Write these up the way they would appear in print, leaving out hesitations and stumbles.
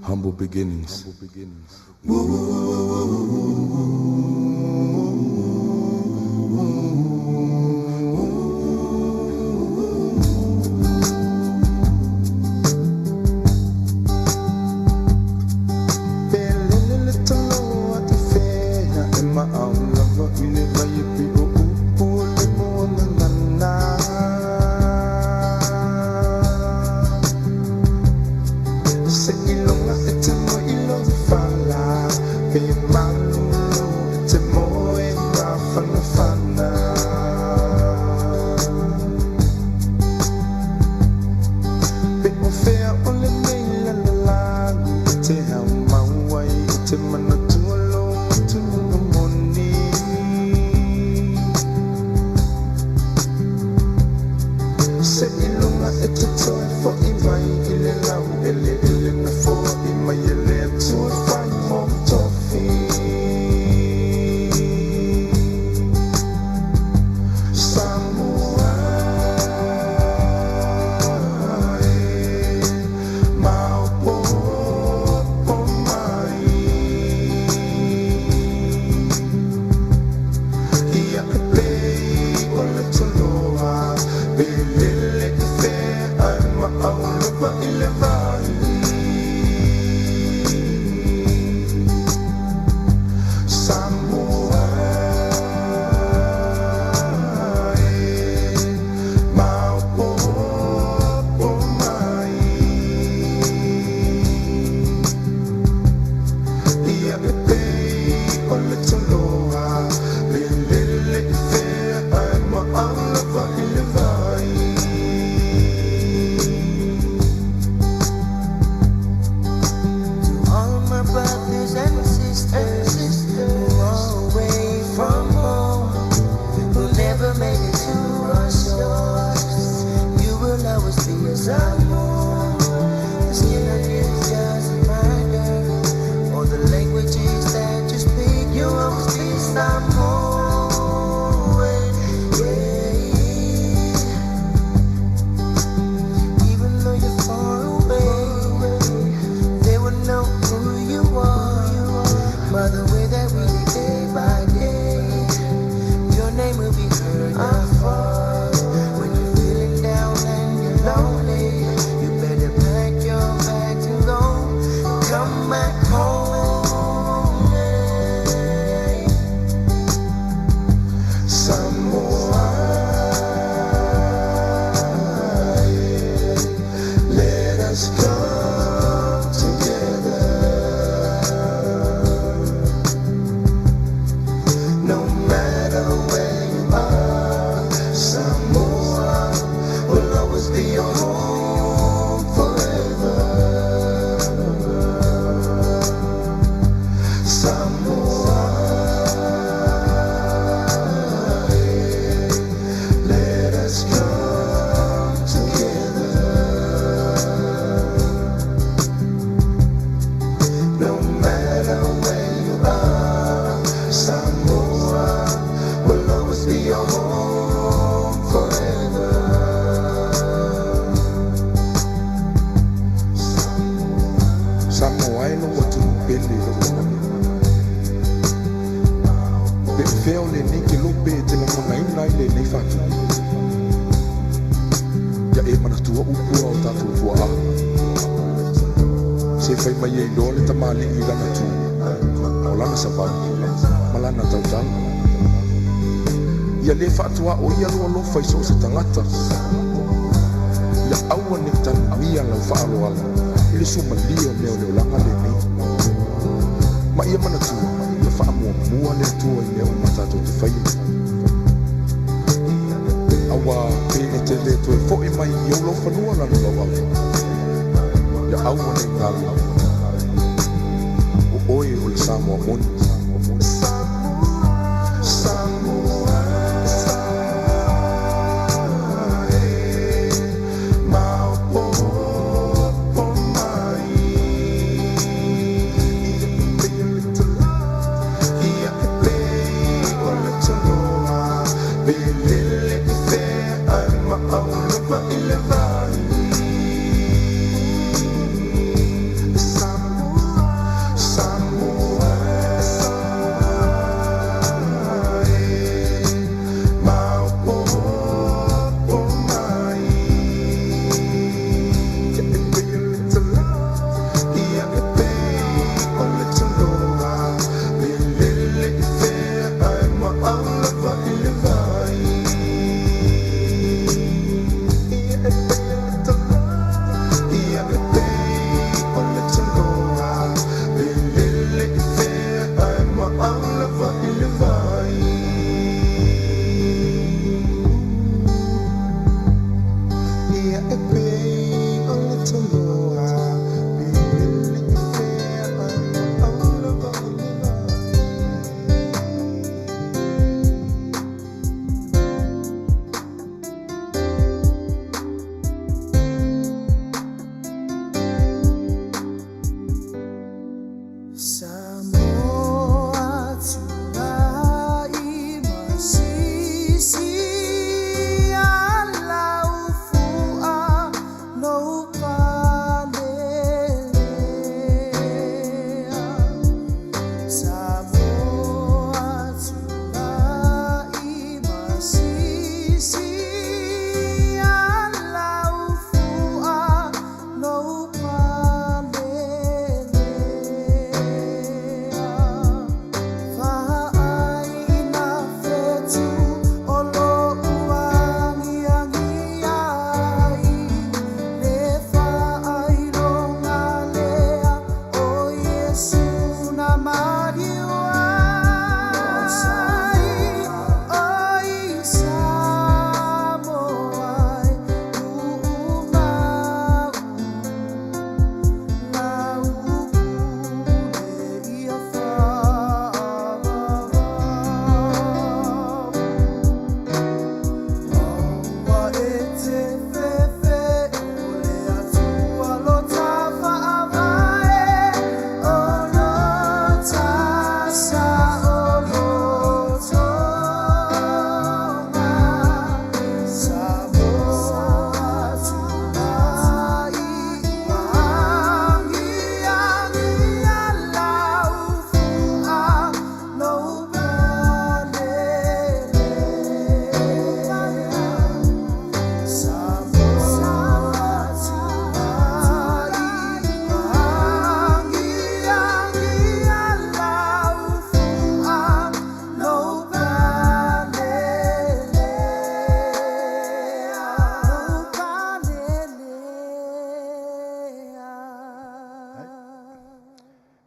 humble beginnings.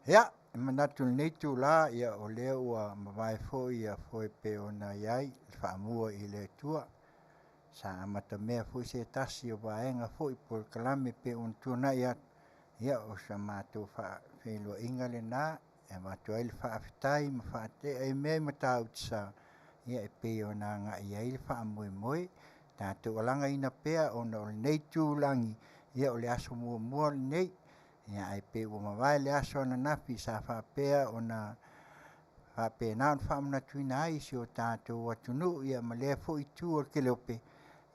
Ia, manatu nei tula ia o lea ua mawai foi ia foi pe ona iai whaamua i le tua. Sa amata mea foi se tasi o vaenga foi por kalame pe on tuna ia o sa mātou whaelua inga le nā e mātou aile whaafitai ma whaate ai mea mata utsa ia e pe ona ngā iai le whaamue moe tātou alanga ina pea ona o nei tūlangi ia o le aso mua mua nei ia ai pe ua mawai le aso na nafi sa whapea ona whapea na on whaamuna tuina ai si o tātou atunu ia ma lea fo i tū o ke leope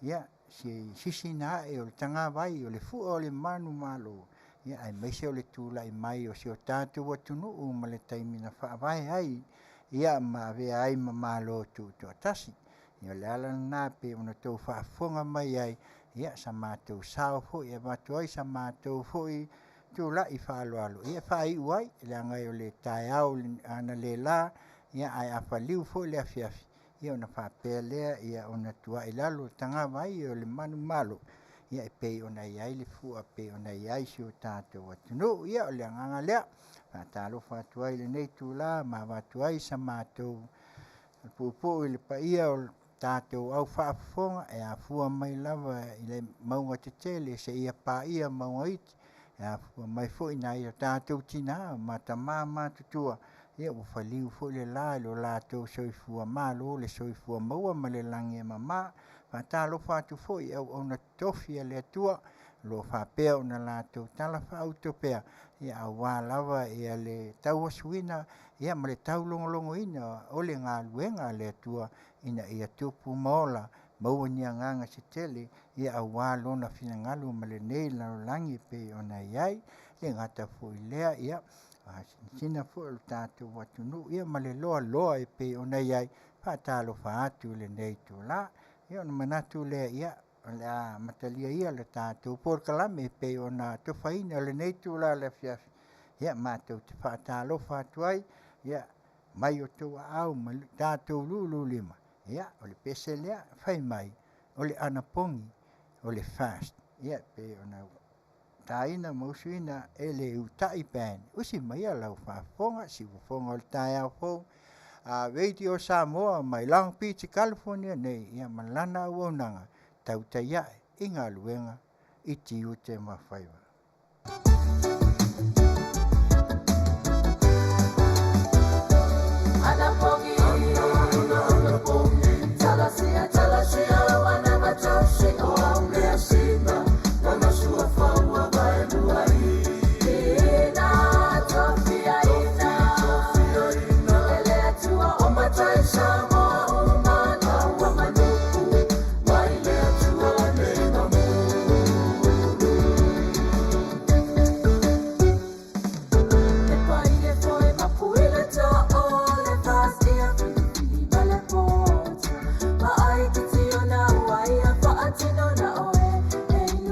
ia si sisi na e o le tanga vai o le fu o le manu malo ia ai meise o le tūlai mai o si o tātou atunu ma le taimina whaavai ai ia ma vea ai ma malo tu atasi ia le ala na pe ona tau whaafonga mai ai ia sa mātou sao fo ia mātou ai sa mātou fo i tu la i whaalo alo. Ia whai uai, le angai o le tae au ana le la, ia ai awha liu fo le afiafi. Ia ona whapea lea, ia ona tua i lalo tanga vai o le manu malo. Ia e pei ona iai le fua, pei ona iai si o tātou atunu. Ia o le anganga lea, whatalo whatuai le nei tu la, ma whatuai sa mātou. Pupo i le paia o tātou au whaafonga, e a fua mai lava i le maunga te tele, se ia pa ia maunga iti. Ya mai fo ina ia tātou tina mata mama tutua ia o faliu fo le la lo la to soifua malo le soifua maua ma le langi mama fa talo fa tu fo ia ona tofi le tua lo fa pe ona la to tala fa autopea ia wa lava ia le tau suina ia ma le tau longo ina o le nga luenga le tua ina ia tupu mola maua ni anganga se tele ia awa lona finangalu ma le nei langi pe ona iai le ngata fo ilea ia sina fo o tātou watunu ia ma le loa e pe ona iai whaatalo whaatu le nei tu la ia ona manatu lea ia la matalia ia le tātou por kalame pe ona tofaina le nei tu la le fiafi ia mātou te whaatalo whaatuai ia mai o tua au ma tātou lulu lima ia o le pese lea fai mai o le anapongi o le fast ia pe ona taina mausuina e le utai pen usi mai lau whaafonga si wafonga o le tae au fo a veiti o Samoa mai Long Beach California nei ia malana uaunanga tau taiae inga luenga iti ute mawhaiwa. Anapongi, Talasia, wana matoshi, oaunea sima, wana sua faua vai luai. Ina, tofia ina, elea tua o matai sama o mana wa manuku, wailea tua nei mamu. E pai e foi mapuila ta o le fast ia fili bale pota. Ma ai te tio na wai a whaatino na oe, e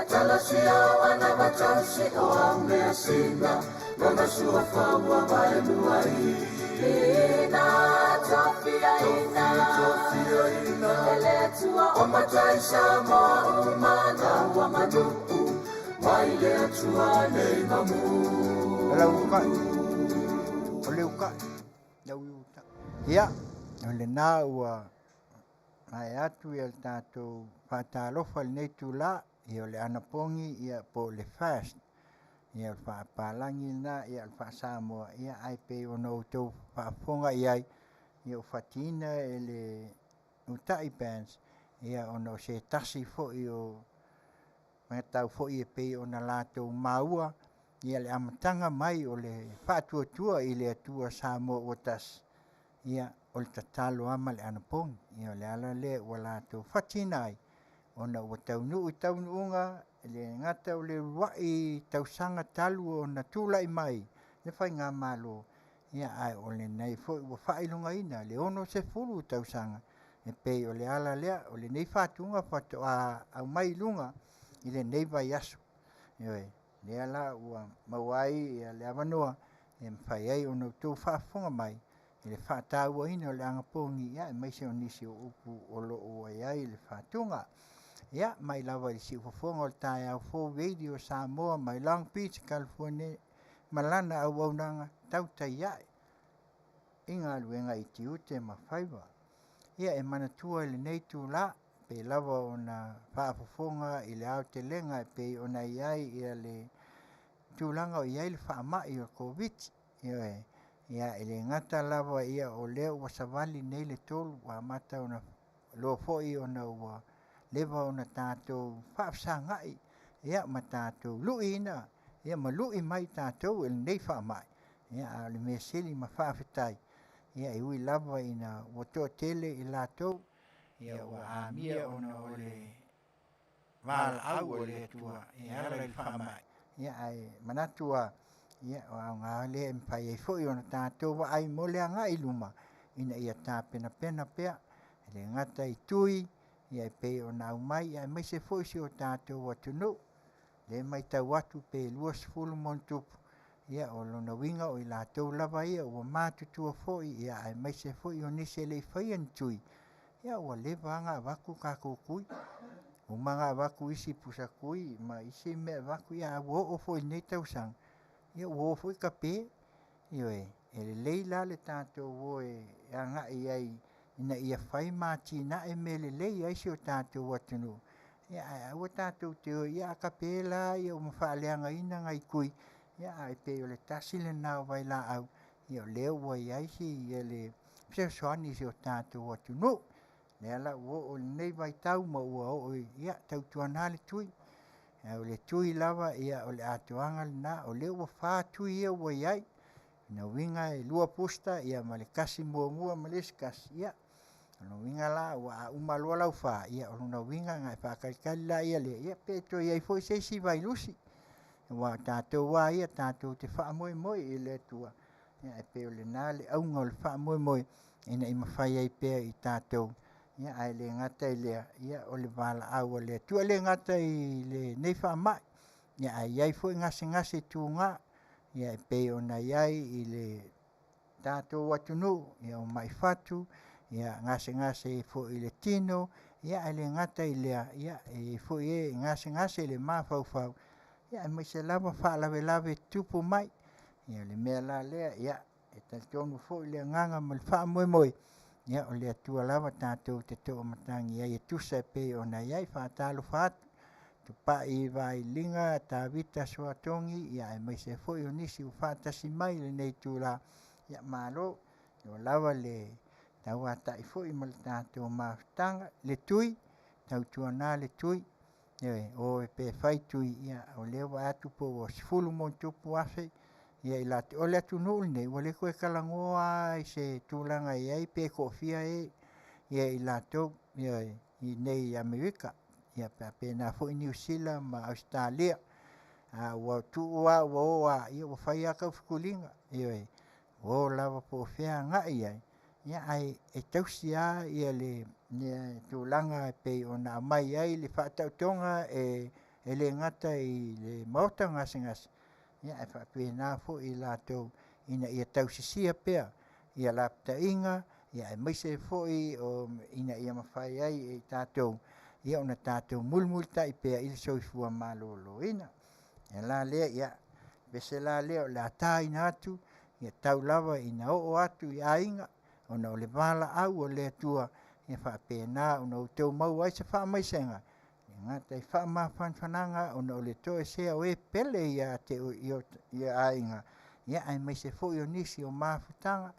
Talasia wana matansi o amea singa Mama sua faua vai nuai Ina tofia ina Ele tua o matai sama umana wa manu Mai le tua nei mamu Ole uka ia ole na ua mai atu ia tātou whātālofa nei tūla ia ole anapongi ia po le fast ia whāpālangi na ia whāsamoa ia ai pe ono tau whāfonga iai ia whatina ele utai bands ia ono se tasi fo i o tau fo i pe ona lātou maua ia le amatanga mai o le whātuatua i le atua Samoa o tas ia o le tatalo ama le anapong ia le ala le ua lātou whatina ai ona ua taunuu i taunuunga le ngata o le wai tausanga talu o na tūlai mai le whai ngā malo ia ai o le nei fo ua whailunga ina le ono se furu tausanga e pei o le ala lea o le nei whātunga whatoa au mai lunga i le nei vai aso ioi le ala ua mawai ia le avanoa e mwhai ai o na tū whaafonga mai i le whaataua ina o le angapongi ia e maise o nisi o upu o lo o ai le whaatunga ia mai lava i si ufafonga o le tae au fo radio Samoa mai Long Beach, California malana au aunanga tauta iai inga luenga i tiute ma whaiva ia e manatua le nei tūla pe lava o na whaafofonga i le au te lenga pe o na iai ia le tūlanga o iai le whaamai o COVID ia e le ngata lava ia o leo wa savali nei le tolu wa mata o na lo foi o na ua leva o na tātou whaafsangai ia ma tātou lui ina ia ma lui mai tātou il nei whaamai ia le me sili ma whaafetai ia i ui lava ina wato tele i lātou ia wa amia o na ole wala au o le tua ia ala i whaamai ia ai manatua ia o ngā le mpai e foi o na tātou wa ai mo le anga i luma ina ia tā pena pena pea le ngata i tui ia pe o na mai ia mai se foi si o tātou wa tunu le mai tau atu pe luas fulu montupu ia o lona winga o i lātou lava ia o mātutua foi ia ai mai se foi o nise le whaian tui ia o le vanga waku kākukui o manga waku isi pusakui ma isi me waku ia o foi nei tausang ia o foi kape ia e leila le tātou o e anga iai ina ia whai māti na e mele lei ai si o tātou watunu ia ai o tātou te o ia kape la ia o mawhaaleanga ina ngai kui ia ai pe o le tasi le nao vai la au ia o leo wa iai si ia le pisa soani si o tātou watunu le ala o nei vai tau ma ua o ia tau tuana le tui o le tui lava ia o le atuanga na o leo wa wha tui ia wa iai na winga e lua pusta ia ma le kasi mua ma le kasi ia no winga la wa umaloa lau wha ia o na winga ngai whakaikali la ia le ia pe to ia i foi seisi vai lusi wa tātou wa ia tātou te wha moe moe i le tua ia e pe o le nā le aunga o le wha moe moe ina i mawhai ai pea i tātou ia ai le ngata i lea ia o le wala au o le tua le ngata i le nei wha mai ia ai iai foi ngase tu ngā ia e pe o na iai i le tātou watunu ia o mai fatu ia ngase fo i le tino ia ai le ngata i lea ia e fo e ngase le mafau ia mai se lava fa lave tupu mai ia le mea la lea ia e tonu fo i le nganga ma le wha moe ia o le atua lava tātou te toa matangi ia e tusa pe o na iai whātalo whātu tu pa i vai linga ta vita soatongi ia e mai se fo i o nisi u whātasi mai le nei tūra ia malo o lava le tau ata i fo i ma le tātou maftanga le tui tau tuana le tui o e pe fai tui ia o lewa atu po o sifulu montupu afe ia i lati o le atu nuu nei o le koe kalangoa i se tūlanga i pe kofia ia i lato ia i nei Amerika ia pe na fo i New Zealand ma Australia ua tuua ua oa ia ua fai aka ufukulinga ia o lava po fea ngai ia ai e tausia ia le tūlanga pe ona mai ai le whaatautonga e le ngata i le mauta ngasi ia e whapena fo i lātou ina ia tausisia pea ia lapta inga ia e maise fo i o ina ia mawhai ai e tātou ia ona tātou mulmul tai pea i soifua malolo ina e la lea ia bese la lea o le ata ina atu ia tau lava ina o atu i ainga ona o le vala au o le atua ia whapena ona o teu mau ai se wha maisenga ngata i wha mawhanwhananga ona o le toe sea o e pele ia te ia ainga ia ai maise fo i o nisi o mawhutanga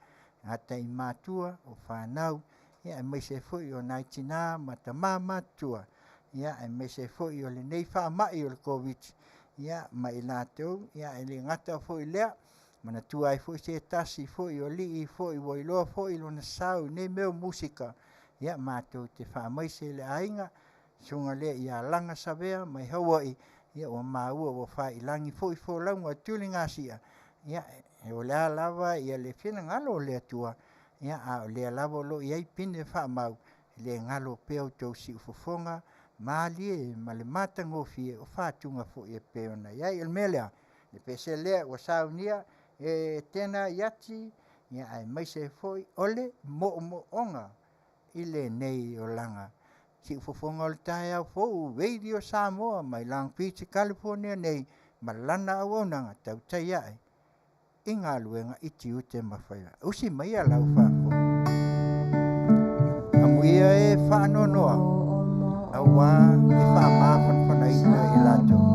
ngata i mātua o whanau ia ai maise fo i o naitina mata matua ia ai maise fo i o le nei wha mai o le COVID ia mai lātou ia ai le ngata fo i lea mana tua ai fo i se tasi fo i o li fo i wailoa fo i lona sau nei meo musika ia mātou te wha maise le ainga sunga le ia langa savea mai Hawaii ia o maua o wha i langi fo i fo launga tuli ngasia ia e o lea lava ia le whina ngalo le atua ia a o lea lava lo i ai pine wha mau le ngalo peo tau si ufofonga maali ma le matangofi o whatunga fo i peo na ia il melea le pese lea o saunia e tena yati ia ai maise fo i ole mo onga i le nei o langa si ufofonga o le tae au fo Radio Samoa mai Long Beach, California nei malana au aunanga tau tai ai i ngā luenga iti ute mawhaiwa. Usi mai a lau whako. Amuia e whaanonoa. Au wā e whaamawhanwhana ina i lato.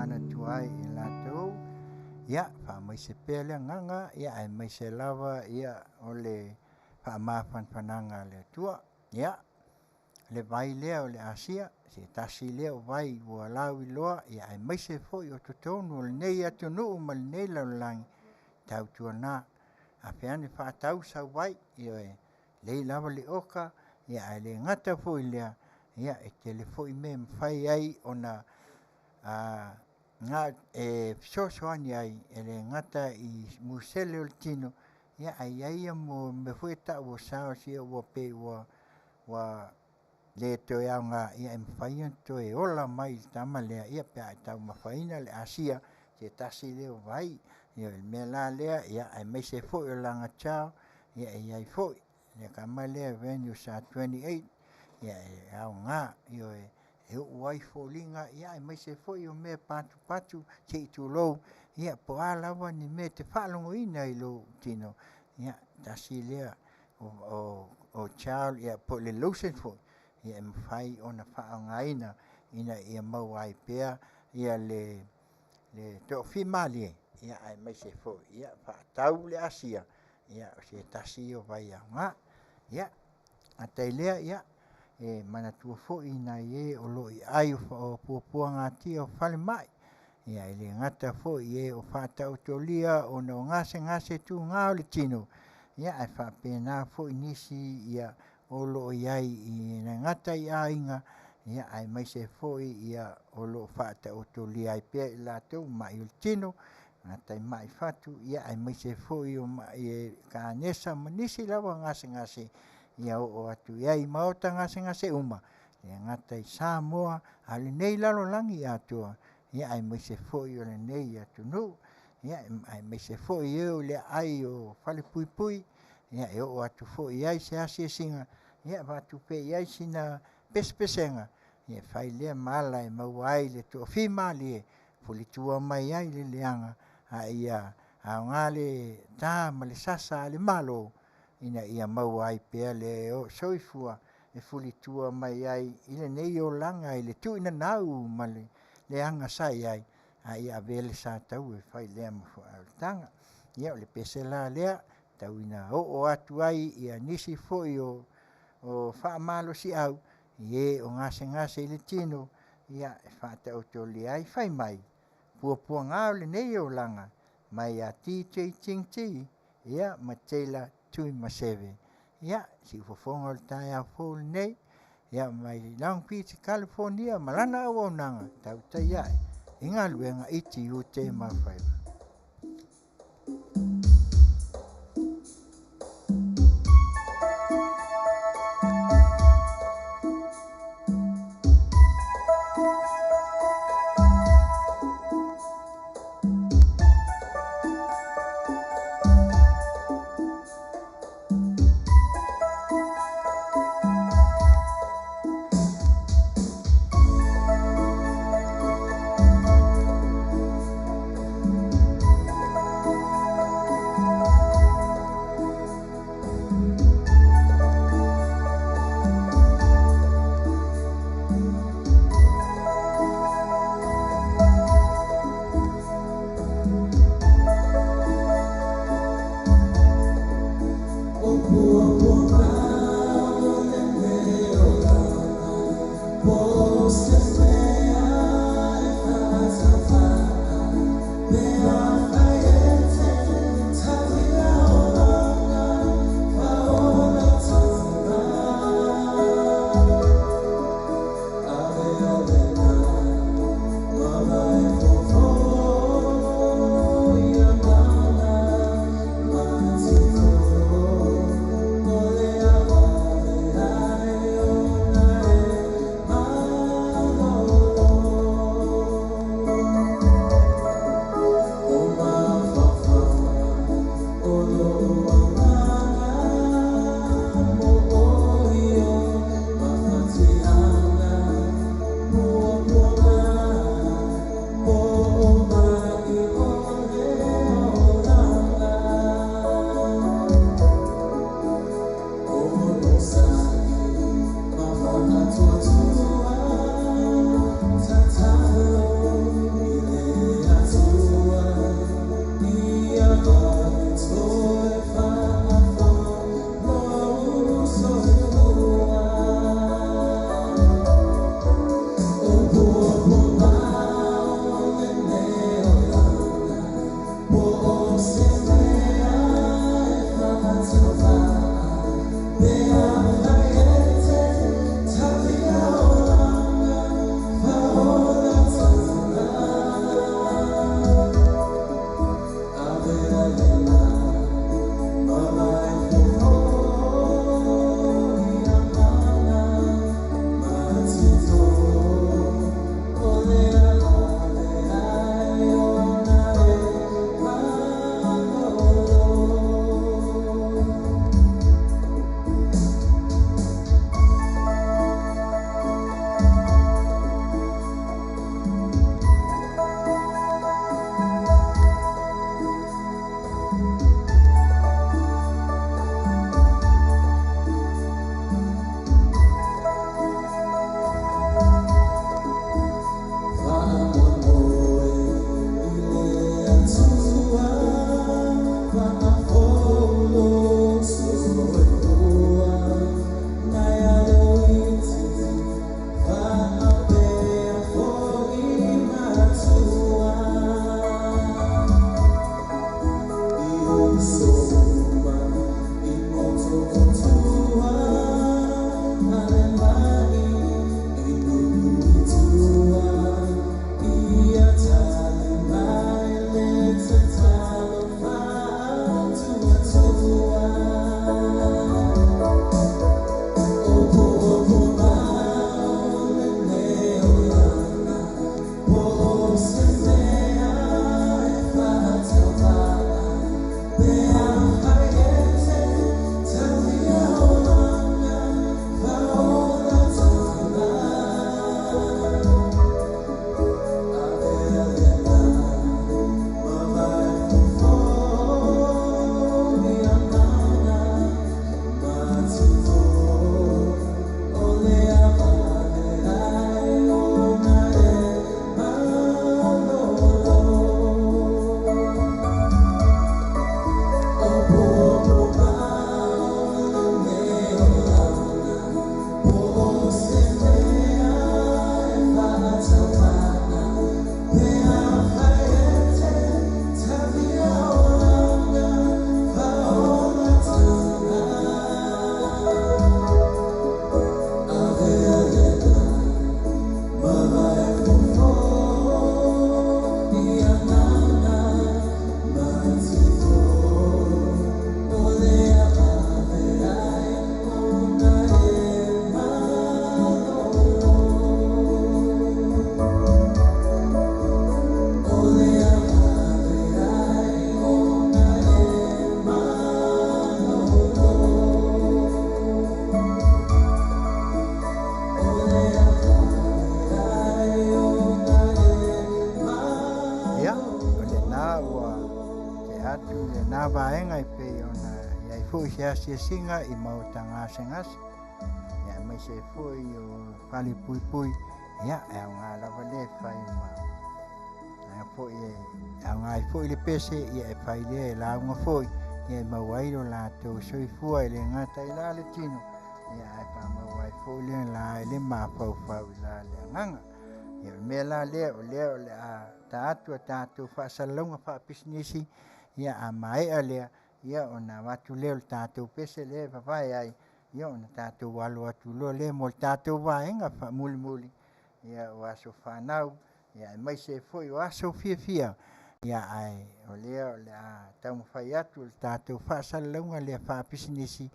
mana tuai i lātou ia whamai se pēr le nganga ia ai mai se lava ia o le whamawhanwhananga le tua ia le vai lea o le Asia se tasi lea o vai ua lau i loa ia ai mai se foi o totonu o le nei atu nuu ma le nei laulangi tau tua nā a whiane whaatau sau vai ia e lei lava le oka ia ai le ngata foi lea ia e te le foi me mwhai ai o na ngā e sosoani ai e le ngata i musele o le tino ia ai ai mo me foi ta o sao si o pe wa le toe au ngā ia e mwhai toe ola mai tama lea ia pe ai tau mawhaina le Asia se tasi leo vai ia me la lea ia ai me se foi o langa chao ia e ai foi ia ka mai lea venue sa 28 ia e au ngā ia e uai folinga ia ai me se foi o me patu se i tu lou ia po alawa ni me te whalongo ina i lo tino ia tasi lea o chao ia po le losen foi ia mwhai ona whaangaina ina ia mau ai pea ia le to fimali ia ai mai se fo ia whaatau le Asia ia se tasi o vai nga ia atailea ia e manatua fo ina ie o loi ai o puapua ngati o whale mai ia ele ngata fo ie o whaatau tolia o no ngase tu ngā o le tino ia ai whapena fo inisi ia o lo iai i na ngata i ainga ia ai mai se foi ia o lo fata o to li ai pe la to mai il tino ngata mai fatu ia ai mai se foi o mai ka nesa manisi lawa ngase ia o atu iai maota ngase uma ia ngata i Samoa ale nei lalo langi atu ia ai mai se foi o le nei atu no ia ai mai se foi o le ai o fale pui ia e o atu foi iai se asia singa ia watu pe iai sina pespesenga ia fai lea mala e mauai le to fimali e fulitua mai ai le leanga a ia a ngale ta male sasa le malo ina ia mauai pe le o soifua e fulitua mai ai ile nei o langa ile tu ina nau male leanga sai ai a ia vele sa tau e fai lea mo tanga ia le pesela lea tau ina o atu ai ia nisi foi o whaamalo si au ie o ngase i le tino ia e whaata o to li ai whai mai puapua ngāo le nei o langa mai a ti ia ma teila tui ma seve ia si ufofonga o le tai au fōu le nei ia mai Long Beach California malana au nanga tau tai ai inga luenga iti u te mawhaiva Se singa I mau tanga sengas ya mai se foi o pali pui pui ya e nga lava le fai ma ya foi e nga foi le pese ya e fai le la nga foi ya ma wairo la to soi foi le nga tai la le tino ya e pa ma wai foi le la le ma pau pau la le nga ya me la le a tatu fa salonga fa pisnisi ya a mai ale ia ona watu leo tātou pese le papai ai ia ona tātou walu atu lo le mo tātou waenga fa muli ia waso whanau ia mai se foi waso fia ia ai o leo le a tau mwhai atu le tātou whasalunga le whapisinisi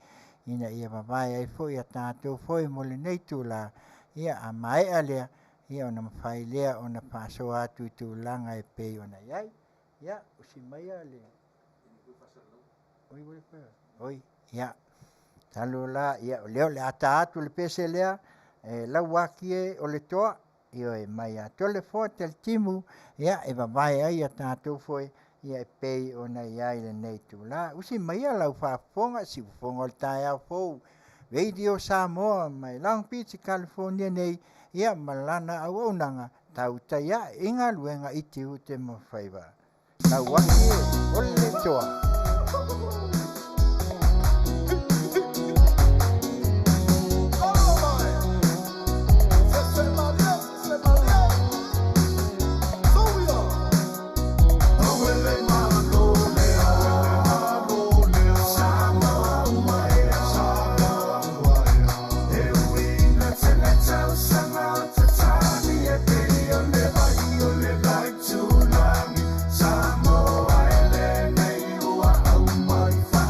ina ia papai ai foi a tātou foi mo le neitu la ia a mai alea ia ona mwhai lea ona paso atu tu langa e pei ona iai ia usi mai alea Oi, ya. Talo la ya leo le ata tu le pese lea la wakie o le toa io e mai a tole forte il timu ya e vai ai ata tu foi ya pei ona ya ile nei tu la usi mai la fa fonga si fonga il taia fo radio Samoa mai Long Beach California nei ya malana au nanga tau taia inga luenga iti ute mo faiva la wakie o le toa Samoa ele nei ua au mai fa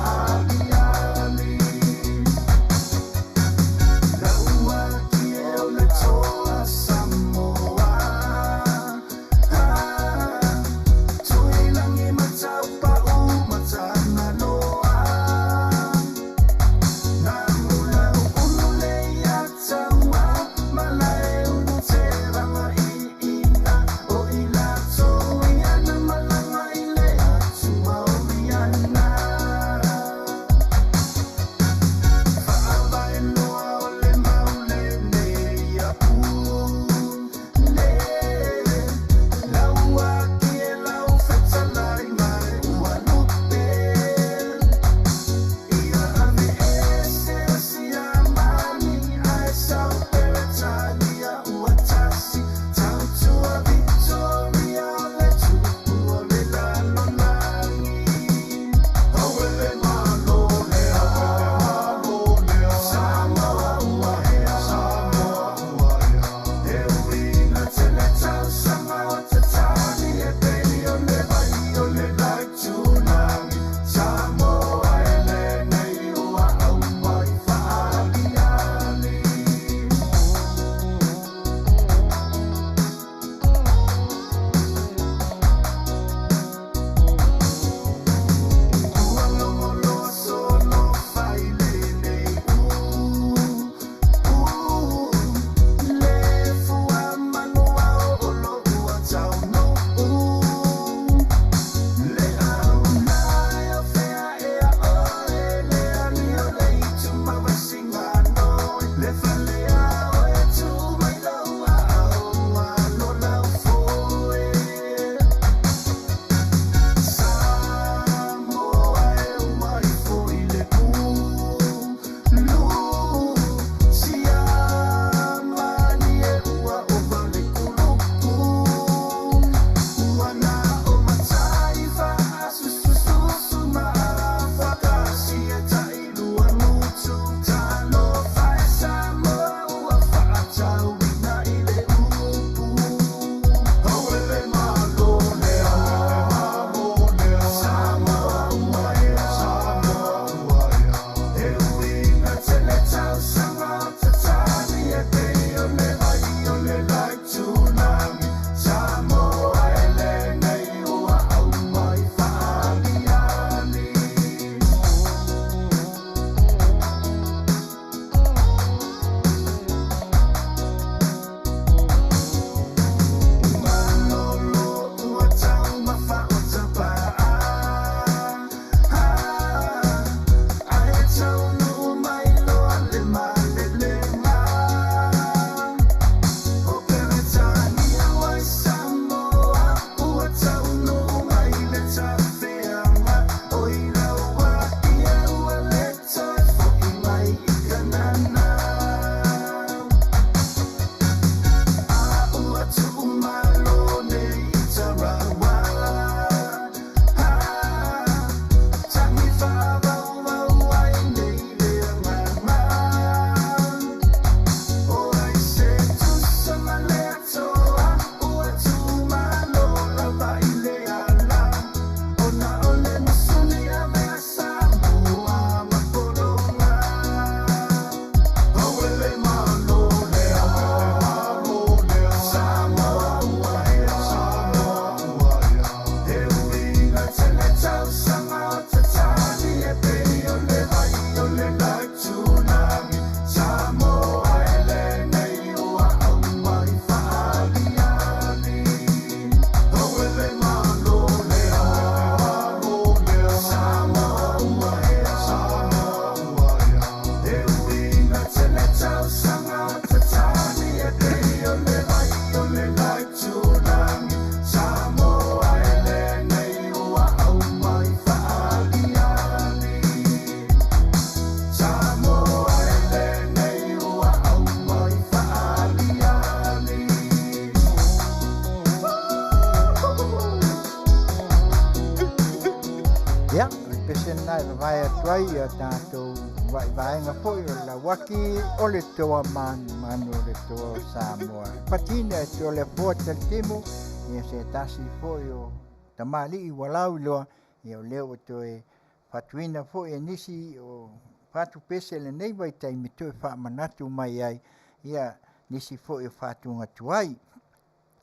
ia pese nai vai atuai ia tātou vaenga foi o la waki o le toa manu le toa Samoa patina e o le poa temo ia se tasi foi o tamali i walau loa ia o leo to e patuina foi e nisi o patu pese le nei vai tai me to fa manatu mai ai ia nisi foi o fatunga tuai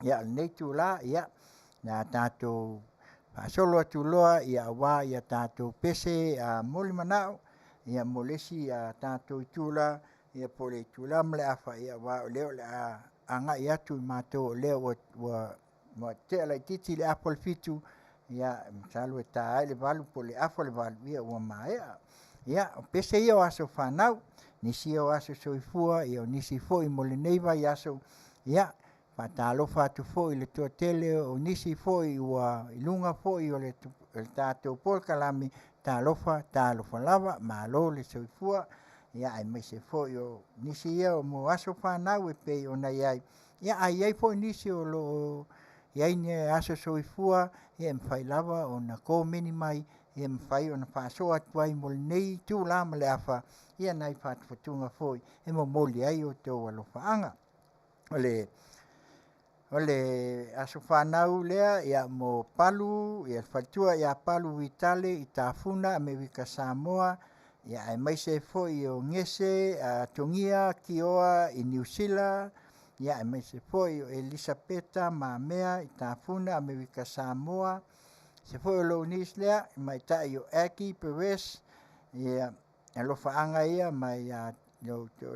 ia nei tu la ia na tātou solo atu loa ia wa ia tātou pese a moli manao ia molesi a tātou tula ia pole tula mle afa ia wa leo le a anga ia tu mato leo wa te ala titi le apol fitu ia msalo ta le valu pole afa le valu ia wa mai ia pese ia aso fanau nisi o aso soifua ia nisi foi mole neiva ia so ia patalo fatu foi le tele o nisi foi wa ilunga foi o le tato por kalami talofa lava malo le soifua ia ai me se foi o nisi ia o mo aso fanau e pe ona ia ia ai foi nisi o lo ia ne aso soifua ia mfai lava ona ko minimai ia mfai ona faso atuai mol nei tu la male afa ia nai fat futunga foi e mo moli ai o te o lo faanga ole aso fanau lea ia mo palu ia fatua ia palu vitale i tafuna me wika Samoa ia ai mai se foi o ngese a tongia kioa i New Zealand ia ai mai se foi o Elisabeta mamea i tafuna me wika Samoa se foi o Lounis lea mai tai o Aki Perez ia lo faanga ia mai ia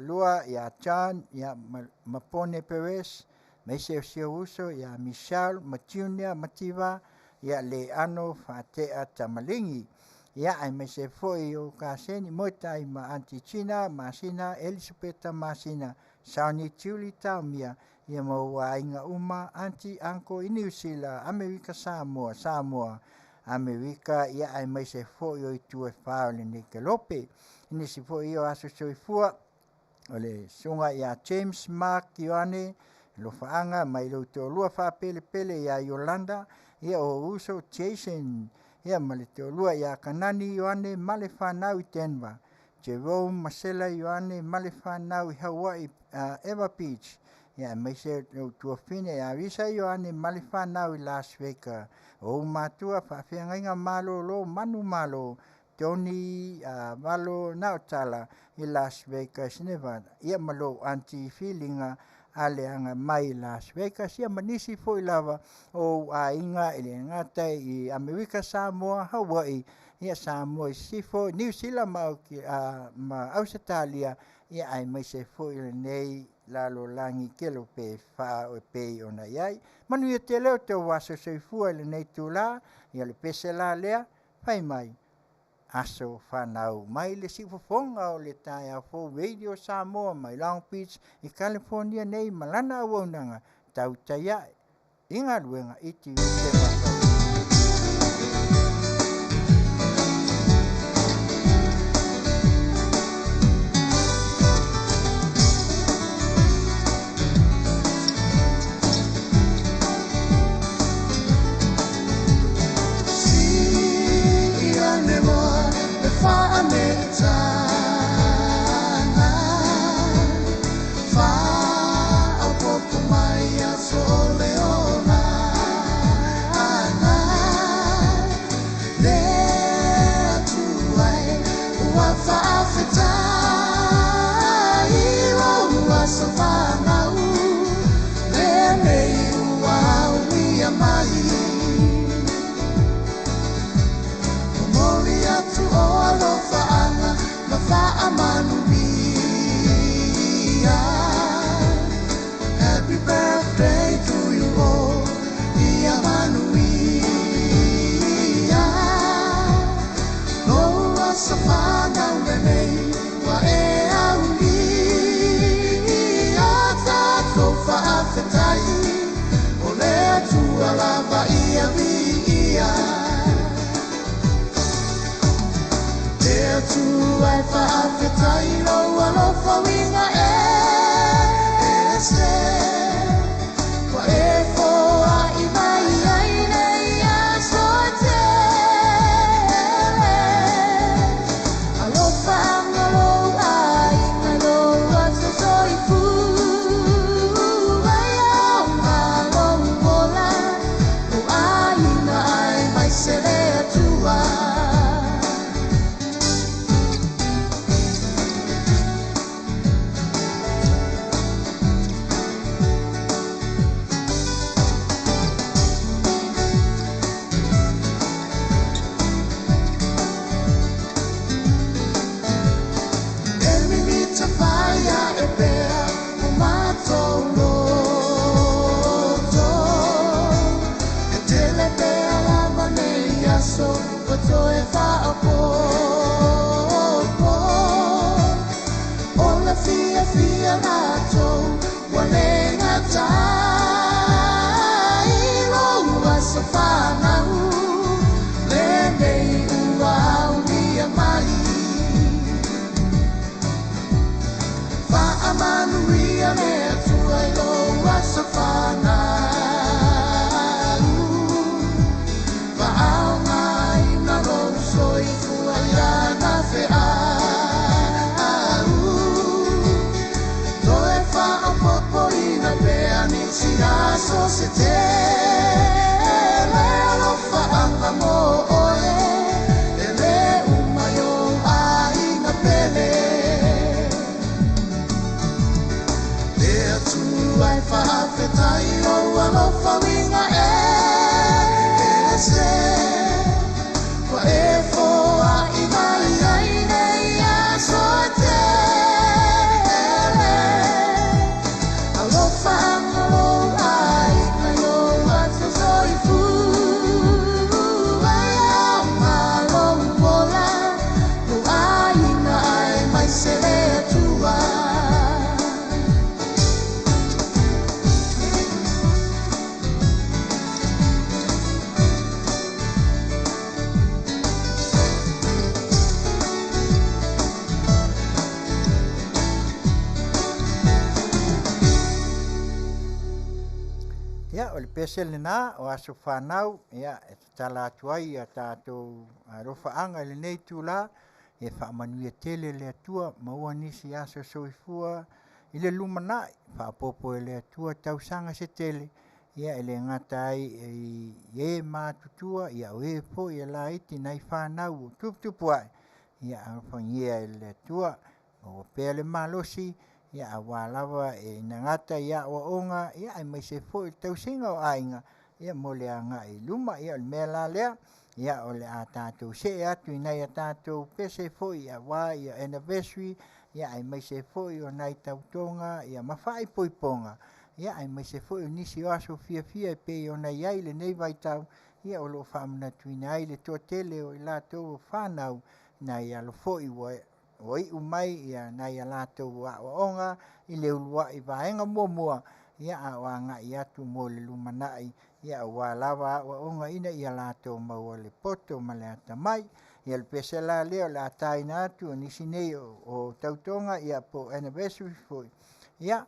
lua ia Chan ia Mapone Perez mai se uso ia Michelle Matiunia Mativa ia le ano fatea tamalingi ia ai mai se foi o kaseni motai ma anticina masina Elisabeta masina sauni tulita mia ia mo wainga uma anti anko i New Zealand Amerika Samoa Amerika ia ai mai se foi o tu e faule ni kelope ni se foi o aso soifua ole sunga ia James Mark Ioane lo faanga mai lo to lua fa pele ia Yolanda ia o uso Jason ia male to lua ia Kanani Ioane male fa nau Denver Jerome Marcela Ioane male fa nau Hawaii Eva Beach ia mai se to fine ia visa Ioane male fa nau Las Vegas o matua fa fianga malo lo manu malo Tony malo nautala i Las Vegas Nevada ia malo anti feelinga aleanga mai Las Vegas ia manisi foi lava o ainga ele ngata i Amerika Samoa Hawaii ia Samoa sifo New Zealand ma Australia ia ai mai se foi nei lalo langi kelo pe fa o pe ona iai manu ia te leo te waso soifua le nei tula ia le pesela lea fai mai aso fanau mai le sifofonga o le taia fo radio Samoa mai Long Beach i California nei malana wonanga tau taia inga luenga iti te pasau pesel na o aso whanau ia e tala atu ai a tātou rofaanga le nei tūla e whaamanuia tele le atua maua nisi aso soifua i le lumanai whaapopo e le atua tausanga se tele ia e le ngata ai e mātutua ia o e po ia la iti nei whanau tuputupu ai ia awhangia e le atua o pēr le malosi ia a wālawa e ngata ia o onga ia e mai se fo i tausinga o ainga ia mo le anga i luma ia o le mea la lea ia o le a tātou se atu i nei a tātou pese fo i a wā ia anniversary ia e mai se fo i o nei tautonga ia mawhai poiponga ia e mai se fo i o nisi o aso fia fia e pe o nei ai le nei vai tau ia o lo whaamuna tuina ai le tō tele o i la tō whanau na ia lo fo i o i umai ia na ia la tō o onga i le ulua i vaenga mua ia a wanga i atu mo le lumanai ia wa lava o onga ina ia la tō maua le poto ma le ata mai ia le pese la leo la taina atu nisi nei o tautonga ia po anniversary foi ia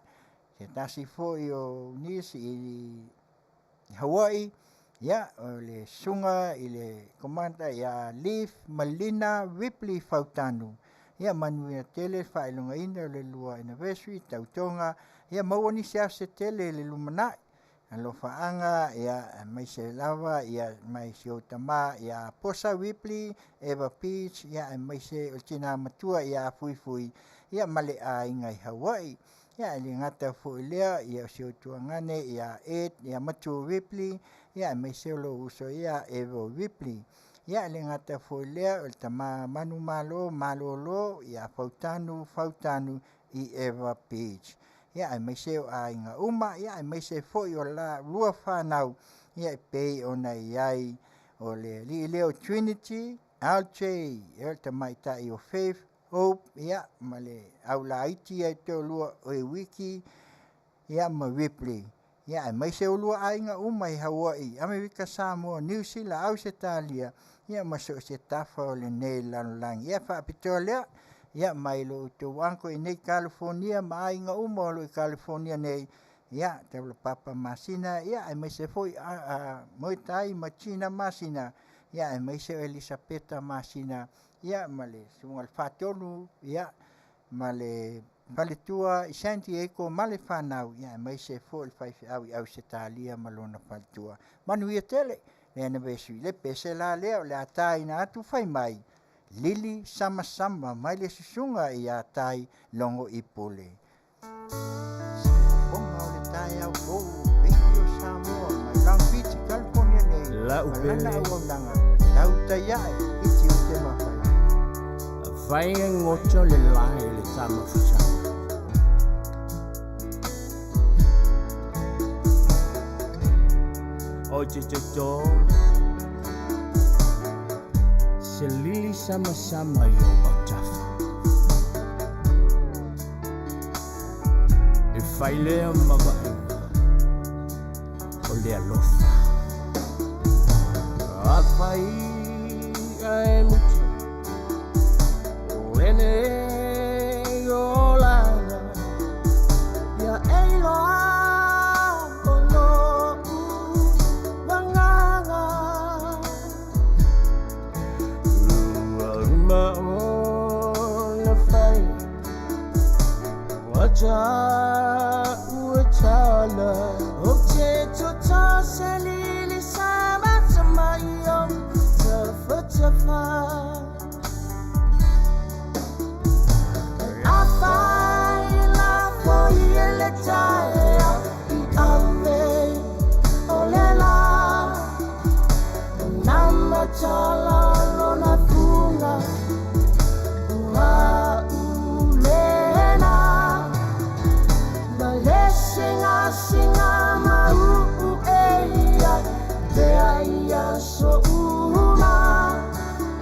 se tasi foi o nisi i Hawaii ia o le sunga i le komanda ia Leif Malina Ripley Fautanu ia manuia tele whaelunga ina le lua anniversary tautonga ia maua nisi ase tele le lumanai alo whaanga ia mai se lava ia mai se otama ia Posa Ripley Eva Peach ia mai se o tina matua ia fui ia male a ingai Hawaii ia le ngata fo lea ia se otuangane ia Ed ia Matu Ripley ia mai se lo uso ia Eva Ripley ia le ngata fo lea o tama manu malolo ia Fautanu i Eva Peach ia mai se o ainga uma ia mai se fo o la rua whanau ia pei ona iai o le leo Trinity RJ ia tamai tai o Faith Hope ia male au la iti ai te lua o e wiki ia ma Ripley ia mai se o lua ainga uma i Hawaii Amerika Samoa New Zealand Australia ia maso se tafa o le nei lang ia fa pitolea ia mai lo te wanko i nei California ma ainga uma lo i California nei ia te lo papa masina ia mai se foi moi tai ma China masina ia mai se Elisabetta masina ia male sungal fatonu ia male palitua i San Diego male fanau ia mai se foi fai au se talia malona palitua manu ia tele le anniversary le pese la leo le atai na atu fai mai Lili sama mai le susunga i atai longo ipole ponga o le tai au o Radio Samoa mai Long Beach California nei la upele tau tai ai iti o te mawhai vai ngocho le lai le sama fusama o chichocho se lili sama yo bautafa e failea mavaenga o le alofa a fai ai mucho o ene o langa ya eiloa Wachala Oche chota selili sama yo Tafa Afai la foye le taya Ave olela Nama chala lona funga Singa mau eia te aia so uma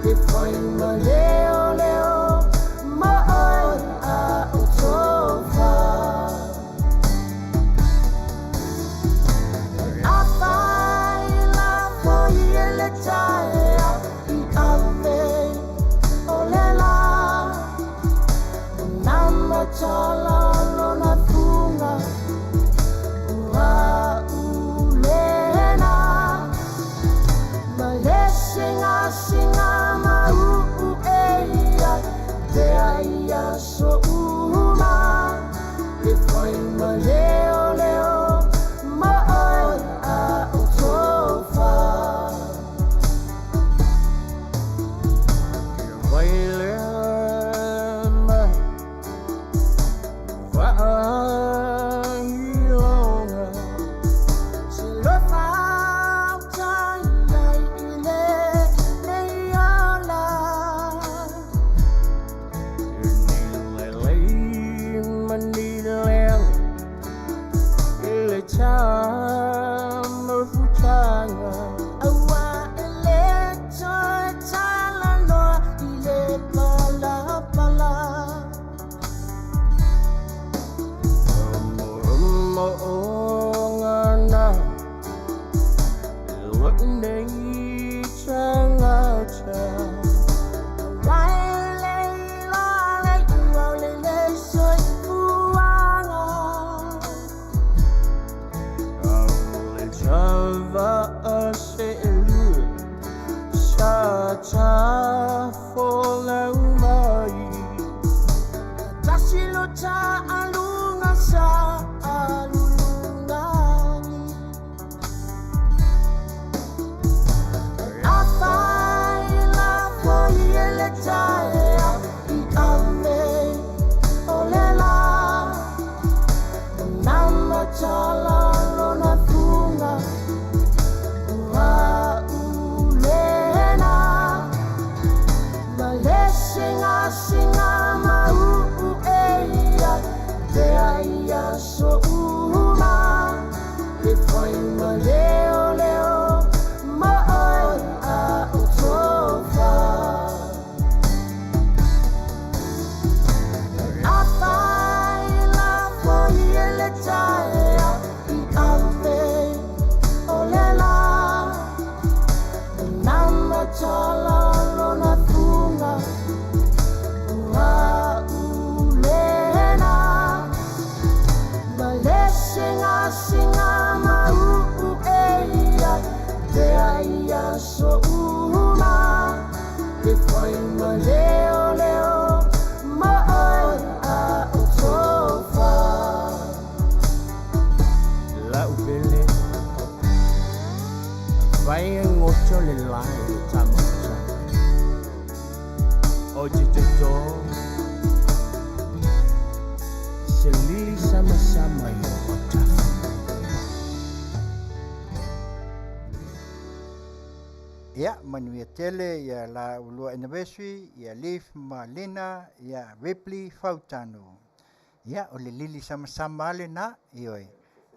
e foi ma leo ma ai a utofa a fai la foi le taia I ave singa singa mau eia te aia so uma e foi ma leo leo ma ai a utofa Ya manuia tele ya la ulua anniversary ya Leif Malina ya Ripley Fautano. Ya o le lili sama-sama ale na ioi.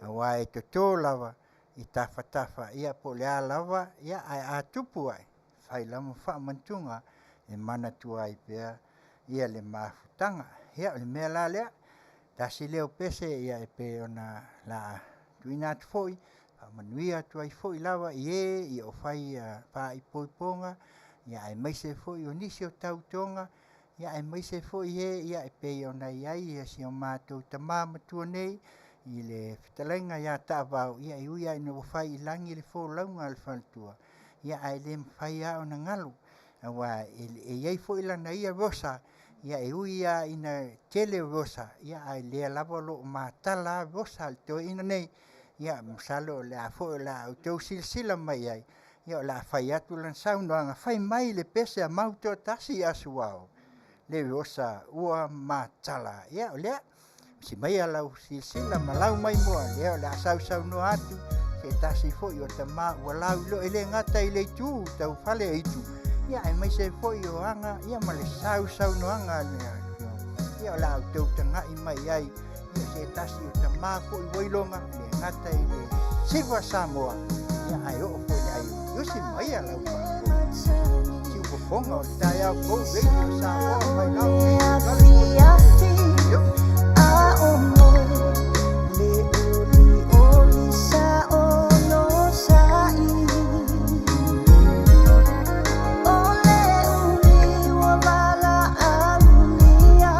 Awa e toto lava i tafa ia po le lava ya ai atupu ai. Fai lama wha mantunga e mana tua i pia ia le mafutanga. Ya o le mea la lea tasi leo pese ia e pe ona la tuina atu foi. Manuia tuai foi lava i o fai pa i poiponga ia ai maise foi o nisi o tautonga ia ai maise foi ia e pe ona ia si o matou tama matua nei i le fitalenga ia tavau ia i uia ina fai i langi le fo launga al faltua ia ai le fai a ona ngalu awa e iai foi lana ia rosa ia e uia ina tele rosa ia ai le lava lo matala rosa al to ina nei ia masalo le afo la tau silsila mai ai ia la fai atu lan saunoanga fai mai le pese a mauto tasi asuao le rosa ua matala ia le si mai ala silsila malau mai moa le la sau no atu se tasi fo yo tama wala lo ele ngata ile tu tau fale itu ia ai mai se fo yo anga ia male sau no anga ia la tau tanga i mai ai se tasi o tama fo i wailonga le ngata i le siwa Samoa ia ai o fo le ai yo si mai ala upa si upo fonga o tai au ko radio Samoa mai lau yo a o mo le oli sa o no sa i o le uli wa bala a ulia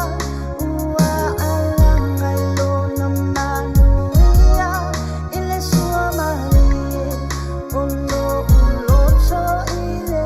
ua alanga lo na manuia ile sua marie o no ulo so ile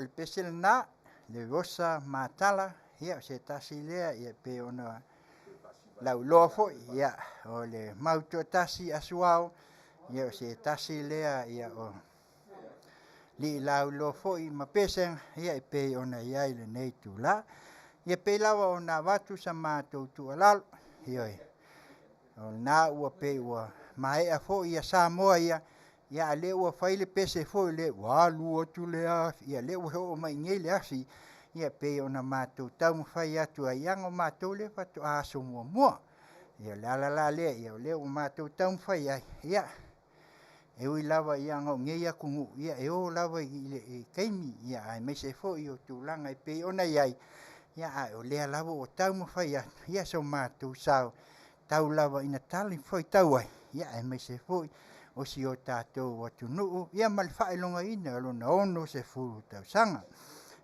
le pesel na le rosa matala ia se tasi lea ia pe ona lau loa foi ia o le mautua tasi asuao ia se tasi lea ia o li lau loa foi ma pesen ia pe ona ia le nei tula ia pe lawa ona watu sa mātou tualalo ia o na ua pe ua mai a foi ia Samoa ia le ua fai le pese foi le walu atu le afi ia le ua o mai ngei le afi ia pe ona mātou tau mawhai atu a ianga o mātou le whatu aso mua ia le alala le ia le o mātou tau mawhai ai ia e ui lawa ianga o ngei a kungu ia e o lawa i keimi ia ai mai se foi o tūlanga i pe ona iai ia ai o lea lawa o tau mawhai atu ia so mātou sao tau lawa ina tali foi tau ai ia ai mai se foi o si o tātou watu nuu ia mal whaelonga ina alona ono se furu tau sanga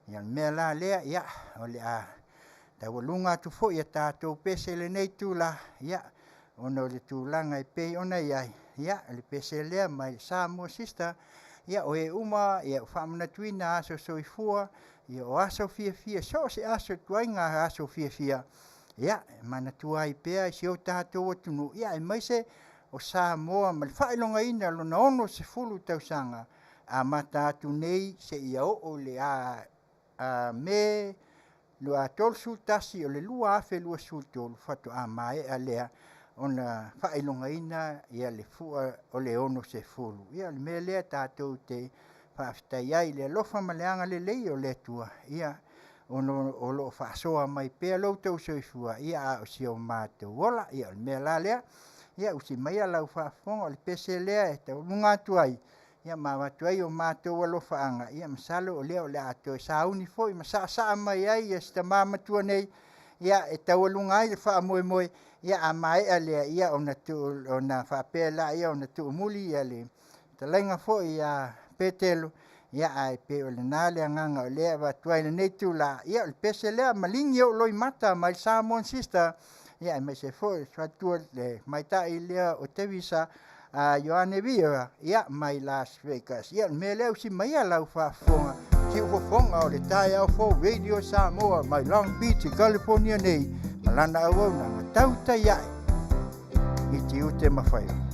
ia mea la lea ia o le a tau lunga tu fo ia tātou pese le nei tūla ia ono le tūlanga i pei ona iai ia le pese lea mai Samoa sista ia o e uma ia whamana tuina aso soifua ia o aso fia so se aso tuainga aso fia ia mana tuai pea si o tātou watu nuu ia e maise o Samoa mal whaelonga ina lona ono se fulu tau sanga a mata atu nei se ia o le a me lua tol sultasi o le lua afe lua sultol fatu a mai a lea ona whaelonga ina ia le fua o le ono se fulu ia le me lea tātou te whaaftai ai le lofa maleanga le lei o le tua ia ono o lo whaasoa mai pea lau tau soifua ia a o si o mātou ola ia le me la lea ia usi mai lau whaafonga o le pese lea e tau lunga tuai ia mawatu ai o mātou alofaanga ia masalo o lea o le ato e sauni foi masaa mai ai ia sta mamatua nei ia e tau lunga ai le wha moe ia a mai a lea ia o na whapela ia o na tuumuli ia le talainga foi ia petelo ia ai pe o le nale anganga o lea watuai le nei tula ia o le pese lea malingi o loi mata mai Samoan sister ia e mai se foi swatua le mai tai lea o te visa a Joane Vieira ia mai Las Vegas ia me leu si mai lau whaafonga si ufofonga o le tai au fo Radio Samoa mai Long Beach, California nei malana au na tauta ia i ti ute mawhai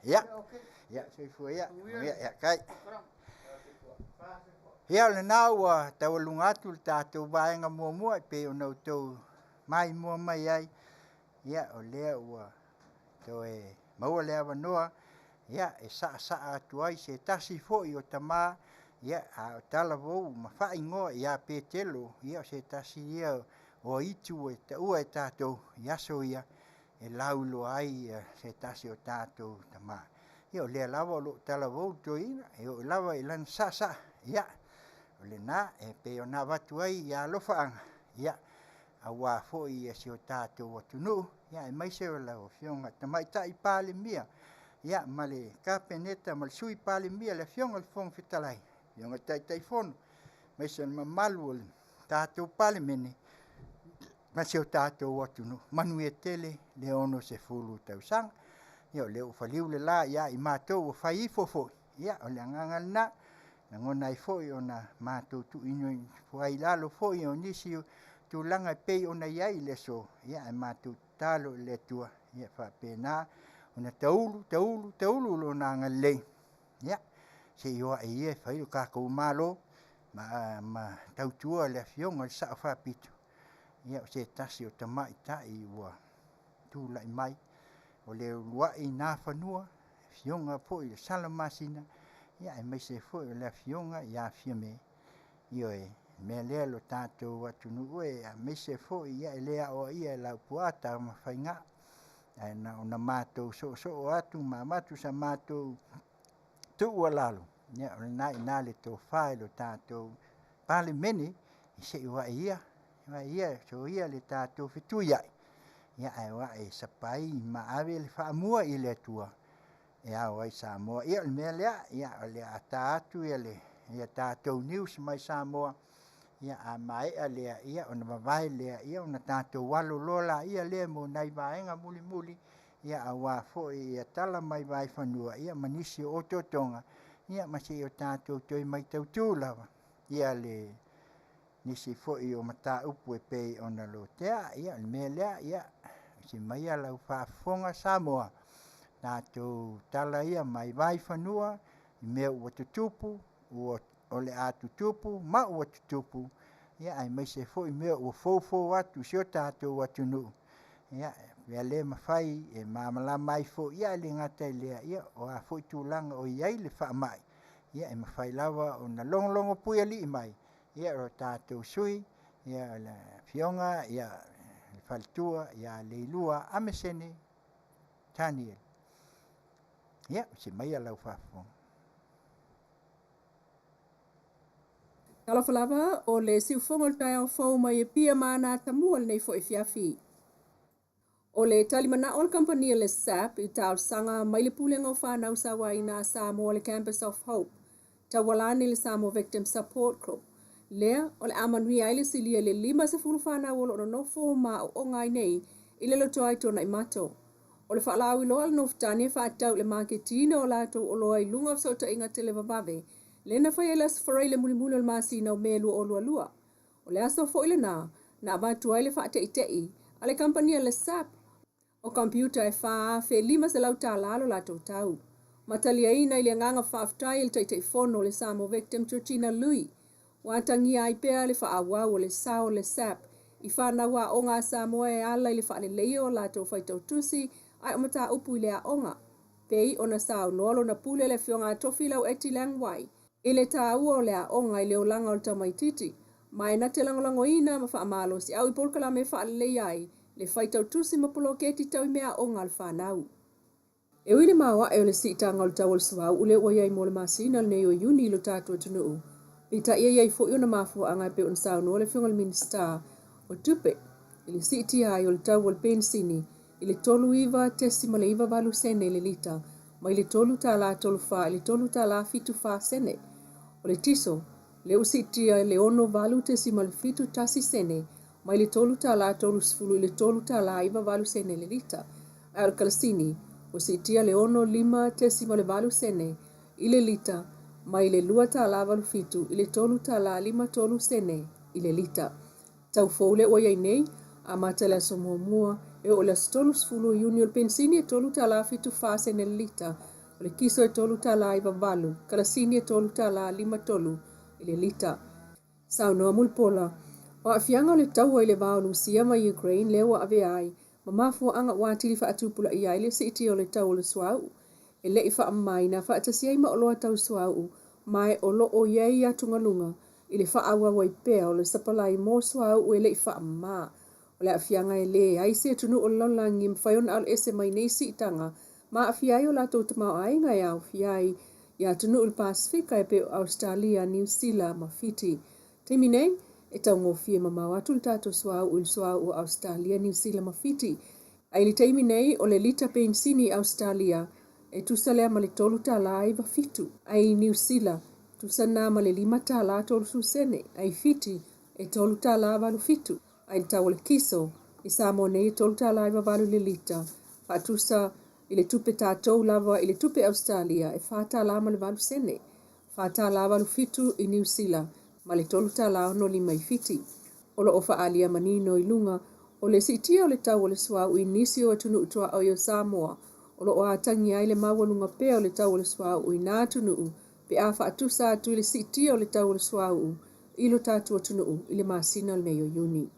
Ya. Ya, sifua ya. Ya, kai. Ia le nā ua taualunga atu le tātou vaenga mua pe o nau tau mai mua mai ai. Ia o lea ua tau e maua lea wanoa. Ia e saa atu ai se tasi fo'i o tamā. Ia a o tala vau ma wha ingoa ia pe telo. Ia se tasi ia o itu e taua e tātou iaso ia. E laulo ai se tasi o tātou tamā. Ia o lea lava o lo tala vau toina. E o lava i lan saa. Ia. O le nā e pe o nā watu ai ia lofaanga. Ia. A wā fo'i e si o tātou atunu. Ia e maise o lau fionga. Tamai tai pāle mia. Ia ma le kapeneta ma le sui pāle mia le fionga le fong fitalai. Fionga tai fono. Maise ma malu o le tātou pāle mene. Ma si o tātou atunu. Manu e tele le ono se fulu tausanga. Ia o le ufaliu le la ia i mātou o whai ifo. Ia o le angangal na. Na ngona i foi ona mātou tu ino fuai lalo foi o nisi tu langa pei ona iai le so. Ia e mātou talo le tua. Ia wha pēnā. Ona taulu lo nā ngalei. Ia. Se ioa e ie whai o kākou mālo. Ma tautua le fionga le sao whapitu. Ia o se tasi o tamai tai ua tu lai mai. O le luai nā whanua. Fionga po i le salamasina. Ia e mai se foi o le fionga ia fiame. Io e me lea lo tātou atunu e a mai se foi ia e lea o ia e lau puata ma whainga. E na o na mātou so o atu ma matu sa mātou tu ua lalo. Ia o na i nā le tō whae lo tātou pāle mene i se ua ia. Ua ia so ia le tātou fitu iai. Ia e wa e sapai ma ave le whaamua i le tua. Ia o ai Samoa. Ia le mea lea, ia o le ata atu ia le ia tātou news mai Samoa. Ia a mai a lea ia o na mawai lea ia o na tātou walo lola ia lea mo nai vaenga muli. Ia a wā foi ia tala mai vai whanua. Ia manisi o totonga. Ia masi o tātou toi mai tautu lawa. Ia le nisi foi o mata upu e pei o na lo tea. Ia le mea lea, ia si mai a lau whaafonga Samoa. Tātou tala ia mai vai whanua, i mea ua tutupu, o le a tutupu, ma ua tutupu. Ia ai mai se fo i mea ua fōfō atu, sio tātou atunu. Ia, ia le mawhai, e mamala mai fo, ia le ngata i lea, ia o a fo i tūlanga o iai le whaamai. Ia e mawhai lawa o na longo pui ali i mai. Ia o tātou sui, ia le fionga, ia le whalitua, ia le ilua, amesene, Taniel. Ia, se mai alau whafo. Kalawhalawa o le siufonga o tai au whau mai e pia mana tamua le nei fo e fiafi. O le talimana o le kampania le SAP i tau sanga mai le pulenga o whanau sawa i nā Samoa le Campus of Hope. Tawalani le Samoa Victim Support Group. Lea o le amanui ai le silia le 5 whanau o lo nofo ma o ngai nei i le loto ai tona i mato. O le whaalau i loa le noftani e whaatau le marketina o lato o loa i lunga so ta inga te le vavave. Le na whai elas wharai le mulimuli o le masina o melu o lua. O le aso fo ile na avatu ai le whaate i tei a le kampania le SAP. O computer e wha fe 5 se lau tā lalo lato tau. Matalia ina i le nganga whaaftai il taitei fono le Samoa Victim Georgina Lui. Watangi ai pea le whaawau o le sao le SAP. I whanawa o ngā Samoa e ala i le whaale leo lato whaitau tusi ai o mata upu i lea onga. Pei o na sao nolo na pule le fionga tofi lau eti langwai. I le tā ua o lea onga i leo langa o le tamaititi. Mai na te langolango ina ma wha amalo si au i polkala me wha le ai. Le whaitau tusi ma pulo keti tau i mea onga al whanau. E uile mawa e o le sitanga o le tau o le suau ule ua iai mo le masina le neo iuni ilo tātua tunuu. I ta ia iai fo iuna mafua anga pe o na sao no le fionga le minister o tupe. I le siti ai o le tau o le pensini. I le tolu iwa tesi ma le iwa valu sene le lita, ma i le tolu tā la tolu wha, i le tolu tā la fitu wha sene. O le tiso, le usitia le ono valu tesi ma le fitu tasi sene, ma i le tolu tā la tolu sfulu, i le tolu tā la iwa valu sene le lita. A le kalasini, usitia le ono 5 tesi ma le valu sene, i le lita, ma i le 2 tā la valu fitu, i le tolu tā la 5 tolu sene, i le lita. Tau foule o iai nei, a matala so mua e o le stolu sfulu iuni o le pensini e tolu tala fitu fase ne lita, o le kiso e tolu tala i vavalu, kalasini e tolu tala 5 i le lita. Sau noa mulpola, o a fianga o le taua i le vaolu sia ma Ukraine lewa ave ai, ma mafua anga watili fa atupula i ai le siti o le tau le swau, e le i fa mai na fa atasiai ma oloa tau swau, mai o lo o iei atungalunga, i le fa awa waipea o le sapalai mo swau e le i fa maa, o le afianga e le ai se tunu o lolangi mwhaion al ese mai neisi itanga, ma afiai o lato tamau ainga ya afiai, ya tunu il Pasifika e pe Australia, New Zealand, ma Fiti. Temi nei, e tau ngofie mamau atu le tato swau il swau o Australia, New Zealand, ma Fiti. Ai li teimi nei o le lita pensini Australia, e tusalea ma le tolu tala ai va fitu. Ai New Zealand, tusana ma le 5 tala tolu susene, ai Fiti, e tolu tala valu fitu. Ai tau le kiso, i samo nei tolu tala ai va valu le lita. Fatusa i le tupe tātou lava i le tupe Australia, e fata lama le valu sene. Fata lava lu fitu i New Zealand, ma le tolu tala ono 5 i Fiti. Olo ofa alia manino i lunga, o le sitia o le tau o le swau i nisi o atunu utua o yo Samoa. Olo o atangi ai le mawalunga pea o le tau o le swau i nā tunu pe a fa atusa atu i le sitia o le tau o le swau ilo tatu atunu i le masina le meio Juni.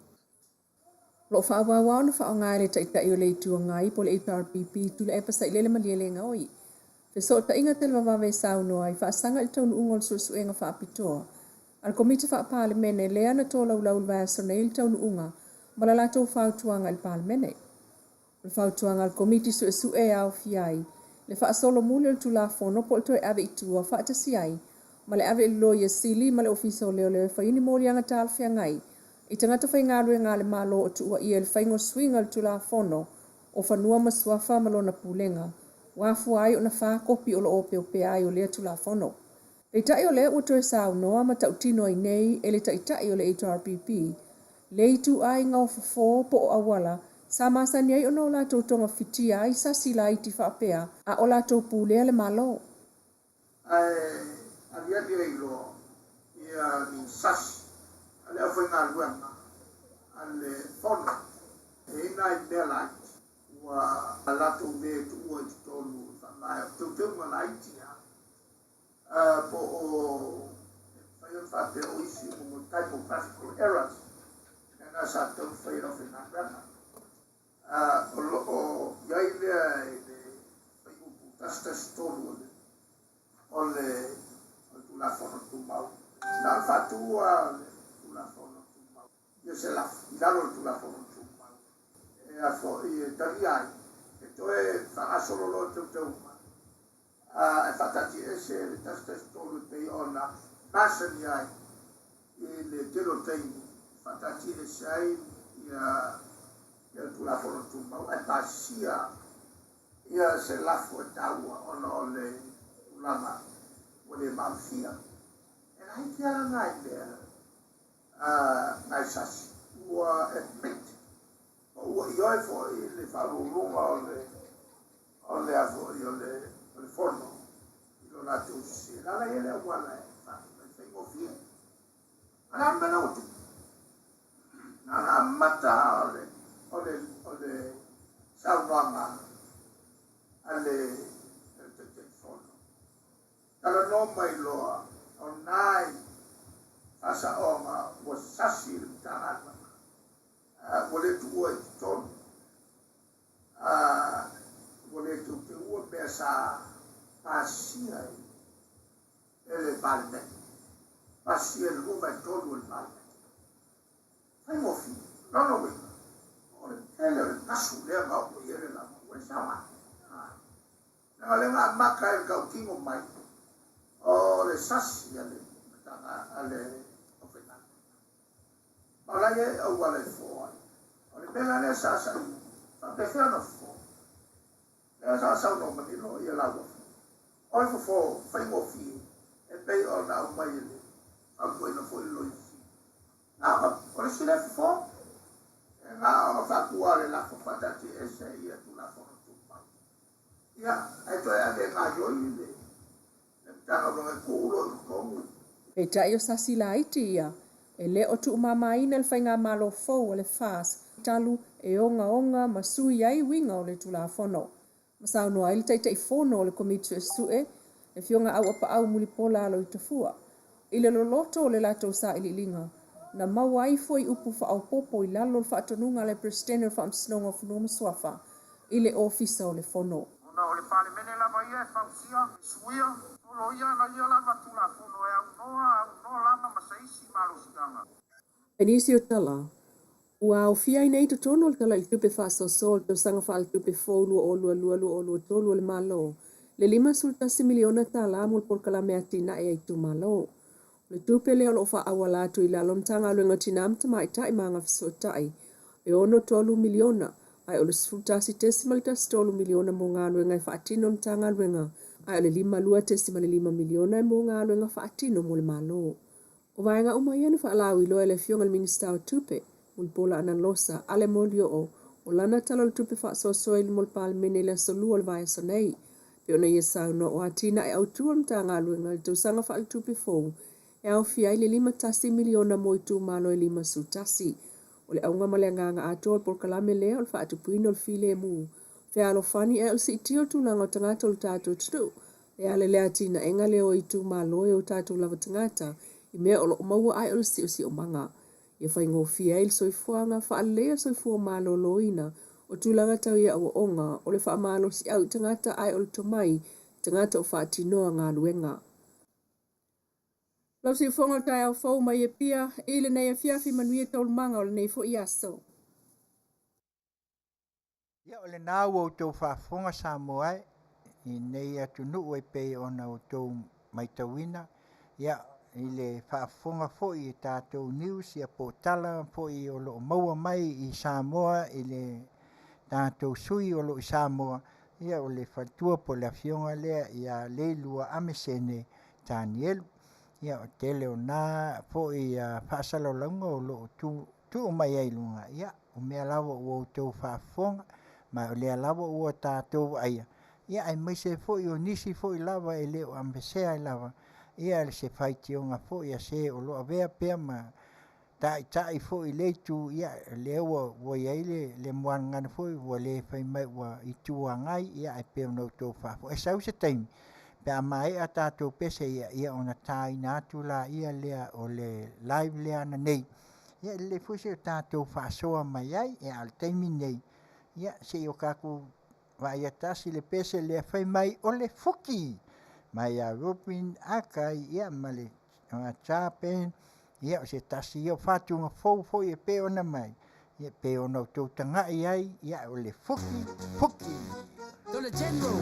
Lo fa wa wa no fa nga le tai tai o le tu ngai po le HRPP tu le epasa ile le maliele ngoi. Fe so ta inga tel va ve sa no ai fa sanga il tonu ungol su su enga fa pitoa. Al komite fa parlemene le ana to la ula va so ne il tonu unga. Mala la to fa tuanga il parlemene. Le fa tuanga al komite su su e au fiai. Le fa solo mule tu la fono po to ave tu fa ta siai. Male ave lo ye sili male ofisa le fa ini mo lianga tal fia ngai. I tangata whai ngā rue ngā le malo o tua i el whaingo swinga le tula whono o whanua maswafa malona pulenga. Wafu ai o na wha kopi o lo o peo pe ai o lea tula whono. Le tai o lea ua toe sao noa ma tau tino ai nei e le tai o le HRPP. Le itu ai ngau fafo po o awala sa masani ai o no la tau tonga fitia ai sa sila iti whapea a o la tau pulea le malo. Avia dia ilo ia ni sas ale foi ngā ruanga, ale whono, e ngai mea wa alato me tu ua i tonu whanai, tau mana itia, po o whaion whate o isi o mo typographical errors, e ngā sa tau whaira o ngā ruanga. O loko, iai lea e le whaiupu tastas tonu o le tula whono tu mau. Nā whatua la fono tu mau. Io se la dalo tu la fono tu mau. E a fo e tagliai. E to e fa solo lo tu tu. E fatati ese le tasta stolo te ona. Massa mi ai. E le telo tei. Fatati e sai ia tu la fono tu mau. E passia ia se la fo taua ona le ulama. Ole mafia. E ai che era ngai ngai sasi, ua admit, ua ioi fo i le wharurunga o le afo i o le whono, i lo la tu si, lala i le wala e whaingo fia. Ana mena utu, ana mata o le sauranga, ale te whono. Tala no mai loa, o nai, asa onga wa sasi tangata wale tu ua i tonu wale tu te ua pesa pasia ele balme pasia il ua i tonu il balme fai mofi nono wika ole ele nasu lea ngau i ele la ua sama nga le ngā maka il kau kingo mai ole sasi ale Ala ye o wale fo. Ole bela le sa sa. Fa pe fa no fo. Le sa sa no ma no ye la wo. Ole fo fa ngo fi. E pe o na o mai le. A ko no fo lo fi. Na ole si le fo. E na o fa ku ale la fo fa ta ti e se ye tu la fo tu pa. Ya, e to ya de na yo le. E ta no me ku lo ko. E tai o sasi la iti ia. E le o tu mamaina le whainga malo fau o le fas talu e onga masui ai winga o le tulafono. Masau no ai le taitai fono o le komitu e sue, e fionga au apa au muli pola alo i tafua. I le loloto o le lato sa ililinga, na mawai foi upu fa au popo i lalo le whaatonunga le presidente o whaamsinonga funua maswafa, i le ofisa o le fono. Ona o le pale mene lava ia e whausia, suia, olo ia na ia lava tulafono e au noa lava masaisi malo sitanga. Penisi o tala, ua o fia ina ito tono o tala i tupe whaaso sol to sanga wha al tupe fōlua o lua tolu o le malo. Le 5 miliona tala mul por kala mea tina e aitu malo. Le tupe leo lo wha awalatu i la lomtanga aluenga tina amtama i tai maanga fisotai. E ono 12 miliona, ai o le sfutasi tesimaltas 12 miliona mo ngā aluenga i whaatino mtanga aluenga. Ai o le 5 miliona e mo ngā aluenga whaatino mo le malo. O vaenga umaiana whaalau i loa le fionga le minista o tupe, mul pola ana losa, ale molio o lana talo le tupe whaasosoa ili mul pal mene le solua le vae sonei. Pe ona ia sauna o atina e autua mtanga aluenga le tausanga wha le tupe fōu, e au fia i le 5 miliona mo i tu malo e 5 sutasi. O le aunga maleanganga ato por kalame lea o le whaatupuina o le file mu. Fea alo fani e alsi itio tu langa o tangata o le tātou tutu. E ale lea tina enga leo i tu malo e o tātou lava tangata, i mea o lo maua ai o le si o manga. Ia whai ngō fia il soifuanga whaalea soifua malo loina o tūlanga tau ia o onga o le wha malo si au tangata ai o le tomai tangata o whaatinoa ngā luenga. Lau si ufonga tai au fau mai e pia e le nei a fiafi manuia tau manga o le nei fo i aso. Ia o le nāu o tau whaafonga sa moai i nei atu nuu e pei ona o tau maitawina. Ia i le whaafonga fo i tātou news ia po tala fo i o lo maua mai i Samoa i le tātou sui o lo i Samoa. Ia o le whatua po le fionga lea ia le lua amesene Danielu. Ia o tele o nā fo i whaasalo launga o lo tu mai ai lunga. Ia o mea lawa o tau whaafonga mai o lea lawa o tātou aia. Ia ai maise fo i o nisi fo i lava e leo ambesea i lava. Ia le se whaiti o ngā fo i a se o lo avea pia ma tai fo i leitu ia leo o iai le moan ngana fo i o le whai mai o i tua ngai ia ai pia no tau whaafo. E sau se taimi. Pea mai a tātou pese ia o na tai nātu la ia lea o le live lea na nei. Ia le fusi o tātou whaasoa mai ai e al taimi nei. Ia se i o kaku vai atasi le pese lea whai mai o le fuki. Mai a Robin Akai ia male chapen ia o se tasi o whatunga fau i pe ona mai. Ia pe ona o tau tangai ai ia o le fuki. To the general.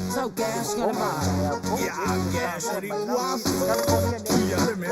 So gas gonna buy. Yeah, gas at the waffle. Yeah, me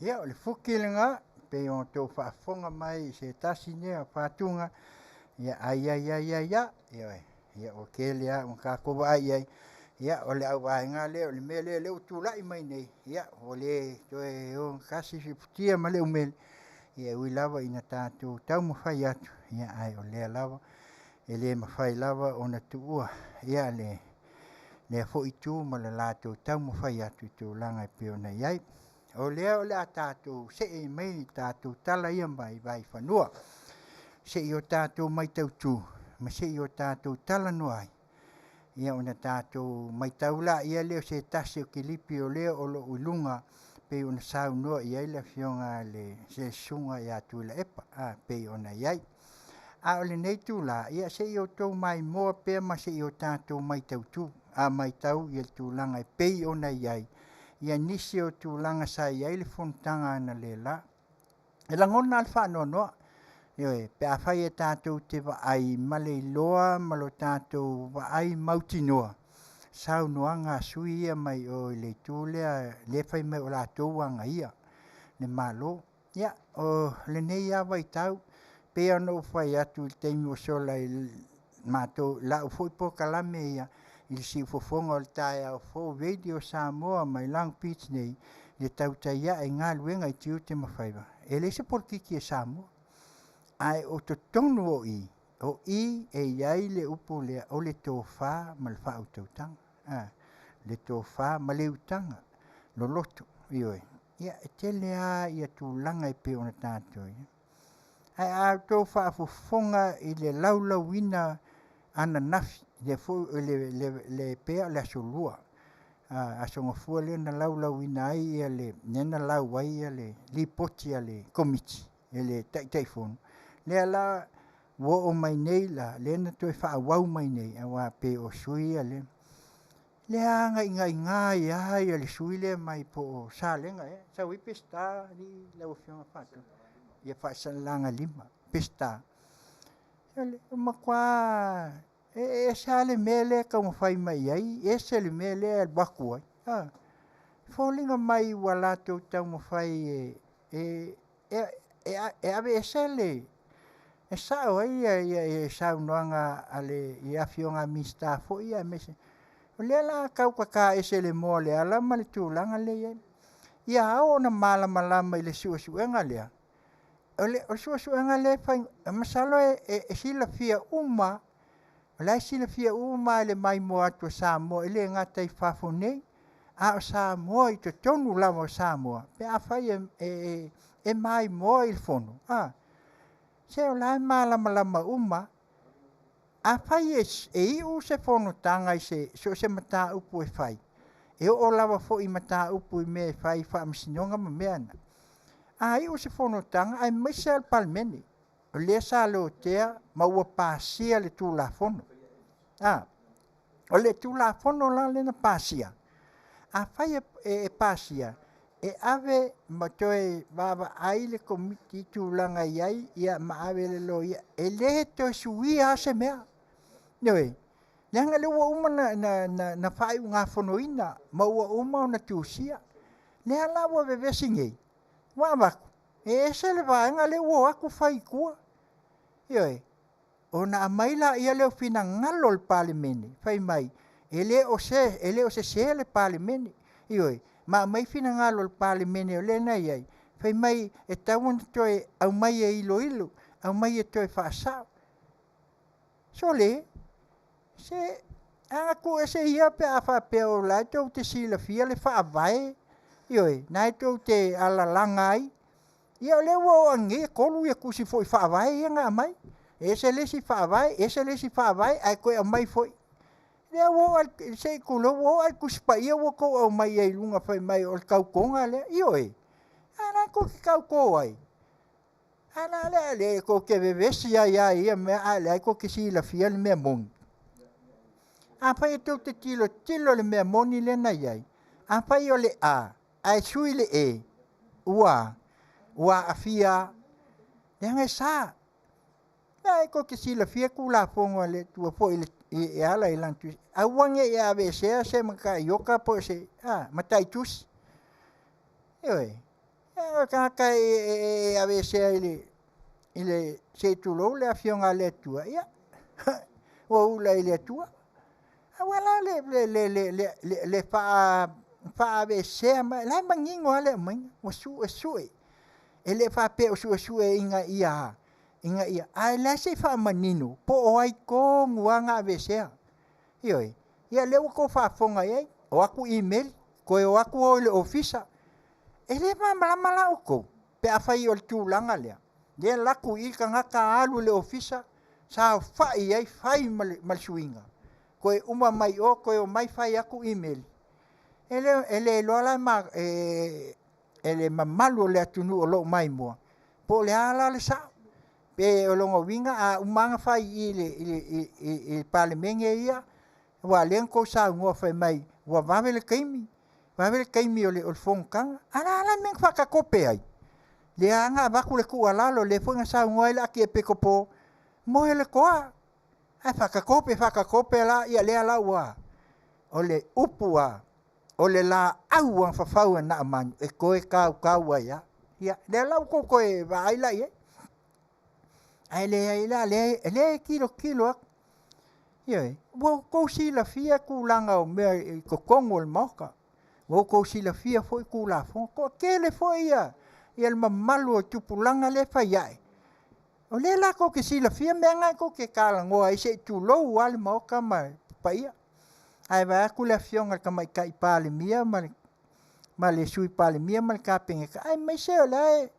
ia o le fuki le ngā, pe o tō whaafonga mai se tasi nea whātunga, ia ia, ia o ke lea, o kā kowa ai, ia o le au vaenga le, o le mea le utulai mai nei, ia o le toe o kasi fiputia ma le umele, ia ui lava ina tātou tau mawhai atu, ia ai o lea lava, e le mawhai lava o na tuua, ia le fo i tū ma le lātou tau mawhai atu i tū langa i peo na iai. O lea o lea tātou se e mai tātou tala ia mai vai whanua. Se i o tātou mai tau tū, ma se i o tātou tala noai. Ia o na tātou mai taula ia leo se tasi o kilipi o leo o lo ulunga pe o na sau noa iai le fionga le se sunga ia tūla epa, pe o na iai. A o le nei tūla, ia se i o tau mai moa pe ma se i o tātou mai tau tū. A mai tau i el tūlanga e pei o na iai. Ia nisi o tūlanga sa iai le fontanga ana le la. E langona alfa no noa. Ioi, pe a whai e tātou te waai male loa malo tātou waai mauti noa. Sau noa ngā sui ia mai o le tūlea le whai mai o la tōwanga ia. Le malo. Ia, o le nei awa i tau. Pe ano whai atu i teimi o sola i mātou la u fui po kalame ia. I si ufofonga o le tae au fo radio Samoa mai Long Beach nei le tautaia e ngā luenga i tiu te mawhaiwa. E le se porkiki e Samoa. Ai o to tonu o i e iai le upo lea o le tō whā ma le wha tautanga. Le tō whā ma le utanga. Lo loto, ioi. Ia e te lea ia tū langa i pe ona tātou. Ai a tō wha ufofonga i le laulawina ana nafi. Le pea le asolua. Asonga fua le na lau ina ai ia le nena lau ai ia le lipoti ia le komiti. Ia le taifonu. Le ala wo o mai nei la le na toi wha wau mai nei. Awa pe o sui ia le. Le anga inga ia ia le sui le mai po o sa lenga. Sa ui pesta li lau fionga whatu. Ia wha langa lima. Pesta. Ia le makwa... E sa le mele ka mo fai mai ai, e se le mele al baku ai. Fōlinga mai walato tau mo fai e ave e se le. E sao ai e sao noanga ale i afionga mista fo ia mese. O le ala kau kaka e se le mo le ala ma le tūlanga le ia. Ia au na malama i le suasuenga lea. O suasuenga le fai, masalo e sila fia uma. Lai sila fia uma le mai mo atu Samoa ele ngata i whafonei. A o Samoa i to tonu lama o Samoa. Pe a whai e mai mo i fono. Se o lai malama uma. A whai e iu se fono tanga i se mata upu e whai. E o lawa fo i mata upu i me whai wha amsinonga ma meana. A iu se fono tanga ai maise al palmeni. O le sa lo tea ma ua pasia le tūla fono. O le tūla fono la le na pasia. A whai e pasia. E ave ma toe baba ai le komiti tūlanga iai ia ma ave le lo ia. E le toe sui a se mea. Noi. Leanga le ua uma na whai unga fono ina. Ma ua uma o na tūsia. Lea la ua vevesingei. Wawaku. E se le vaenga le ua aku whai kua. Ioi, o na amaila ia leo fina ngalo le palimene, fai mai, ele o se le palimene, ioi, ma mai fina ngalo le palimene o le na iai, fai mai e tauan toe au mai e ilo, au mai e toe whaasau. So le, se, aku e se ia pe a whapea o lai, tau te sila fia le whaavae, ioi, nai tau te alalangai, ia le wo ange kolu ia kusi foi whaavae ia ngā mai. E se lesi whaavae, ai koe au mai foi. Lea wo se kulo wo al kuspa ia wo ko au mai ai lunga fai mai o kaukonga le. Io e. Ana ko ki kauko ai. Ana le ko ke vevesi ia me ale ko ki si la fia le mea moni. A pai tu te tilo le mea moni le na iai. A pai o le a. Ai sui le e. Ua afia. Le ngai sa. Ai ko ke sila fia ku la fongo le tua po e ala i lantu. A wange e ave se maka yoka po se. Matai tus. Ioi. Ka e ave se ile se tu lo le afionga le tua ia o ula ile tua wala le fa ave se ma la mangingo ale mai o su ele fa pe o su inga ia ai la se fa manino po o ai ko nguanga ave se ioi ia le ko fa fonga ia o aku email ko o aku o le ofisa ele mala o ko pe a fai o tūlanga lea. Ia laku I ka ngaka alu le ofisa, sa fai ai fai mal suinga. Koe uma mai o, koe o mai fai aku email. Ele loala ele mamalu le atunu o lo mai mua. Po le ala le sa. Pe o longo winga a umanga fai I palemenge ia, wa lenko sa ngua fai mai, wa vavele kaimi. Vavele kaimi o le olfongkanga. Ala meng whakakope ai. Le anga baku le ku alalo le funga sa ngoi la ki e pekopo mo le koa ai whakakope la ia le ala wa o le upua o le la au ang whawhau na amanu e koe kau ia le lau koe wa aila ia ai le kilo ia wo ko si la fia ku langa o me ko kongo le moka wo ko si la fia foi ku la fo ko kele foi ia ia le mamalu o tupulanga le fai ai. O le la ko ke sila fia mea ngai ko ke kalangoa I se tulou wale maoka ma paia. Ai vai aku le fionga ka mai kai pale mia ma le sui pale mia ma le kapenge ka. Ai mai se o le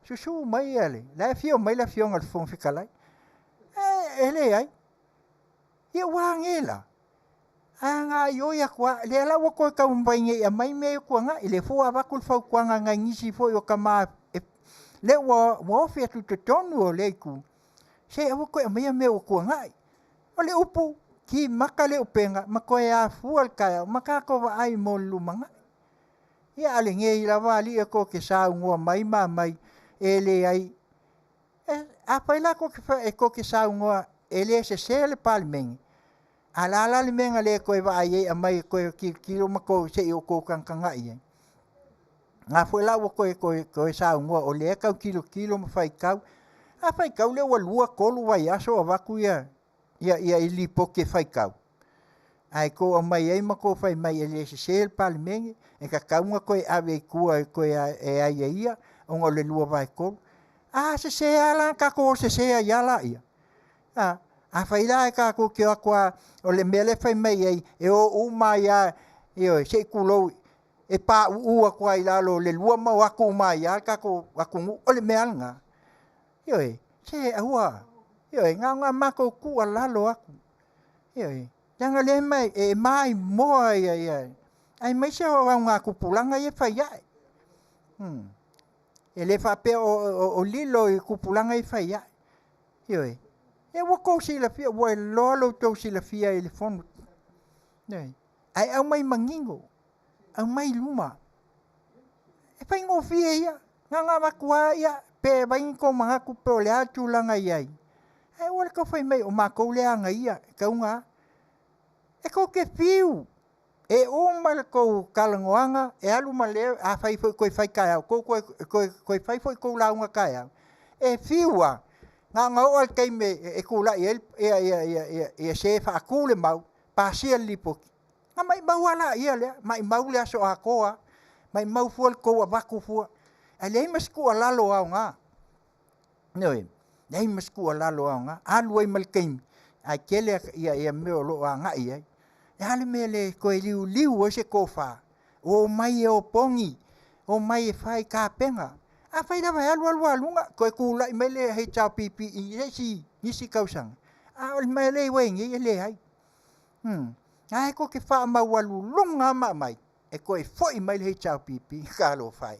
susu mai ale. Le fio mai le fionga le fong fikalai. Ele ai. Ia wangela. Anga yo ya kwa le la wo ko ka umbainge ya mai me ko nga ile fo ava kul fa kwa nga ngisi fo yo kama le wo fe tu tonu le ku se wo ko mai me ko nga o le upu ki makale upenga mako ya fu al ka maka ko ai mo lumanga ya ale nge la vali ko ke sa ngo mai mai ele ai a paila ko ke sa ngo ele se le palmen ala le menga le koe wa ai a mai koe kilo mako se o ko kanga ia nga foi la koe sa ngo o le ka kilo ma fai kau a fai kau le walua kolu vai aso a vaku ia ili poke fai kau ai ko o mai ai mako fai mai ele se palmen e ka kaunga koe ave kua koe e ai ia o le lua vai kolu se ala ka ko se ia la ia a faila ka ko ke akwa o le mele fai mai ai e o mai a se kulo e pa u akwa ila lo le lua ma wa ko mai a ka ko aku o le meanga se ahua nga ma ko ku ala lo aku janga le mai e mai mo ai mai se o nga ku pulanga e fai ai ele fa pe o lilo e ku pulanga e fai ai e wo ko si la fia wo lo to si la fia ele fon ai au mai mangingo au mai luma e pai ngo fia ia nga makua ia pe vai ko manga ku pe le atu langa ia ai wo ko fai mai o mako le anga ia ka unga e ko ke fiu e o mal ko kalangoanga e alu male a fai ko fai ka ko fai ko la unga ka e fiua nga o kai me e kula e se fa kule mau pa sia lipo nga mai mau ala ia le mai mau le so akoa mai mau fuol ko va ku fu ale mas ku ala lo nga nei mas ku ala lo nga alu ai mal kai a kele ia me lo nga ia ya le mele ko liu o se kofa o mai o pongi o mai fai ka penga a fai na vai alunga ko kula i mele he cha pipi i si kausang a ol mele wengi ele ai ai ko ke fa ma walu lunga mai e ko e foi mele he cha pipi ka lo fai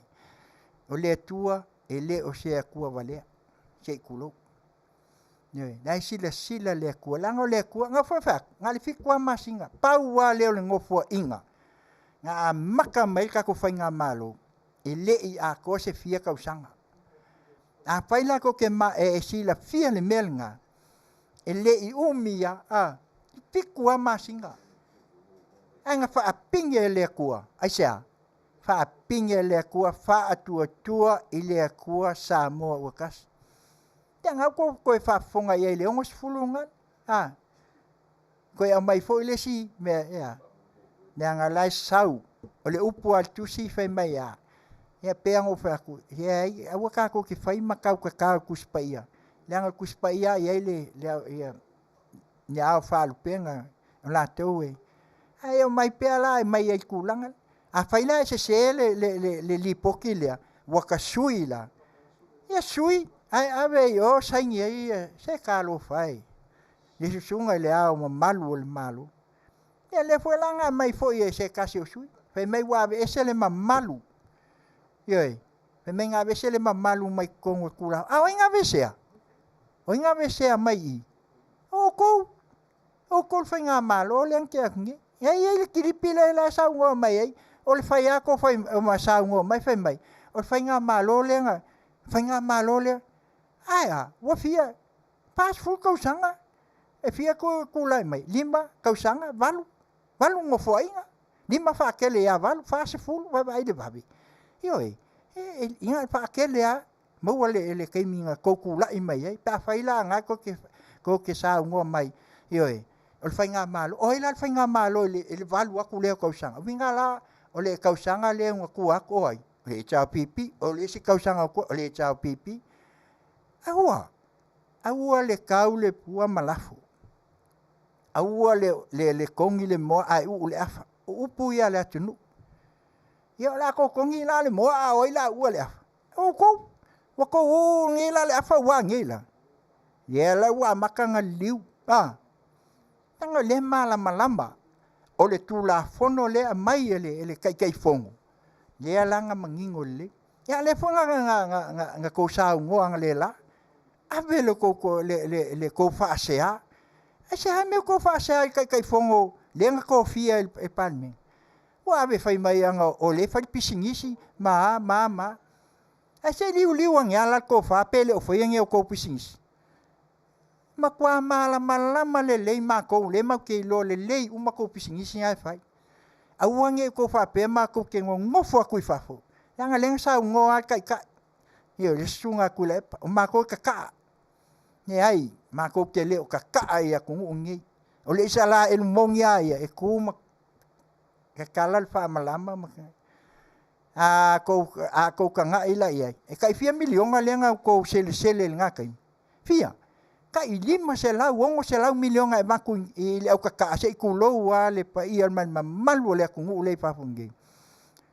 o le tua ele o se ku vale se kulo dai sila le ku lango le ku nga fa nga le fi kwa masinga pau wa le ngofo inga nga maka mai ka ko fai nga malo ele I a ko se fia kausanga a faila ko ke ma e sila fia le melnga ele I umia pikua masinga anga fa apinge le kua aisa whaapinge le kua whaatua i le kua Samoa ua kasi. Te ngau koe whaafonga i le ongo sifulunga. Koe au mai fo i le si mea ea. Nea ngā lai sau. O le upu al tusi whai mai a. Ia peango whaku. Ia ai, awa kako ki whai makau kakao kuspaia. Leanga kuspaia i eile ni au whalu penga. O la tau e. Ai o mai pea la e mai ai kulanga. A whaila e se le lipoki lea. Waka sui la. Ia sui. Ai ave i o saingi ai se kalo whai. Le susunga le au ma malu o le malu. Ia le fuelanga mai fo i e se kasi o sui. Whai mai wawe ese le ma malu. Ioi. Whai mai ngā vese le ma malu mai kongo kura. A o inga vesea. O inga vesea mai i. O kou. O kou whai ngā malo o leang kia kungi. Ia i le kiripila i la sau ngō mai ei. O le whai ako whai o ma sau ngō mai whai mai. O le whai ngā malo o leanga. Whai ngā malo o leanga. Aia, wa fia. Pas fu kausanga. E fia ko kulai mai. 5 kausanga, 8. 8 ngofo ainga. 5 whaakele ia 8, whaase fulu, wai de wabi. Ioi, inga whaakele a, maua le keiminga kokulai mai ei. Pa whaila ngā ko ke sao ngoa mai. Ioi, o le whainga malo. O ila le whainga malo le walu aku leo kausanga. Winga la, o le kausanga leo ngā kuako oi. O le chao pipi, o le si kausanga o le chao pipi. Aua le kau le pua malafu. Aua le kongi le moa ai u le afa. Upu ia le atunu. Ia la ko kongi la le moa a oi la ua le afa. O kou. Wako u ngila le afa ua ngila. Ia la ua makanga liu. Tanga le malama. O le tula fono le a mai ele kai fongo. Ia langa mangingo le. Ia le fonga nga kousau ngoa le la. Ave le koko le ko faasea. Ese ha me ko faasea kai fongo le nga ko fia e palme. Wa ave fai mai anga o le fai pisingisi ma. Ese liu anga la ko fa pele o foi anga ko pisingisi. Ma kwa malama le ma ko le ma ke lo le uma ko pisingisi ai fai. Au anga ko fa pe ma ko ke ngofo aku fafo. Anga lenga sa ngoa kai. Yo le sunga kule o ma ko kaka. Ne ai ma ko ke le o kaka ai aku ngi o le sala el mongia ia e kuma ka kala fa malama ma a ko kanga ila ia e kai fia milionga lenga ko sele nga kai fia kai 5 sela wongo sela milionga e maku i le o kaka se kulo wa le pa ia man malu le aku le fa fungi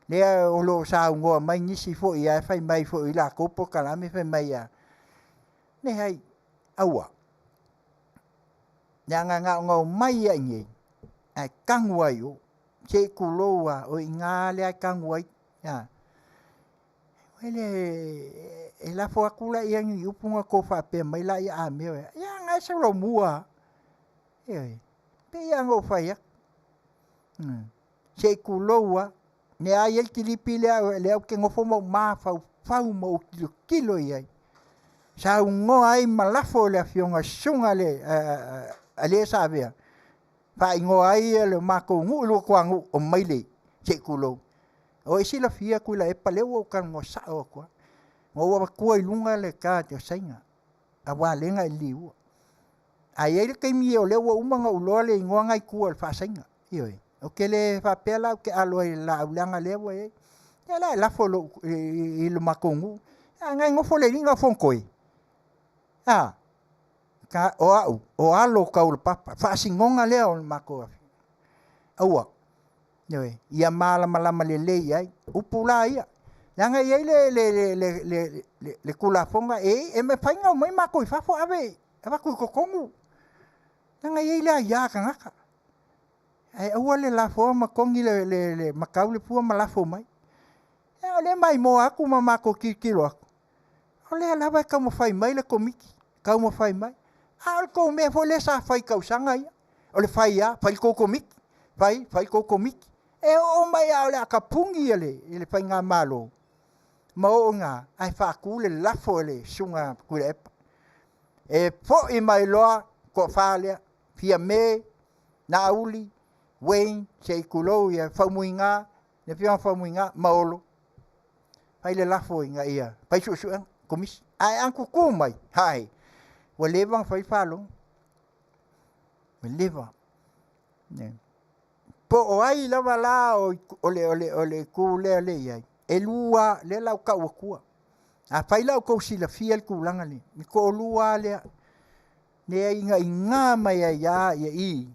le o lo sa ngo mai ni si fo ia fai mai fo ila ko po kala me fai mai ia ne hai aua Nyanga ngau mai ai ai kangwai o che kuloa o ingale ai kangwai ya ele e la fo akula ia ngi upunga ko fa pe mai la ia a me ya ngai se ro mua pe ia ngo fa ya che kuloa ne ai el kilipi le o ke ngofo ma fa mo kilo ia sa ngo ai malafo le fionga sunga le ale savea fa ingo ai le mako ngu lo kwangu o maile che kulo o isi la fia kula e pale o kan mo sa o kwa ngo wa ku i lunga le ka te sainga a wa lenga i liu ai ele ke mi o le o umanga u lo le ngo ngai ku al fa sainga ioi o ke le fa pela ke alo la ulanga le o e la folo i le mako ngu ngai ngo fo le linga fon koi ka o alo kaul papa fa singonga le o mako aua noi ia malama le ai upula ia langa ia le kula fonga e me fainga mai mako fa fo ave ava ku kokongu langa ia le ia kanga ai aua le la fo ma kongi le makau le pu ma la fo mai le mai mo aku ma mako kilo ole la vai ka mo fai mai le komiki ka mo fai mai alko me fo le sa fai kausanga ia o le fai ia fai ko komik fai ko komik e o mai a le akapungi ele fai nga malo mo nga ai fa ku le lafo le sunga kule e fo i mai loa ko falia fia me na uli Wayne se kulo ia fa muinga ne pia fa muinga maolo pai le lafo inga ia pai su komis ai anku kumai hai wa levang fai falo me leva ne po o ai lava la ole ku le ai e lua le lau ka wakua a pai lau ko sila fiel ku langa ni ko lua le ne inga mai ya i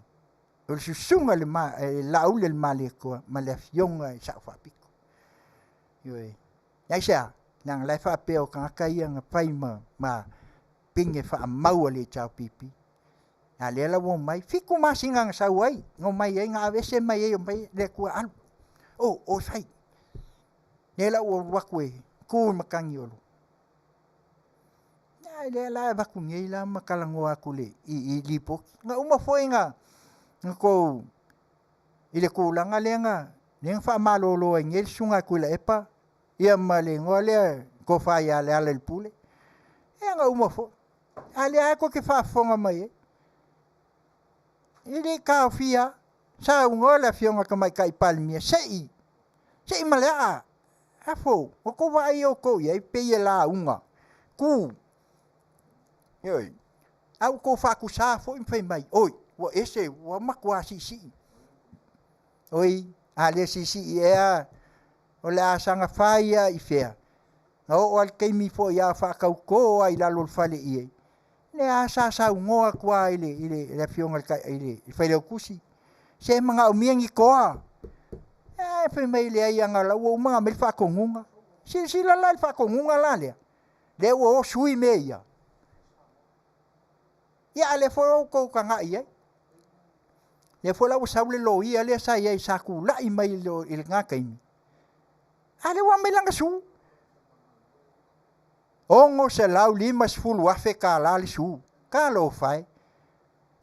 o susunga le ma la ule le male ko male fionga sa fa piko yoi ya sa nang lai fa pe o ka ia nga pai ma pinge fa mau le chao pipi a le la wo mai fiku ma singa sa wai ngo mai ai nga vese mai ai mai le ku al o sai ne la wo wakwe ku makangi olo ai le la ba ku ngai la makalango aku le i lipo nga uma foi nga ko ile ku langa lenga neng fa malolo ngel sunga ku la epa ia male ngole ko fa ya le ale pule e nga uma fo ale ko ke fa fonga mai ile ka fia sa ngola fionga ka mai kai palmia sei male a fo ko va io ko ye pe la unga ku yoi au ko fa ku sa fo in fe mai oi wa ese wa makwa si oi ale si ia o la sanga faia i fea o al ke mi fo ya fa ka ko ai la lol fale i le a sa ngoa kwa ile le fionga ka ile fa le kusi se manga o miengi ko e fe mai le ai anga la o manga me fa ko ngunga si la fa ko ngunga la le o sui meia ya le fo ko ka ngai le fo la usau le lo ia le sa ia sa ku la i mai lo il nga kai ale wa me langa su ongo se lau lima sfulu afe ka la li su ka lo fai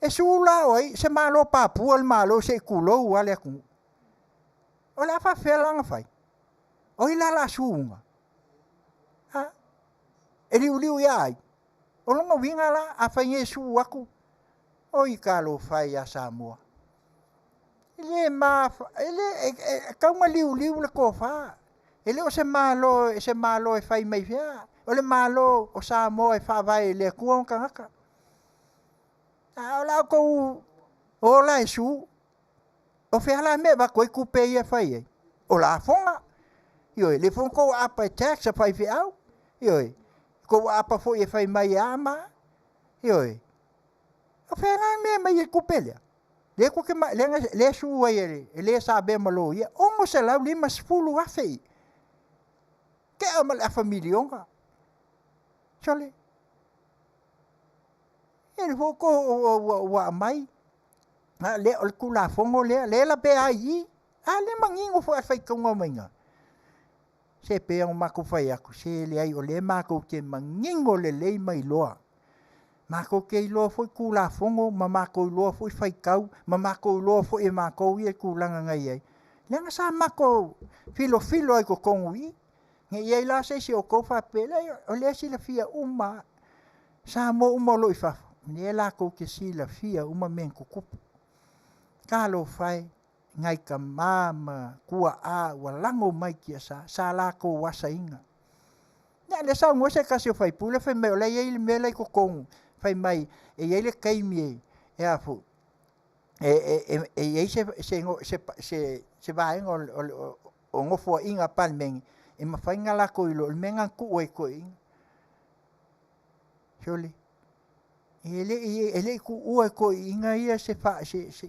e su la oi se malo papu al malo se kulo wale ku o la fa fe langa fai oi la suunga ha e liu ia o longa winga la a fa yesu aku oi ka lo fai a Samoa ele ka ma liu le ko fa ele o se malo e fai mai fia o le malo o Samoa e fa vai le ku ka ka a la ko o la su o fe ala me ba ko ku pe e fai o la fonga yo le fon ko apa tax a fai fia yo ko apa fo e fai mai ama yo o fe ala me mai ku pe le ko ke le su wa le sa be malo ia o mo se la lima sfulu a fei ke amal a família onga chole ele foko wa mai le o kula fongo le la pe ai ale mangingo fo fai kongo mainga se pe o mako fai aku se le ai o le mako ke mangingo le mai loa mako ke lo fo kula fongo mako lo fo fai kau mako lo fo e mako i kulanga ngai ai le sa mako filo ai ko kongi nge ia la se o ko fa pele o le si la fia uma sa mo lo ifa ne la ko ke si la fia uma men ko kupu ka lo fai ngai ka mama kua a wa lango mai ki sa la ko wasa inga ya le sa mo se ka se fai pule fe me le ia me le ko kon fai mai e ia le kai mi e afu e se va en o ngofo inga palmen e ma fai ngala ko ilo el menga ku e ko in joli ele ku o ko inga ia se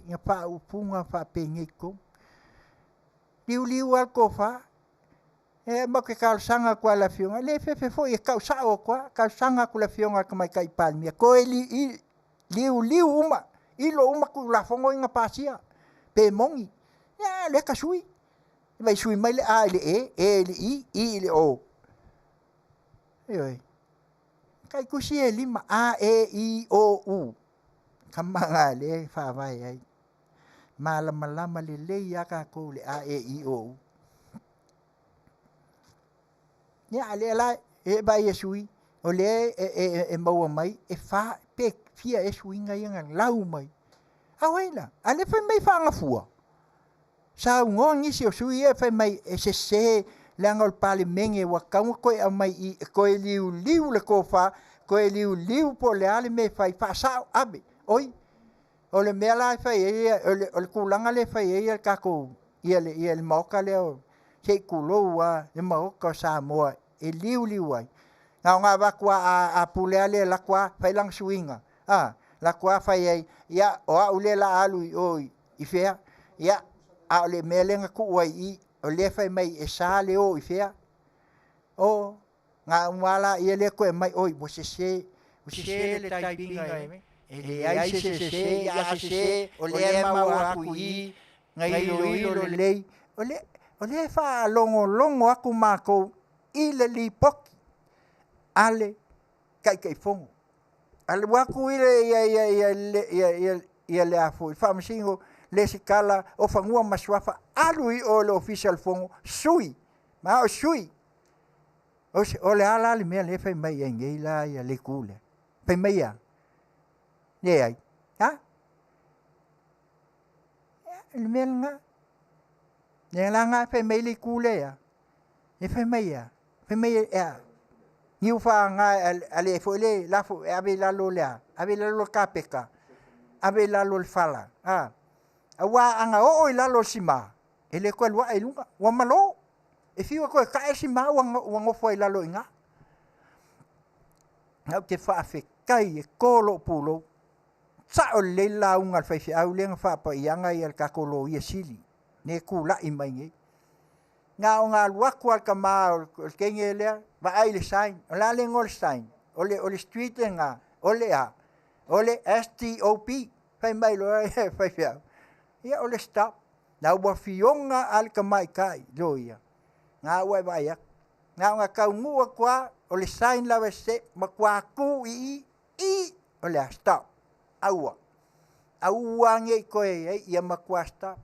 nga pa u punga fa pengiko liu al ko fa e ma ke kal sanga ko la fionga le fe fo e ka sa o ko ka sanga ko la fionga ka mai kai palmia ko liu uma ilo uma ku la fongo inga pasia pe mongi ya le ka sui vai sui mai le a le i le o kai kusi e lima a i o u kamanga le fa vai ai malama le ya ka ko le a i o u ya le la e vai e sui o le e mau mai e fa pe fia e sui nga yang lau mai a waila ale fa mai fa nga fua Sa ngo ngisi o sui e fai mai e se langa o pale menge wa kaunga koe a mai i koe liu le kofa koe liu po le ale me fai fa sao abe oi o le mea lai fai e o le kulanga le fai e kako ia le maoka le o se kulo wa le maoka sa moa e liu ai ngā wakua a pule ale la kwa fai lang suinga la kwa fai ai ia o a ule la alu i fea ia a le melenga ku wai i o le fai mai e sa le o i fea o ngā umala i le koe mai oi mo se le taipinga e ai se ia se o le mau aku i ngai ilo le lei o le fa longo aku mako i le li poki ale kai fongo ale waku i le le afu i fa masingo le sikala o fangua maswafa alui o le official fongo sui ma o sui o le ala le mea le fai mai ngei la ia le kule fai mai ya le ai ha le mea nga le la nga fai mai le kule ya e fai mai ya niu fa nga ale fo le la fo ave la lo le ave la lo kapeka ave la lo fala wa anga o la lo sima ele ko wa elunga wa malo e fiwa ko ka sima wa ngo foi la lo inga na te fa fe kai e kolo pulo sa o le la unga fa fi au le fa pa yanga i el kakolo i sili ne ku la i mai ngi nga wa kwa ka ma ke ngele va ai le sign la le ngol sign ole street nga ole STOP fa mai lo fa fi ia ole stop na wa fionga al kamai kai loia nga wa ba ya nga ka ngua kwa ole sign la se ma kwa ku i ole stop aua nge ko ia ma kwa stop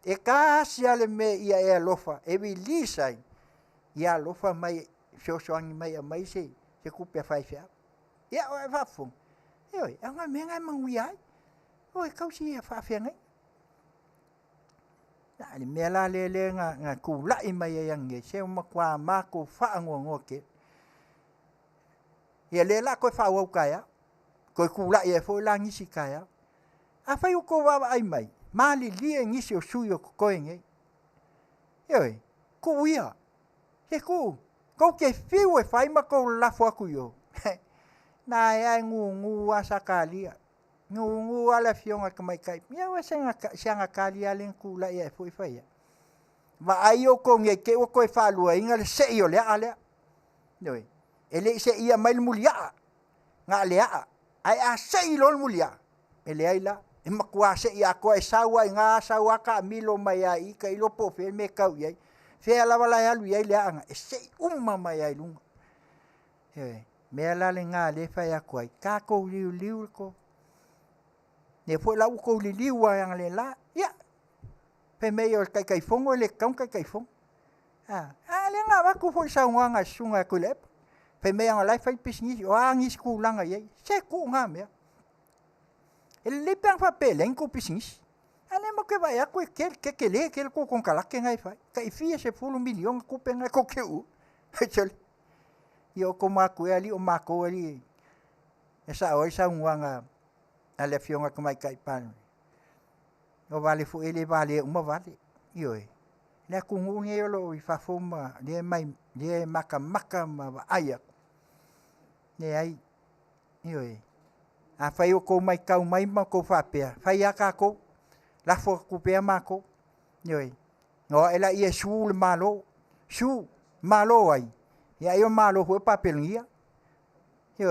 e ka si ale me ia e lofa e vi lisai ia lofa mai soangi mai se kupe fai fia ia o va fu oi anga me nga manguia oi kausi ia fa fia ngai ani me la le nga ku la i mai yang nge se ma kwa ma ko fa ngo ke ia le la ko fa wo kaya ko ku la ia fo la ngi si kaya a fa ko va ai mai mali lie ngisi o suyo ko nge oi ku ia se ku ko ke fiu e fai ma ko la fo ku yo na ia ngu asakalia ngu ala fionga kamai kai ia wa senga kali alen ku la ia foi fai va aio ko nge ke o ko fa lu inga le se yo le ale noi ele se ia mai mulia nga le ai a se lo mulia ele ai la e makua se ia ko e sawa nga sawa ka milo mai ai ka ilo po fe me kau ia fe ala wala ya lu ia le anga e se mai ai lunga me la le nga le fa ya ko ai ka ko liu ko ne foi la ko liu wa yang le la ya pe me yo kai fongo le kaun kai fongo le nga ba ku foi sa nga sunga ko le pe me yang la fa pisni o angi sku langa ye se ku nga me ele pang fa pelen ko pisni ale mo ke vai a ko ke le ke ko con kala ke ngai fa kai fia se fulu million ko pe nga ko ke u yo ko ma ku ali o ma ko ali esa o sa nga ale fionga ko mai kai pan o vale fu ele vale uma vale yo le ku nge yo lo i fa foma le mai le maka ma aya ne ai yo a fa yo ko mai kau mai ma ko fa pe fa ya ka ko la fo ku pe ma ko yo no ela i su le malo ai ya yo malo fu papelinha yo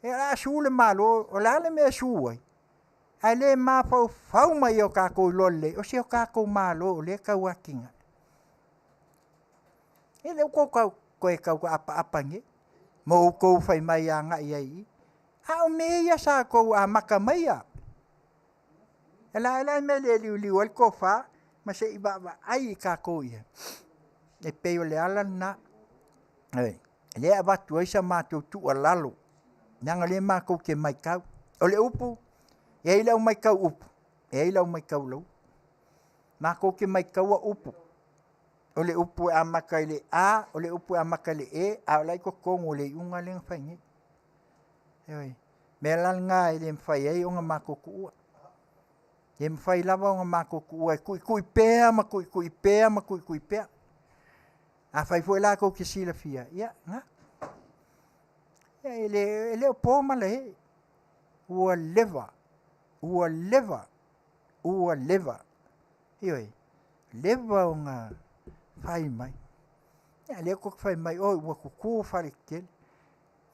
era su le malo o la le me su ai ale ma fa mai yo ka ko lolle o se ka ko malo le ka wakinga ele ko apa nge mo ko fai mai anga ai o me ya sa ko a makamaya ela me le li wal ko fa ma se iba ai ka ko ia e pe le ala na le aba tu isa ma tu lalo nanga le ma ko ke mai ka o le upu e ila mai ka upu e ila mai ka lo Mako ke mai kaua upu. O le upu a maka i le a, o le upu a maka le e, a lai ko kongo le unga le ngawhaingi. Eoi, mea langa i le mwhai ei o ngā mako kuua. E mwhai lava o ngā mako kuua, kui pēa, ma kui pēa, ma kui pēa. A whai fo e la kou ke sila fia. Ia, ngā. Ia, ele o pō mala he. Ua leva. Ioi, leva o ngā whai mai. Ia, leo kuk whai mai, oi, ua kuku whare kele.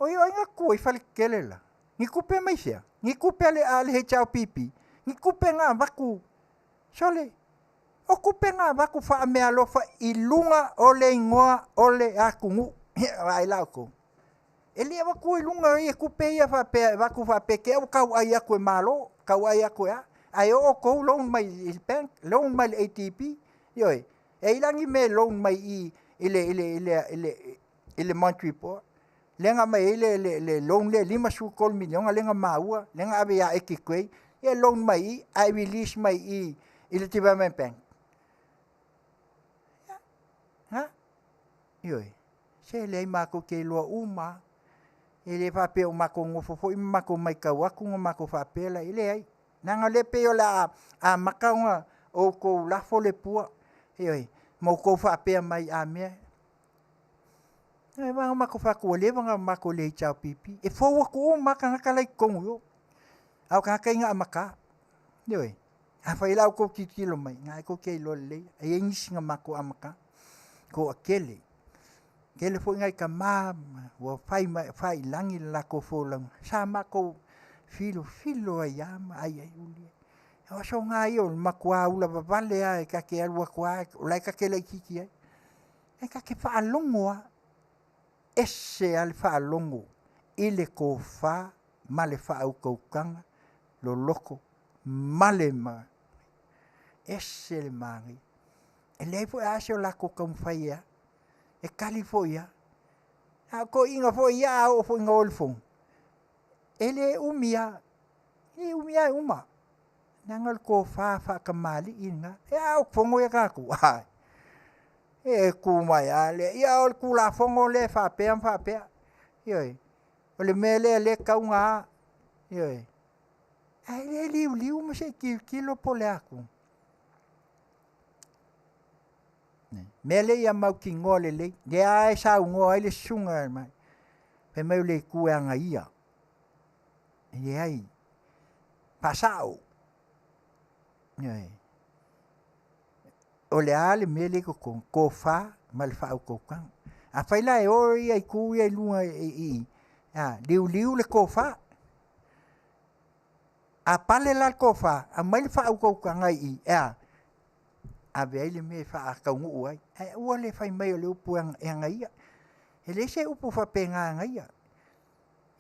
Oi, ngā kua i whare kele la. Ngi kupe mai fia. Ngi kupe ale he chao pipi. Ngi kupe ngā waku. Sole, o kupe ngā waku wha mea lofa i lunga o le ingoa o le akungu. Ai lau ko. E lea waku i lunga i kupe ia waku wha peke au kau ai aku e malo. Kau ai aku ea. Ai o kou loan mai i bank, loan mai i ATP. Ioi, e ilangi me loan mai i le Monterey Port. Lenga mai le loan le 5 miliona, lenga maua, lenga ave ya eki kwei. E loan mai I release mai i le Development Bank. Ha? Ioi, se lei mako ke loa uma. E le whape o mako ngofofo, i mako mai kawaku ngā mako whapela, i le ai. Nanga le peo la a makaunga o ko lafo le pua. Ioi, mo ko whapea mai a mea. E wanga mako whakua le wanga mako le chao pipi. E fōua ko o maka ngaka lai kongu yo. Au ka kai ngā maka. Ioi, a whailau ko ki kilo mai. Ngā ko kei lo le. E ngisi ngā mako a maka. Ko a kele. Kele fo ngai ka mama. Wa whai langi lako fō lang. Sa mako filo ai ama ai uli. O so ngā i o makua ula wawale ai ka ke alua kua. O lai ka ke lai kiki ai. E ka ke whaalongo a. Ese ale whaalongo. Ile ko wha. Male whaau kaukanga. Lo loko. Male ma. Ese le mangi. E lei fo e ase o lako kaumwhai ea. E kali fo ia. Ko inga fo ia o fo inga olfong. Ele umia. E umia e uma. Nangal ko fa kamali inga. E au fongo e kaku. E kumai ale. Ia ol kula fongo le fa pea. Ioi. Ole mele le kaunga. Ioi. Ai le liu ma se kilo pole aku. Mele ia mau ki ngole le. Ge ai sa ungo ai le sunga mai. Pe mai le kuanga ia. E ai. Pasau. Ioi. Ole ale mele ko fa mal fa ko kan. A faila e ori ai ku ia lunga i. Ah, liu le ko fa. A pale la ko fa, a mai fa ko kan ai. Ah. A veile me fa ka ngu ai. Ai o le fai mai le upu anga ia. Ele se upu fa penga anga ia.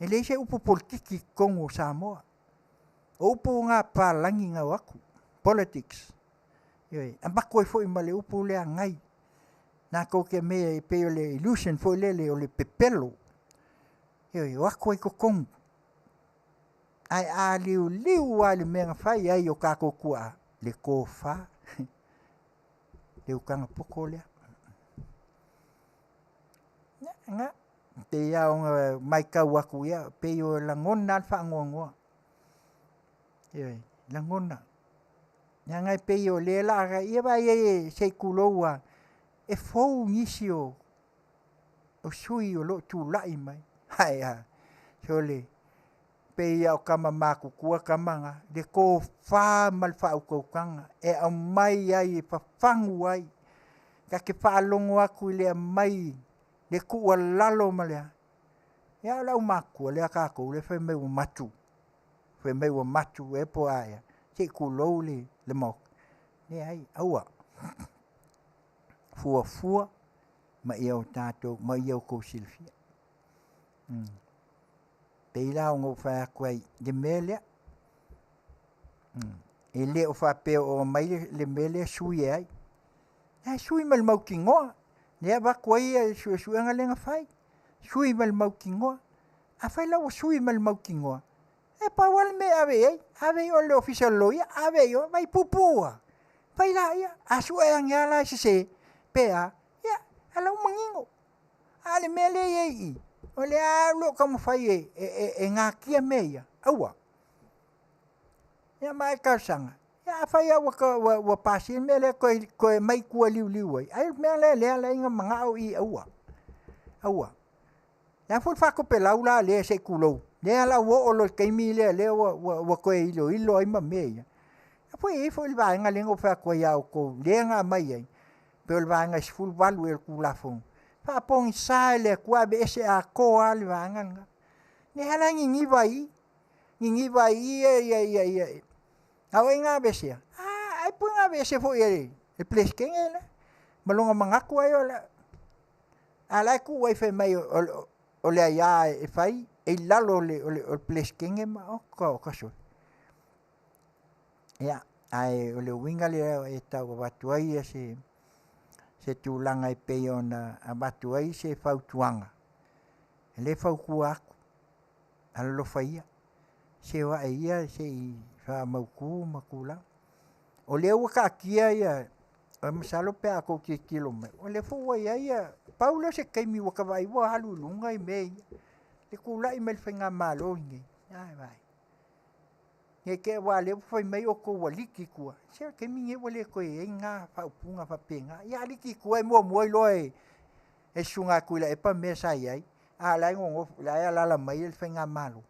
Ele se upu politiki Kongo Samoa. Upu nga palangi nga waku. Politics. Ioi, ambako e foi male upu le angai. Na ko ke me pe le illusion foi le o le pepelo. Ioi, wako e ko Kongo. Ai a liu ale menga fai ai o kako kua le ko fa. Le ukanga poko lea. Nga. Te ia o mai kau aku ia. Pe o langona alfa ngongoa. Ioi, langona. Ngai pe o le la. Ia ba ia se kuloua. E fou ngisi o. O sui o lo tu lai mai. Hai ha. Sole. Pe ia o kama maku kua kamanga. Le ko wha malfa au kaukanga. E au mai ai e whafangu ai. Ka ke whaalongo aku i lea mai. Le kua lalo ma lea. Ia lau maku lea kako. Le whai mai wa matu. Whai mai wa matu e po aia. Se kulou le mok. Ne ai aua. Fua. Ma ia o tātou. Ma ia o kou silfia. Peila o ngau whai aku ai le melea. E le o whapeo o mai le melea sui ai. E sui mal mau ki ngoa. Lea wako ai e suanga lenga whai. Sui mal mau ki ngoa. A whai lau sui mal mau ki ngoa. E pa wale me ave ai. Ave o le official lawyer. Ave o mai pupua. Pai la ia, asu e angia la se pea, ia, ala mangingo. Ale mele ye o le a lo como fai e ngā kia meia, aua. Ia mai kausanga. Ia fai a wa pasi mele koe mai kua liu ai. Ai mele le inga mga au I aua. Aua. Ia ful whako pe laula le se kulou. Le ala wo o lo keimi le wa koe ilo ai ma meia. Ia fui fo il vaenga lengo whako ia o ko le ngā mai ai. Pe il vaenga si ful walu el kulafong. Fa pong sa le kua be ese a ko al vaenga nga. Ni hala ngi vai. Ngi vai ia. Au inga besia. Ai pu nga bese fo ia. E ples kengela. Malonga mangaku ai ola. Ala ku wai fe mai o le ia e fai e lalo o ples kenge ma o kaso. Ya, ai o le winga le e tau watu ai se tūlanga I pei ona a watu ai se whautuanga. E le whaukua aku. Ala lo whaia. Se wa e ia se I whamauku makula. O le waka kia ia o masalo pe ako ki kilo mai. O le fua ia Paulo se keimi waka vai wa halu lunga I mei. Le kula I mel whainga malo nge. Ai vai. Nge ke wale fai mai o ko waliki kua. Se ke minge wale ko e nga fa upunga fa penga. Ya liki kua e mo loi e sunga kuila e pa mesa ai. Ala ngo la la mai el fenga malo.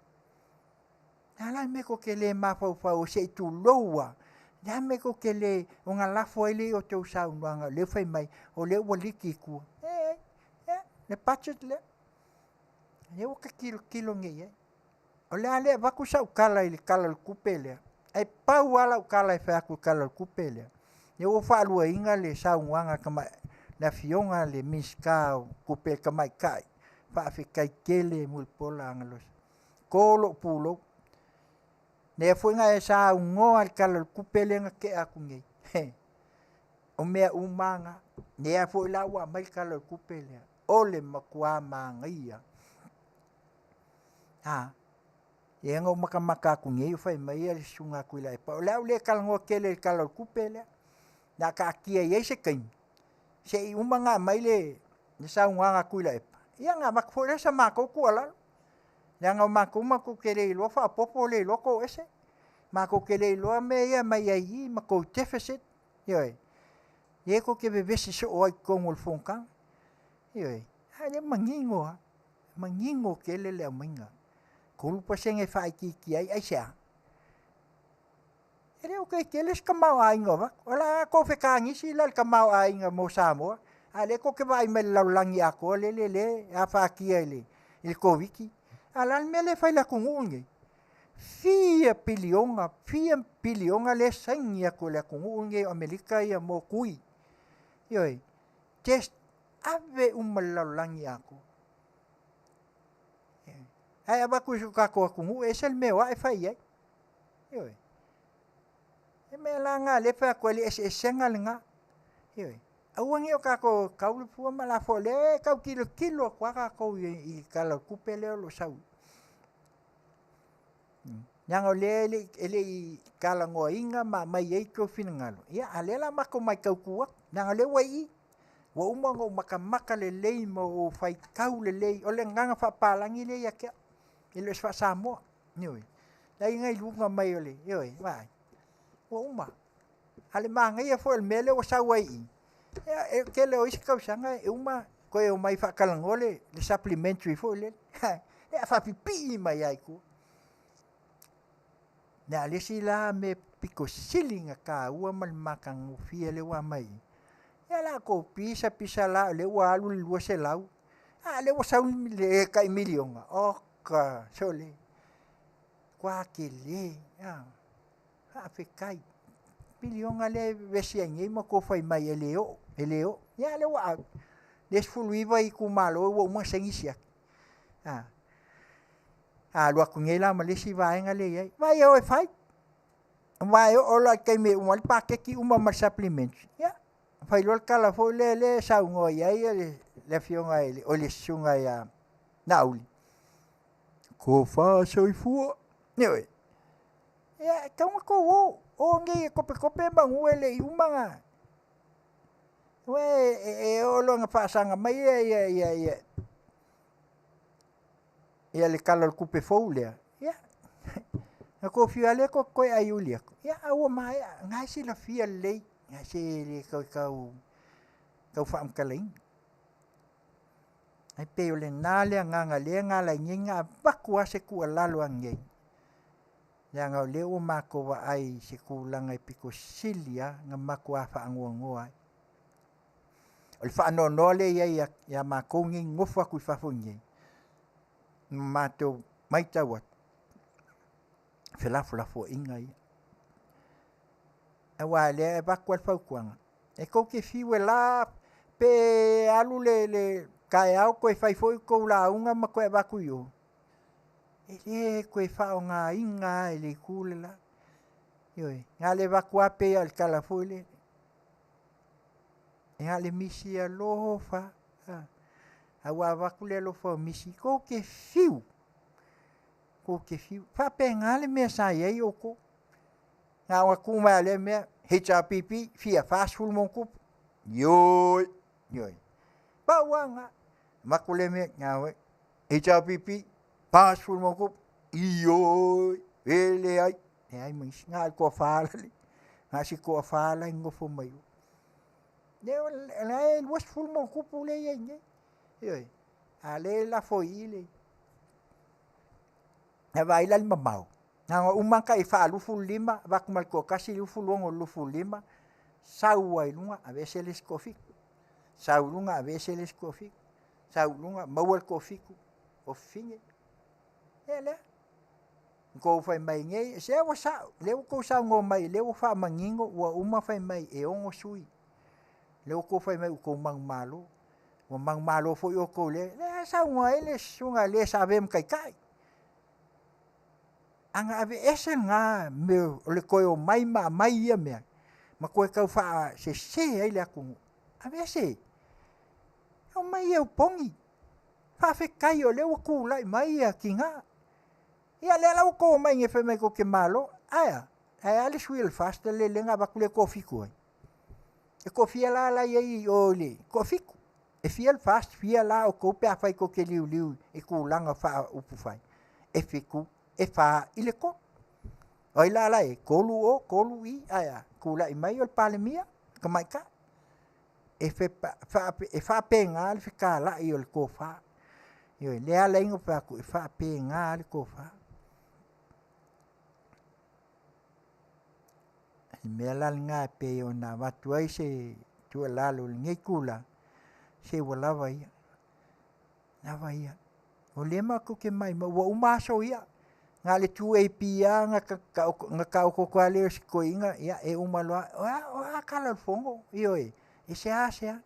Ala me ko ke le ma fa o se tu loa. Ya me ko ke le unga la foile o tau sa unga le fai mai o le waliki kua. Le pachet le. Le o ka kilo nge o le ale waku sa ukala I kala le kupele. Ai pau ala ukala I whaku kala le kupele. Ye o whalua inga le saunga kama na fionga le miska kupele kama kai. Whaafi kai kele mulpola angalos. Kolo pulo. Ne fuinga e saungo al kala le kupele nga ke aku ngei. O mea umanga. Ne a fu ila ua mai kala le kupele. Ole makua mangia. Ye ngo maka ku ngi fai mai ele sunga ku lai pa le kala ngo kele kala kupele na ka kia ye se kin se umanga mai le ni sa nga ku lai pa ya nga mak fo sa mako ku ala ya nga mako kele lo fa popo le lo ko ese mako kele lo me ya mai ai mako deficit ye ko ke be vesi so o ko ngol fonka ha mangingo kele le minga kulu pasenge fai ki ai sia. Ele o que eles kamau ai ngova. Ola ko fe kangi si lal kamau ai nga mo samo. Ale ko ke vai mel langi ako le a fa ki ele. Il koviki. Ala mele fai la kungungi. Fia pilionga le sangia ko la kungungi Amerika ia mo kui. Yoi. Just ave langi ako. Ai abaku suka ko kungu esel me wa fai ai. Yoi. E me langa le fa ko le esenga nga. Yoi. Awangi o ka ko kaulu fu mala fo le ka kilo kwa ka ko I kala kupele lo sau. Yang ele kala ngo inga mai ai ko finangalo. Ya alela mako mai ka kuwa. Yang le wai wa umango makamaka le mo fai kau le o le nganga fa palangi le ya ke. Ele fa samo. Yoi. Dai ngai lunga mai ole. Yoi, vai. Wa uma. Ale manga ia fo el mele o sawai. Ya ke le o iska usanga uma ko e mai fa kalangole le supplementary fo le. Ya fa pipi mai ai ku. Na le sila me piko silinga ka ua mal makang fia le wa mai. Ya la ko pisa la le wa lu lu se lau. Le wa sau le kai milionga. Ka sole kwa kele ya fa kai milionga le vesiangi mo ko fai mai eleo ya le wa des fuluiva I ku malo wo mo sengisia lo ku ngela ma le si vai ngale ai vai o fai vai o la kai me un pa ke ki uma ma supplement ya fai lo kala fo le sa ngo ai le fionga ele o le sunga ya nauli ko fa soi fu. Yoi. Ya, kama ko o ngi kope mangue le umanga we o lo nga fasanga mai ia le kala le kupe foulea ia na ko fiale ko ai ulia ia o mai ngai si la fia le ngai si le kau fam kaleng ai pe o le nale nganga le ngala nginga bakua se ku lalo angei ya nga le o mako wa ai se ku langa piko silia nga mako afa angongoa o le fa no le ya mako ngi ngofa ku fa fungi mato mai tawa fo ingai e wa le ba kwa fa kuanga e ko ke fiwe la pe alu le kai au ko fai foi ko la unga ma ko ba ku yo e ko fa nga inga le kula yo nga le ba kwa pe al kala fole e ale misi a lofa a wa ba ku le lo fo misi ko ke fiu fa pe nga le me sa ye yo ko nga wa ku ma le me HRPP fia fast full mon ku yo ba wanga makule me nga we HRPP fast full mon ku yo ele ai mas nga ko fa nga si ko fa la ngo fo mai le was full mon ku le ye yo ale la fo ile e vai la mamau nga umaka i fa lu full lima va kuma ko kasi lu full longo lu full lima saua ilunga a veces les cofi saulunga a veces les cofi saulunga mawal cofi o finge ele ko fai mai ngai se wa sa le ko sa ngo mai le fa mangingo wa uma fai mai e ongo sui le ko fai mai ko mang malo fo yo ko le sa ngo ele sunga le sabem kai anga ave ese nga me le ko mai ia me ma ko ka fa se ai le ku ave se o mai eu pongi fa fe kai o le ku lai mai a kinga ia le la ko mai nge fe mai ko ke malo aya ale suil fast le nga ba ku le ko fiku e ko fia la ye o le ko fiku e fiel fast fia la o ko pe a fai ko ke liu e ku langa fa upu fai e fiku e fa ile ko oi la e kolu i aya kula i mai o palemia ka mai ka e fa penga le ka la i o ko fa yo le ala ingo fa ku fa penga le ko fa me la nga pe o na va tu ai se tu la lo ngi kula se wala vai na vai o le ma ko ke mai ma wa uma so ia nga le tu e pia nga ka ko kwale ko inga ya e uma lo a kala fongo io e se asia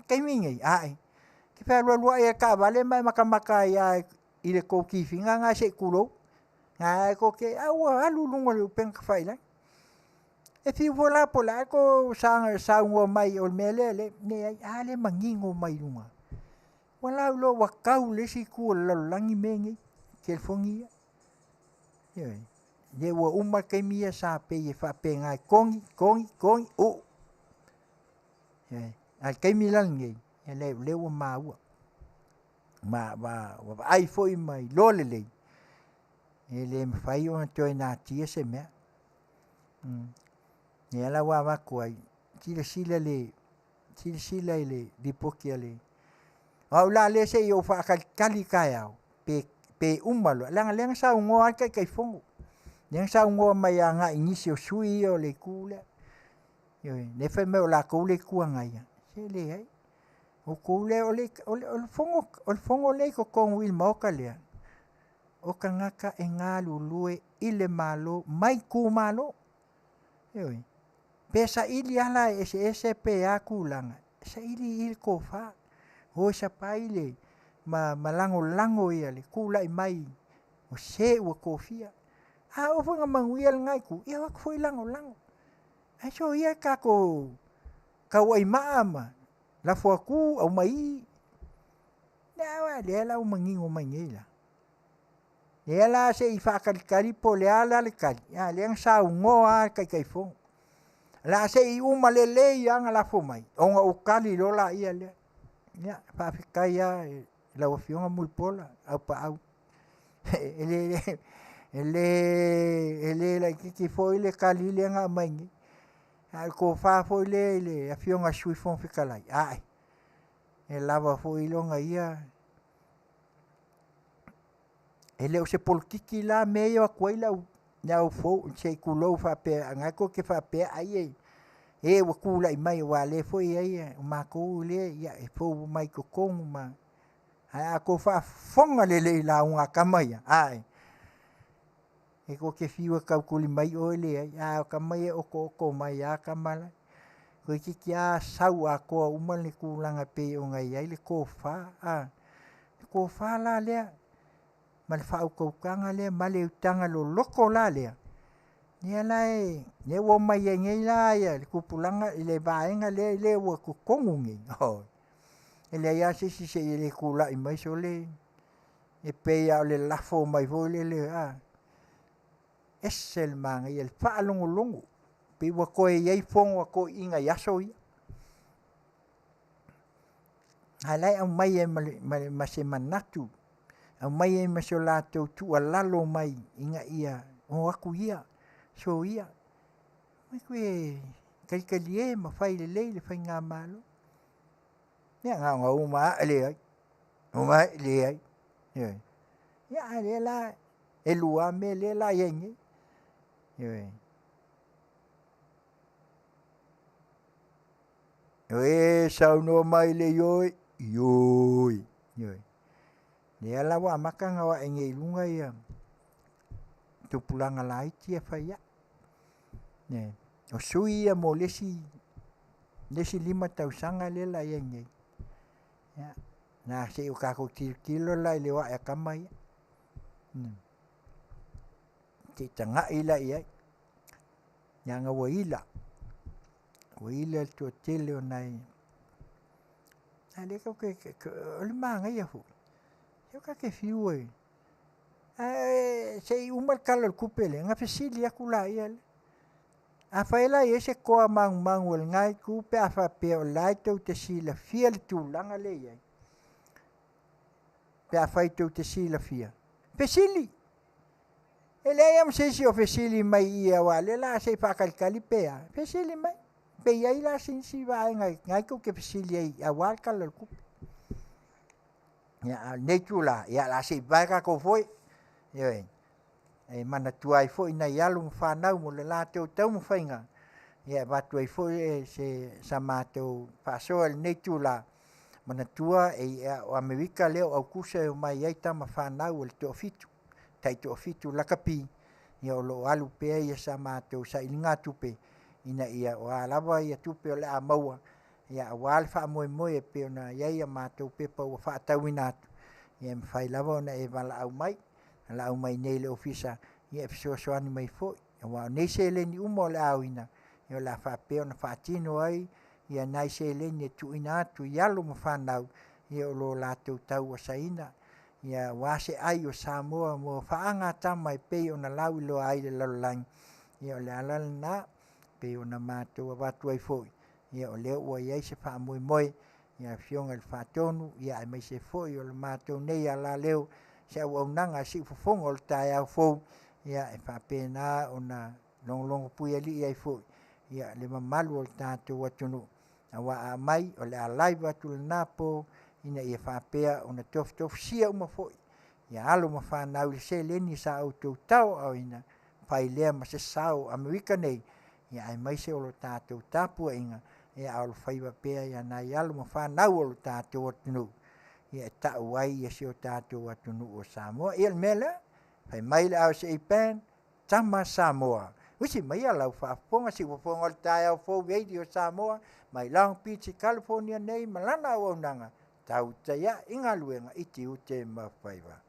kai mingi ai ki fa lo e ka vale mai maka ya ile ko ki finga nga se kulo nga ko ke a lu lungo le pen ka faila e fi vola pola ko sa ngo mai o melele ne ale mangingo mai lunga wala lo wakau le si ku lo langi mengi ke fongi ye wo uma ke mia sa pe ye fa pe ngai kongi o al ke mi langi le wo ma ai foi mai lolele ele me fai o to na tia se me ne la wa ko ai sila le di pokiale au la le se yo fa kali kaya pe umalo lang sa ngo kai fongo yang sa ngo mai anga inisio sui o le kule yo ne fe me la kule kuanga ya se le ai o kule o fongo le ko con wil mokale o kangaka e ngalu lue ile malo mai ku malo yo pesa ili ala ese pe akulanga sa ili il ko fa ho sa paile malango ia le kula i mai o se o kofia o funga manguial ngai ku ia ko foi lango ai so ia ka wai mama la fo ku au mai na wa le la o mangingo mai ngela Ia la se I whakalikari po lea la le kari. Ia leang sa ungoa kai fonga. La se I uma lele I anga la fo mai. Onga ukali lola ia lea. Ia whawhikai ia la wafionga mulpola. Au pa au. Ele la kiki fo ile kali le nga maingi. Al ko fa fo ile afionga sui fon fikalai. Ai. E lava fo ilonga ia. Ele o se politiki la meio a koila na fo se kulo fa pe nga ko ke fa pe ai e wa kula I mai wa le fo ia ma ko le ia e fo mai ko kong ma a ko fa fonga le la unga kamai ai e ko ke fiwa ka kuli mai o le a kamai o ko mai a kamala ko ki kia sau a ko uma le kulanga pe o ngai ai le ko fa la le ma le whau kaukanga le ma le utanga lo loko la le. Nia lai, ne wo mai e ngei la ia, le kupulanga I le vaenga le wo kukongu ngi. Ele ia se le kula I mai so le, e peia o le lafo mai vo le Esel manga I le wha longo longo, pe wa koe iei fongo a koe inga yaso ia. Halai au mai e ma se manatu, au mai e maso lātou tu a lalo mai inga ia o aku ia so ia mai koe kalikali e ma whai le whai ngā malo ia ngā uma le ai uma le ai ia le la e lua me le la iengi e sau no mai le yoi Nia la wa makanga wa ngei lunga ia. Tupulanga lai tia whaia. Ne. O sui ia mo lesi 5,000 le la ia ngei. Ya. Na se o kako kilo la le wa e kamai. Te tanga ila ia. Nyanga wa ila. Wa ila tu tele o nai. Ale ko ke o manga ia fu. Eu que fiu sei uma cala kupele nga fesili akula ia a faila ese ko mang wel ngai kupe a fa pe o laito te sila fiel tu langa le ia pe a faito te sila fia fesili ele am sei si o fesili mai ia wale la sei fa kalkali pe a fesili mai pe ia la sin si va ngai ko ke fesili a wal cala kupe ya netula ya la si baika ko foi ye e mana tuai foi na yalu fa na mo le la teu teu mo fainga ye ba tuai foi se samato paso el netula mana tua e o america leo au kuse mai ai tama fa na o to fitu tai to fitu la kapi ye o lo alu pe ye samato sa ilinga tupe ina ia o alava ia tupe o le amaua ia wal fa mo e pe na ia matou pe pa o fa tawina ia fai lava na e vala au mai nei le ofisa ia so ani mai fo wa nei se le ni umo le auina ia la fa pe na fa tino ai ia nai se le ni tu ina tu ia lo mo fa nau ia lo la tu tau saina ia wa se ai o Samoa mo fa anga tamai pe ona lau lo ai le lo lang ia le ala na pe ona matou wa tu ai fo ia o le o ia se fa moi ia fionga le fatonu ia mai se foi o le matou nei ala leo se au nanga si fofonga o tai au fo ia e fa pena ona long pui ali ai fo ia le mamalu o tatou atunu awa mai o le alai watu le napo ina ia fa pea ona tof sia uma fo ia alo ma fa na u se le ni sa auto tau au ina fai le ma se sao america nei ia ai mai se o tatou tapu inga e au faiva pe ia na ia lo fa na o tatou atunu ia ta wai ia se o tatou atunu o Samoa ia mele fai mai le au se pen tama Samoa usi mai ala fa ponga si ponga o tai au fo video Samoa mai Long Beach California nei malana o nanga tau ia inga luenga iti ute ma faiva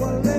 Wale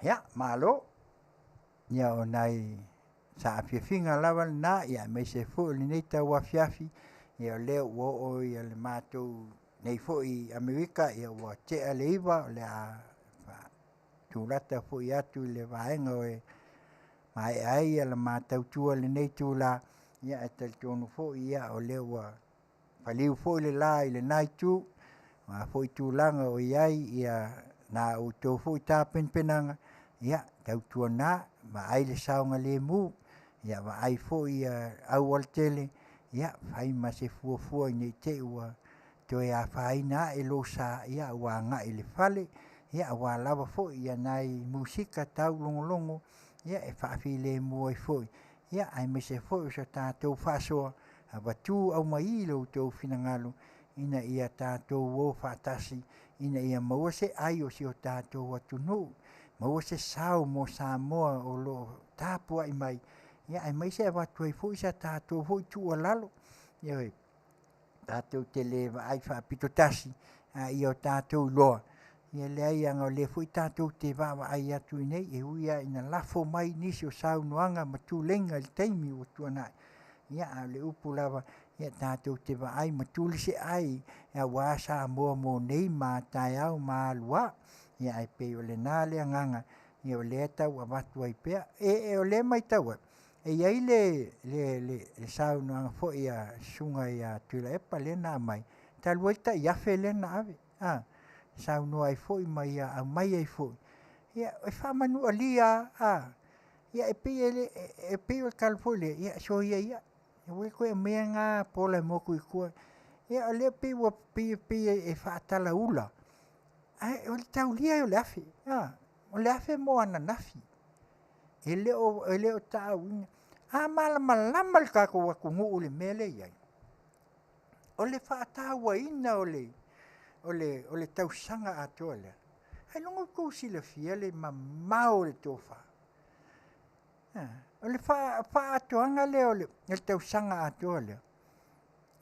Ya, malo. Ia o nai sa awhiawhinga lawa na ia me se fo le nei tau awhiawhi ia o leo ua o ia le mātou nei fo i Amerika ia ua tea le iwa o le a tūlata fo i atu le vaenga o e mai ai ia le mātou tua le nei tūla ia e tali tonu fo ia o leo ua paliu fo i le la i le nai tū ma fo i tūlanga o iai ia na o tō fo i tā penpenanga ia tau tua nā ma ai le saunga le mu ia wa ai fo ia au al tele ia fai ma se fua nei te ua to ia fai na e lo sa ia wa nga i le fale ia wa lava fo ia nai musika tau longo ia e fa fi le mu ai fo ia ai me se fo so ta to fa so ava tu au mai lo to finangalo ina ia ta to wo fa tasi ina ia mo se ai o si o ta to wa tu no mo se sao mo sa mo o lo tapu ai mai ia ai mai se va tu fu sa ta tu fu tu lalo ia ta tu tele va ai fa pitotasi ia ta tu lo ia le ai anga le fu ta tu te va ai atu nei e uia ina lafo mai nisi o sao noanga ma tu lenga le taimi o tu na ia le upu lava ia ta tu te va ai ma tu le se ai ia wa sa mo nei ma tai au ma lua ia ai pe o le nale nganga ia o le tau avatu ai pe e o le mai tau e ai le sau no fo ia sunga ia tula e pale na mai tal volta ia fele na ave sau no ai fo mai ia a mai ai fo ia e fa manu alia ia e pe o calfole ia so ia e ko me nga pola mo ku ia le pe o pe e fa tala ula ai o tau lia o lafi o lafi mo ana nafi ele o tau malama ka ko ku ngu le mele ia o le fa tau ina o le tau sanga atole ai longo ko si le fiele ma o le tofa o le fa atoanga le le tau sanga atole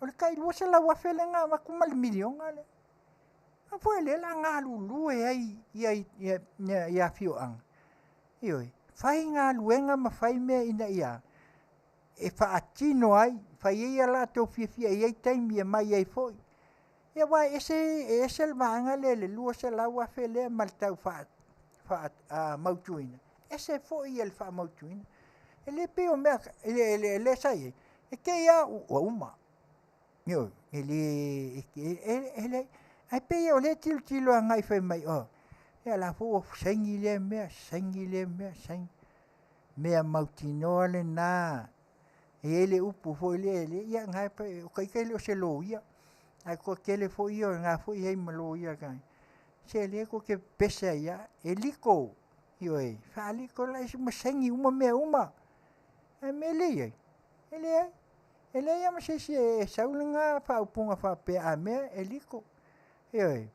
o le kai lo se la wa felenga ma ku mal milion ale foi le la nga lulu e ai ia fio ang ioi fai nga luenga ma fai me ina ia e fa atino ai fai ia la to fia ia taimi mai ai foi ia wa ese vanga le lu se la wa fele mal tau fa mautuina ese foi el fa mautuina ele pe o me ele sai e ke ia o uma ioi ele ai pe o le tilo ngai fai mai ia la fo sengi le me me mautino le na ele upu fo le ia ngai pe o kai le se lo ia ai ko kele fo ia nga fo ia malo ia kai se le ko ke pesa ia eliko ioi fa liko la se sengi uma e me le ele ia ma se saulanga fa upunga fa pe a me eliko ioi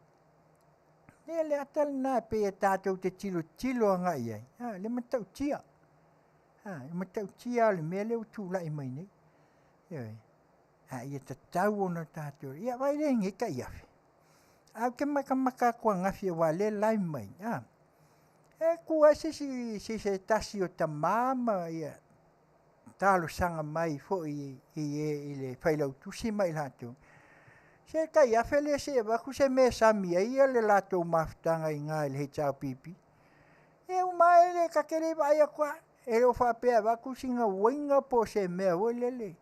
le atal na pe tatou te tilo nga ia le matau tia matau tia le mele o tu lai mai nei ia tatau ona tatou ia vai le ngi ka ia a ke maka ko ngafi wa le lai mai e ku se tasi o tamama ia talo sanga mai fo i le failau tu si mai lato se ka ia fele se va ku se me sami ia le lato maftanga inga le cha pipi e o mai le ka kere vai kwa e o fa pe va ku singa winga po se me o le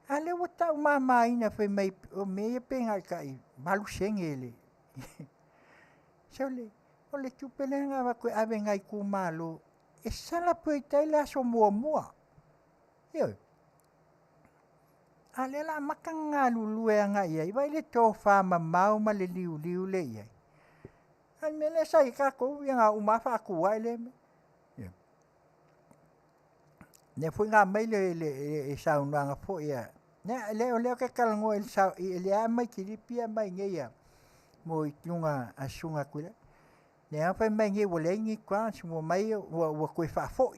ale o ta mama ina fe mai o me penga kai malu sengele sole o le tupelenga wa koe ave ngai ku malo e sala pui tai la so mua yo ale la makanga lulu e nga ia vai le tofa mau ma le liu le ia ai me le sai ka ko ia uma fa ku ai le ne foi nga mai le sa unanga fo ia ne le ke kalango el sa le a mai ki pia mai ngia mo itunga asunga kule ne a fa mai ngi wole ngi kwa mo mai wo ko fa fo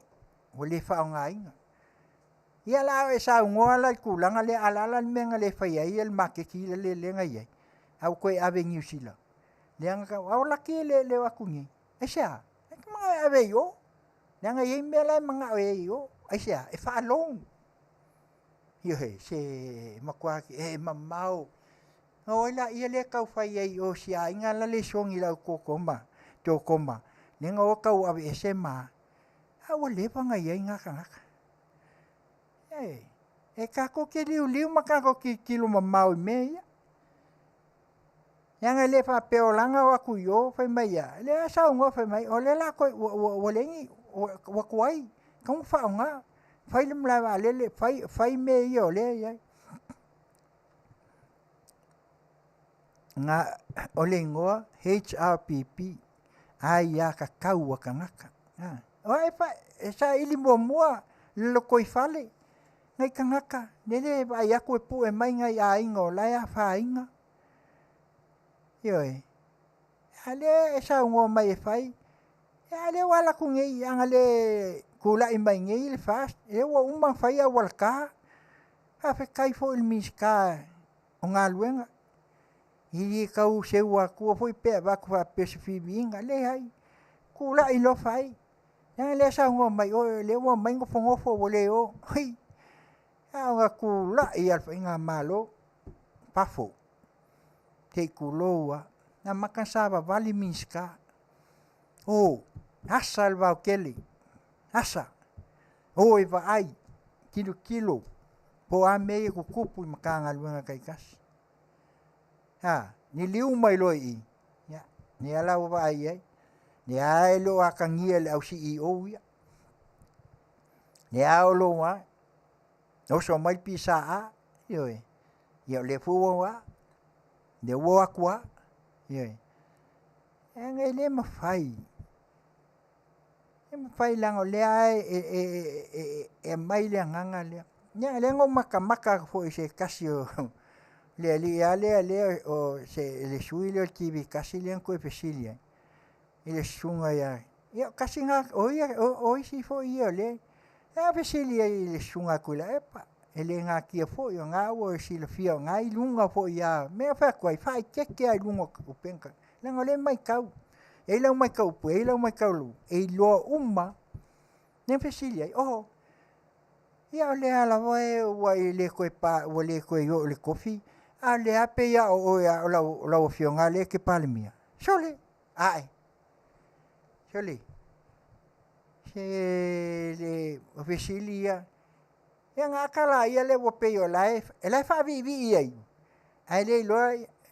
wo le fa nga inga ia la sa ngola ku langa le ala menga le fa ia el makeki le nga ia au ko ave New Zealand le nga au la ki le wa kungi e sa e ma ave yo nga ia me la manga yo aisia e fa long yo he se makwa e mamau oila ia le kau fai ai o sia inga la le songi la kokoma to koma nenga o kau ave ese ma a le panga ia inga kanga e ka ko ke liu maka ko ki kilo mamau me yang le fa peolanga wa ku yo fai mai ya le sa ngo fai mai o le la ko wo le ni wa kwai kong fa nga fai le mla le fai me yo le ya nga olengo HRPP ai ya ka kau ka ngaka o e fa sa ili mo lo koi fale ngai ka ngaka ne ba ya ko pu e mai ngai a ingo la ya fa inga yo ale sa ngo mai fai ale wala ku ngai angale kula imai ngai fast e wo uma fai a walka ha fe kai fo il miska onga luenga i kau se wa ku foi pe va ku pe se fi binga le ai kula i lo fai ya le sa ngo mai o le wo mai ngo fo le o hi a kula i al inga malo pafo te kuloa na makasaba vali miska o asa alva keli asa o e va ai kilo po a me ku kupu makanga luenga kai kas ni liu mai loi ya ni ala va ai ni ai lo akangia le au CEO ya ni au lo wa o so mai pisa a yo le fu wa de wo akwa yo ele ma fai lang o le ai e mai le nganga le nya le ngo maka fo se kasio le o se le suile tibi kasi le ko pesilia ele sunga ya yo kasi nga o si fo yo le a pesilia le sunga kula epa ele nga ki fo yo nga o si le fio nga i lunga fo ya me fa ko fai ke ai lunga o penka le ngole mai kau e la mai kau pu e la mai kau lu e lo umma ne pesilia o ya le ala wa le ko pa o le ko yo le kofi a le ape ya o ya la fionga le ke palmia sole ai sole se le ofisilia yang akala ia le wo pe yo life e la fa vi ai le lo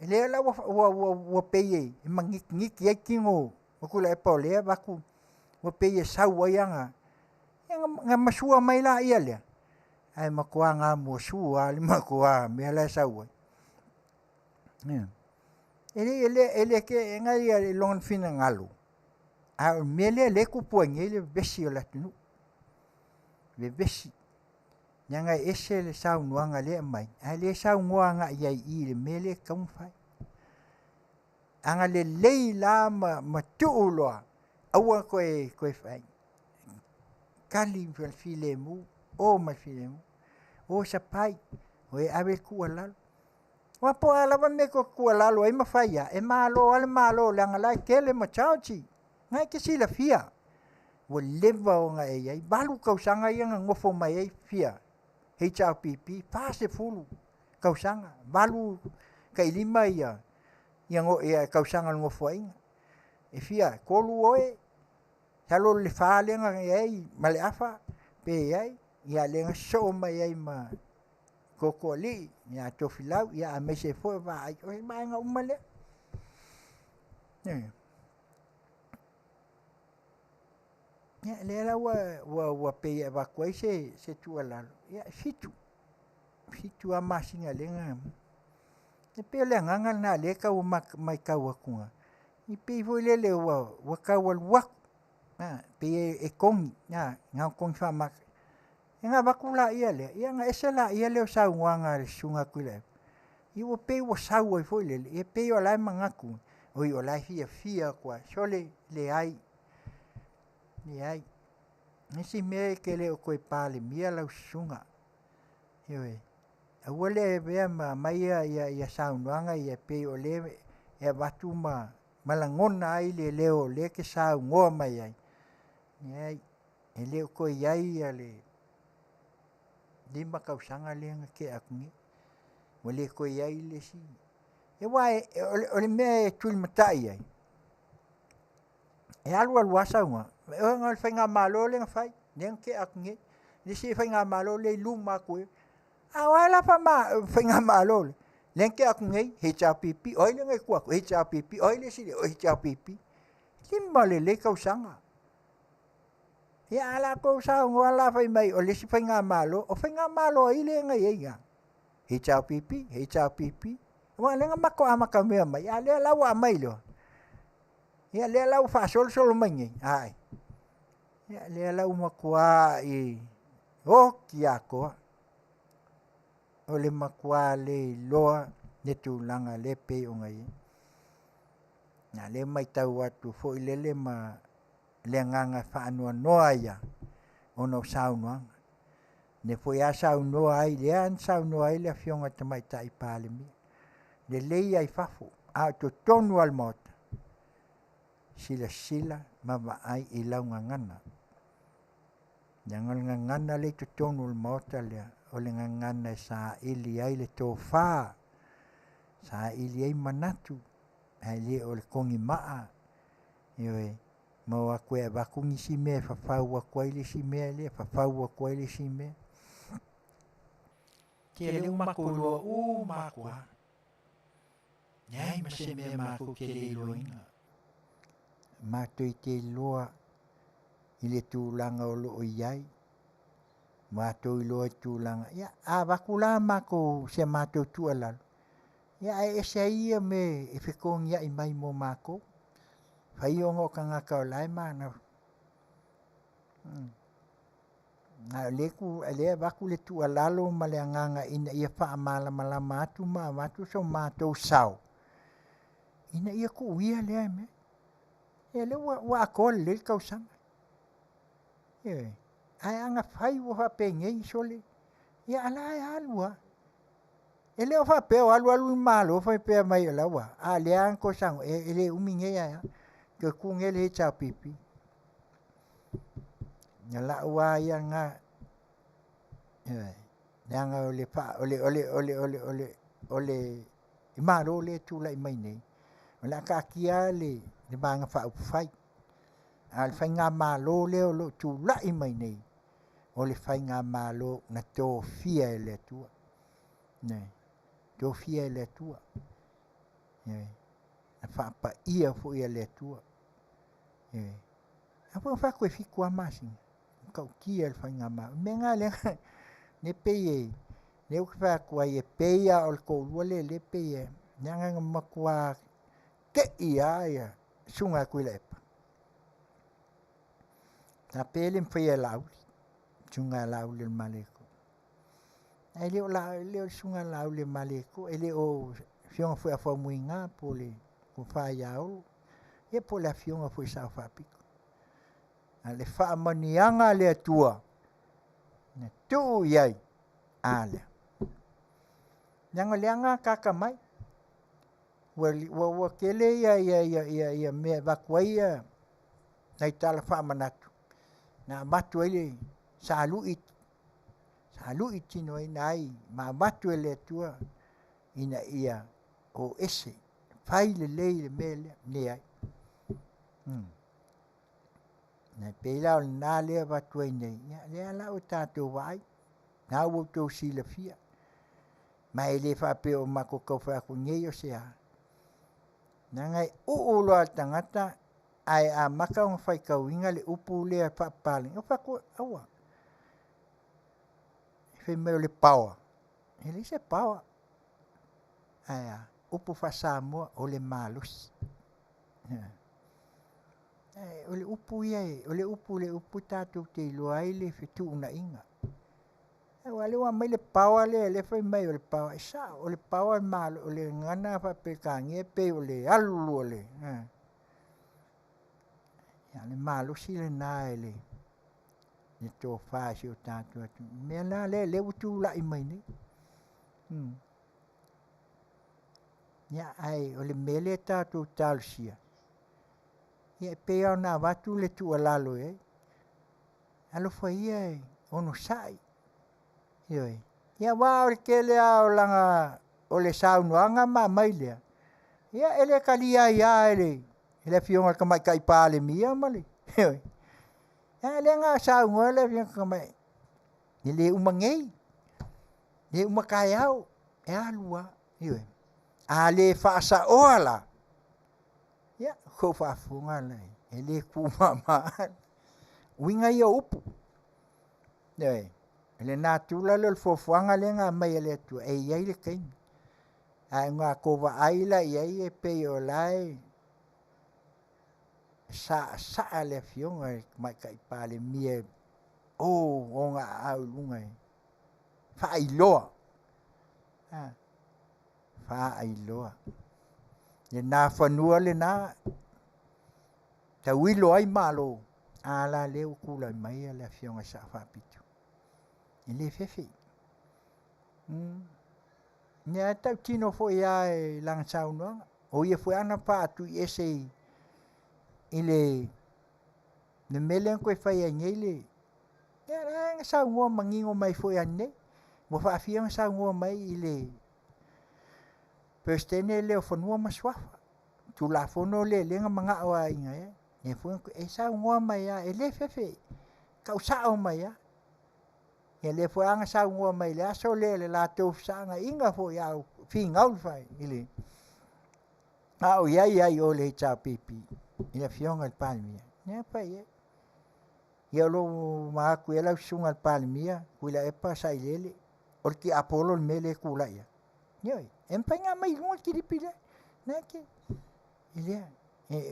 le la wo pe ye mangi ki kingo ko la pa le ba ku wo pe ye sa wa yang masua mai la ia le ai makua nga mo sua le makua me la sa wa ele ke ngai le long fina ngalo a mele le ku poenge le besi la tunu le besi nyanga ese le sa nuanga le mai a le sa nuanga ia i le mele kam fai anga le leila ma tuulo awa ko fai kali file mu o ma file mu o sa pai o e ave ku ala wa po ala va me ko ku ala lo e ma faia e malo al malo la ngala kele ma chauchi ngai ke si la fia wo leva o ngai ai balu kau sanga yang ngofo mai ai fia HRPP pase fulu kau sanga balu kai lima ia yang o e kau sanga ngofo ai e fia kolu oe halo le fale ngai ai male afa pe ai ia le so mai ai ma kokoli ya tofilau ya me se foi vai o mai nga umale ia le la wa pe va kwai se tu ala ia fitu a masinga lenga e pe le nganga na le ka o mai ka wa kunga i pe vo le wa ka wa pe e kong nga kong fa mak nga bakula ia le ia nga esela ia le sa wanga sunga kule i o pe o sa o foi le e pe o la mangaku o la fia kwa sole le ai nisi me ke le o koe pale mia lau sunga iwe a wale vea mai ia saunuanga ia pe o le e watu malangona ai le leo le ke sau ngoa mai ai ai e le o koe iai ale lima kausanga le ke akungi wale koe iai le si e wai o le mea e tuli matai ai e alu asa unga o ngal whainga malo le ngawhai neng ke akungi le si whainga malo le luma koe a wai la pa whainga malo le ke akungi he cha pipi oi le ngai kua he cha pipi oi le si le he cha pipi lima le kausanga ia ala ko sa ngoala fai mai o le si whainga malo o whainga malo ai le ngai eiga he cha pipi wa le mako amaka mea mai a le lawa mai lo ia le lau fa sol mai ai ia le lau makua i o kiako o le makua le loa le tulanga le pe o ngai na le mai tau atu fo i le ma le nganga fa anua noa ia ono saunwa ne fo ia saunoa ai le an saunoa ai le fionga te mai tai pale mi le lei ai fafo a to tonu al mot sila mama ai i launga ngana jangan ngana le to tonu al mot le o le ngana sa ili ai le to fa sa ili ai manatu ai le o le kongi maa iwe mo a koe va kungi si me fa wa koe le si me le fa wa koe le si me ke le makolo makwa nyai ma se me mako ke le loinga ma toi te loa i le tūlanga o lo o iai ma toi loa tūlanga ia a vakula mako se mato tualalo ia e se ia me e whekong ia i mai mo mako whai o ngō kanga kau lai mana na leku le vaku le tualalo ma le anganga ina ia wha amala malama atu ma matu so mato sau ina ia ku ia le me e le wa kol le kausanga e ai anga fai wa penge sole ia ala alua ele o fa pe alu malo fa pe mai la wa a le an ko sang ele uminge ya ke ku ngele cha pipi la wa ya nga nga ole fa ole malo le tu la mai nei la ka kia le banga fa fai al fa nga malo le lo tu la mai nei ole fa nga malo na to fia le tu ne to fia le tu fa pa ia fo ia le tu apo fa ko fi kwa masi ka kia fa nga ma me nga le ne peye ne fa kwa ye peya ol ko le peye nyanga makwa ke ia sunga kuilepa ta pelin foi lau sunga lau le maleko ele le sunga lau le maleko ele o fiona foi a muinga pole ko fa yao e pole a fiona foi sa fa pico ale fa manianga le tua ne tu yai ale nyanga leanga kaka mai wa kele ya me vakuia nai tala fa manatu na matu ele salu itino nai ma matu ele tua ina ia o ese fai le mele ne ai na pela na le vatu nei le la o tato vai na o to sila fia ma ele fa pe o mako ko fa ku ngeyo se nanga o lo tangata ai a maka o fai kauinga le upu le papale o fako awa fe me le pawa ele se pawa ai a upu fa Samoa o le malus o le upu ia o le upu tatu te loa ai le fitu una inga wale wa mai le pawa le fai mai o le pawa sa o le pawa malo o le ngana fa pe kange pe o le alu o le ya le malo si le na ele ni to fa si o tatu me na le utu la i mai ni ya ai o le mele tatu talsia ya pe ona watu le tu alalo alo fa ia ono sai Ioi. Ia wao ke lea o langa o le saunuanga ma mai lea. Ia ele kalia ia ele. Ele fionga ka mai kai pale mia mali. Ioi. Ia ele nga saunga ele fionga ka mai. Ele umangei. Le umakayau. E alua. Ioi. A le fasa oala. Ia ko fa funga lai. Ele kumama. Winga ia upu. Ioi. Le natula le fofuanga le nga mai le tu e ia le kai ai nga ko va ai la ia e pe o lai sa le fionga mai kai pale mie o nga au lunga fa ai loa fa ai loa le na fanua le na ta wilo ai malo ala le ukula mai le fionga sa fa pitu ele fefe nya tau tino fo ia e lang sauno o ia foi ana pa tu ese ile ne melen ko fai ngele ya sa ngo mangingo mai foi ane mo fa afia sa ngo mai ile pestene le fo no maswa tu la fo no le nga manga wa inga ne fo e sa ngo mai ya ele fefe ka sa o mai ya ele foi anga sa ngo mai le so le la to sanga inga fo ya finga fai ile au ia o le cha pipi ia fionga al palmia ne pa ia lo ma ku ela sunga al palmia ku la e pa sai lele o ki apolo mele ku la ia noi empenha mai longo ki di pile ne ke ile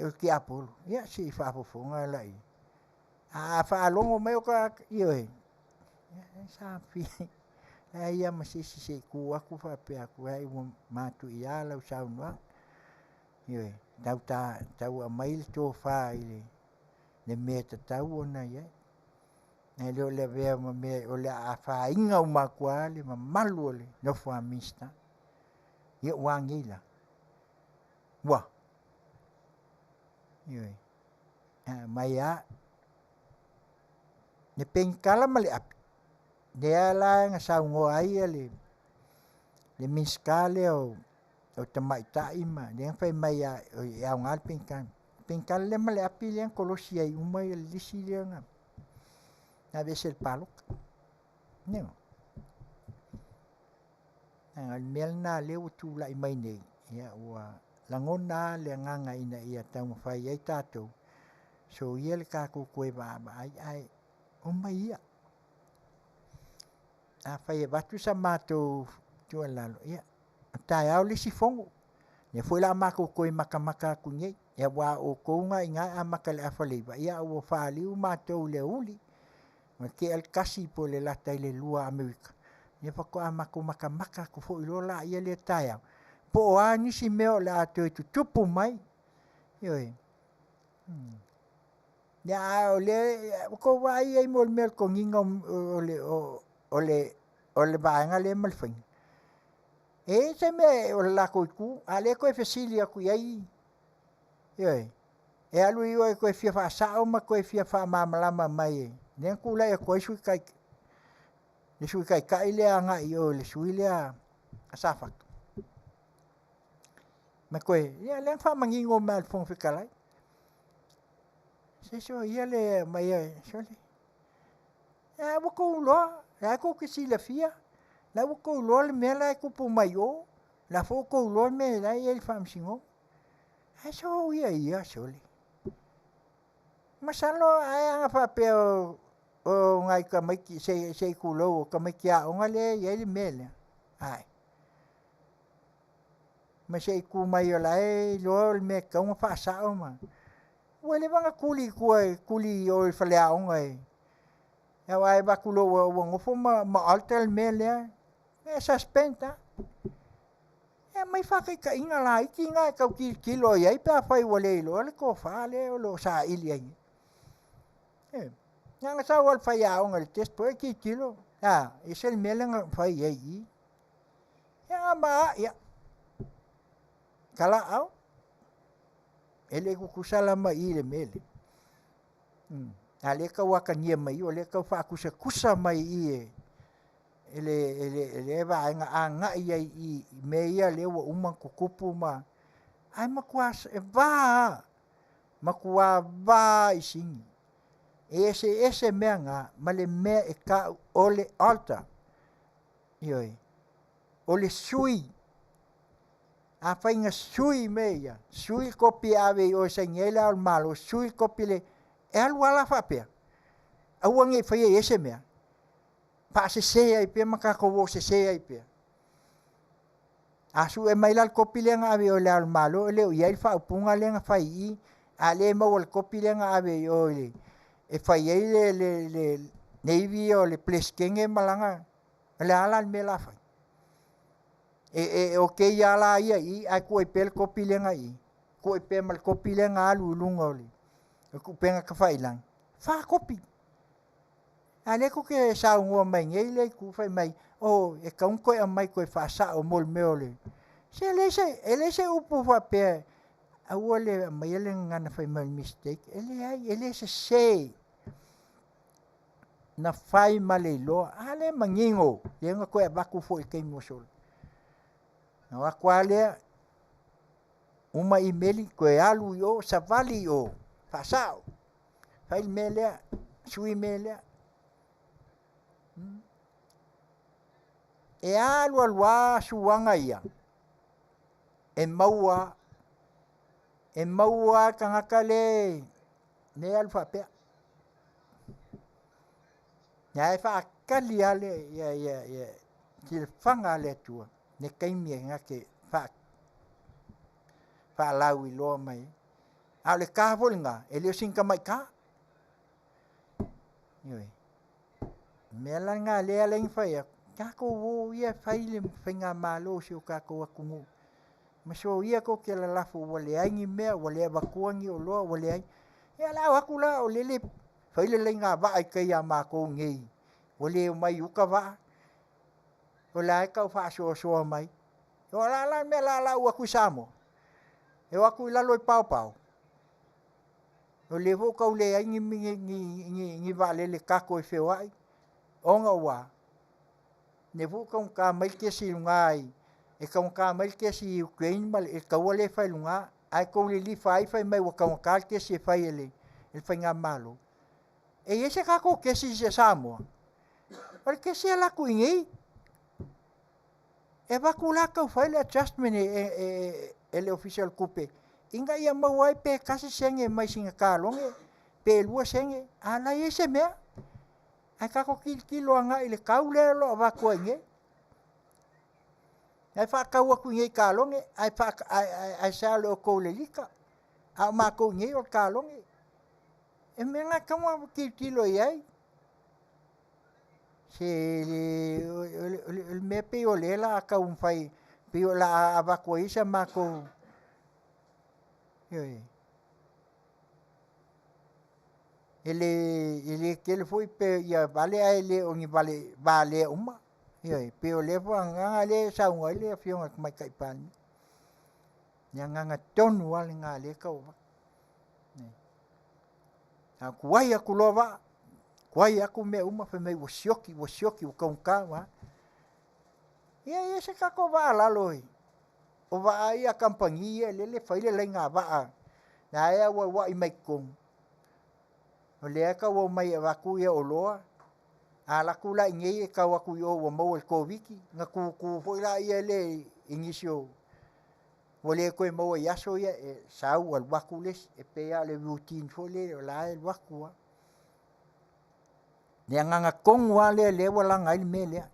o ki apolo ia si fa fo fonga la ia a fa longo mai o ka io sa fi ia masi si ku aku fa pe aku ai ma tu ia la sa no io tau a mail to fa ile le meta tau ona ia e le ve me o le a fa inga o makuale ma malu le no fo amista ia wangila wa io mai a ne penkala male ap dia la nga sa ngo ai le miskale o tamai taima dia fai mai a ngal penkan le male api le kolosia i uma le disi le nga na vesel paluk no ang melna le utu la mai nei ia wa langona le nganga ina ia tau fai ai tato so ia le ka ku koe ba ai o mai ia a fai batu sa mato tu lalo ia tai au le sifongo ne foi la mako koe maka ku ngai ia wa o ko nga inga a maka le afale ba ia o fa li u mato le uli ma ke el kasi po le lata le lua amerika ia fa ko amako maka ku fo lo la ia le tai po ani si meo la to tu tupu mai io ya ole ko vai ai mol mel ko nginga ole baanga le malfin e se me o la ko ku ale ko fesilia ku ai e alu io ko fia fa sa o ma ko fia fa ma mai ne ku la ko su kai le su kai le anga io le su le a safa ma ko ya le fa mangingo mal fon fikalai se so ia le mai so le ya wo ko lo ya ko que si la fia la wo ko lo le me la ko po mayo la fo ko lo me la el fam singo eso ia so le Masalo ai anga whape o ngai ka maiki sei kulo ka maiki a onga le ia le mele. Ai. Ma sei ku mai o lai lo me ka un fa sa o ma. Wele vanga kuli o fale a onga e. Ya wai ba kulo o ngofo ma alter mele. E suspenda. E mai fa ka inga la iki nga ka kilo ia pa fai wale lo le ko fa le o lo sa ili ai. Nga sa wal fai a onga le test po ki kilo. Ah, ese el mele nga fai ai. Ya ma ya. Kala au. Ele ku kusala mai le mele. Ale ka waka nia mai o le ka fa kusa mai i ele va nga anga i me ia le wa uma kukupu ma. Ai makuas e va. Makua va i singi. Ese mea nga male mea e ka ole alta. Ioi. Ole sui. A whainga sui mea. Sui kopi awe o sa ngela al malo. Sui kopi le. E alu ala whapea. Aua nge whaia ese mea. Pa se sea i pia makako wo se sea i pia. Asu e mailal kopi le nga awe o le al malo. Leo iai whaupunga le nga whai i. A le mawal kopi le nga awe o le. E whai ei le Navy o le pleskenge malanga. Le ala me la whai. O ke ia la ia i. A kua i pel kopi le nga i. Kua i pel mal kopi le nga alu lunga o le. Ku penga ka whai lang. Wha kopi. A le ko ke sa ungua mai ngei le ku whai mai. O e kaunko e mai koe wha sa o mol meo le. Se ele se upu whapea. A ua le mai ele ngana whai mai mistake. Ele se na whai male loa. A le mangingo. Le nga koe waku fo i kei mosol. Na wakua lea. Uma i meli koe alu i o. Savali i o. Whasao. Whai melea. Sui melea. E alu alua suanga ia. E maua. E maua kangaka le. Ne alu whapea. Ia e whaakali ale. Ia. Tile whanga le tua. Ne kaimia ngake. Whaalau i loa mai. A le kāwholinga. E leo sinka mai kā. Ioi. Mela ngā lea lengi whaia. Kako wo ia whaile whainga mālo si o kako akungu. Maso ia ko ke la lafu wale aingi mea, wale wakuangi o loa, wale aingi. Ia lau aku la o lele whaile le ngā waa i kai a māko ngei. Wale o mai uka waa. O la e kau wha soa mai. O la mea la lau aku samo. E aku i lalo i pau. O le vo kau le aingi ngi wale le kako i whewai. Onga wa. Ne vo kau ka mai ke si lungai. E kau ka mai ke si Ukraine mal e kau le whai lunga. Ai kou le li whai mai wa kau ka ke si whai ele. E whai ngā malo. E ese kako ke si se Samoa. O ke si ala ku ingi. E waku la kau whai le adjustment e le official kupe. Inga ia mawai pe kasi senge mai singa kālonge. Pe lua senge. Ala ese mea. Ai kako kilo anga ile kau le lo waku inge. Ai whakau aku ngei kālonge. Ai sa le o kou le lika. A mako ngei o kālonge. E menga kama kilo iai. Se le me pe o le la ka un fai. Pe o la waku isa mako. Ele que ele foi pe ia vale a ele onde vale uma. Pe o le foi nga le sa un ele fiona mai kai pan. Nga tonu wale nga le ka o. A kuai aku lova. Kuai aku me uma fe me wosioki o kaunka wa. Ia se ka ko va la loi. O va ai a companhia le fai le nga va. Na ia wa i mai kong. O le ka wo mai waku ia o loa. A la kula ngei ka waku o wo mo ko wiki. Nga ku foi la ia le inisio. le koe maua yaso ia e sau al waku les e pea le routine fo le o la el waku ne nganga kongu le wala ngai me le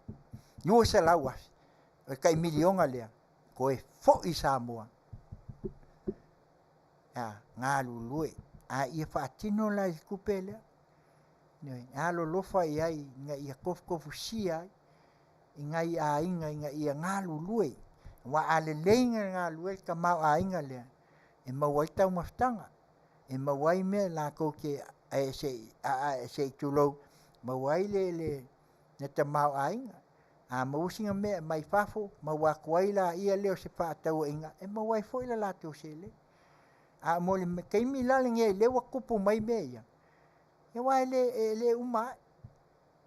yo se la was e kai milionga le koe fo i Samoa ngā lulue a ia whaatino la i kupe le a lo lofa i ai nga ia kofu sia i ngai a inga ia ngā lulue wa ale leinga ngā lue ka mau a inga le e mawai tau maftanga e mawai me la ko ke se tulo mawai le na te mau a inga a mausinga me mai fafo mawa kuai la ia leo se pa tau inga e mawai foi la la to se le a mo le kai mi la nge le wa kupu mai me ia e wa le uma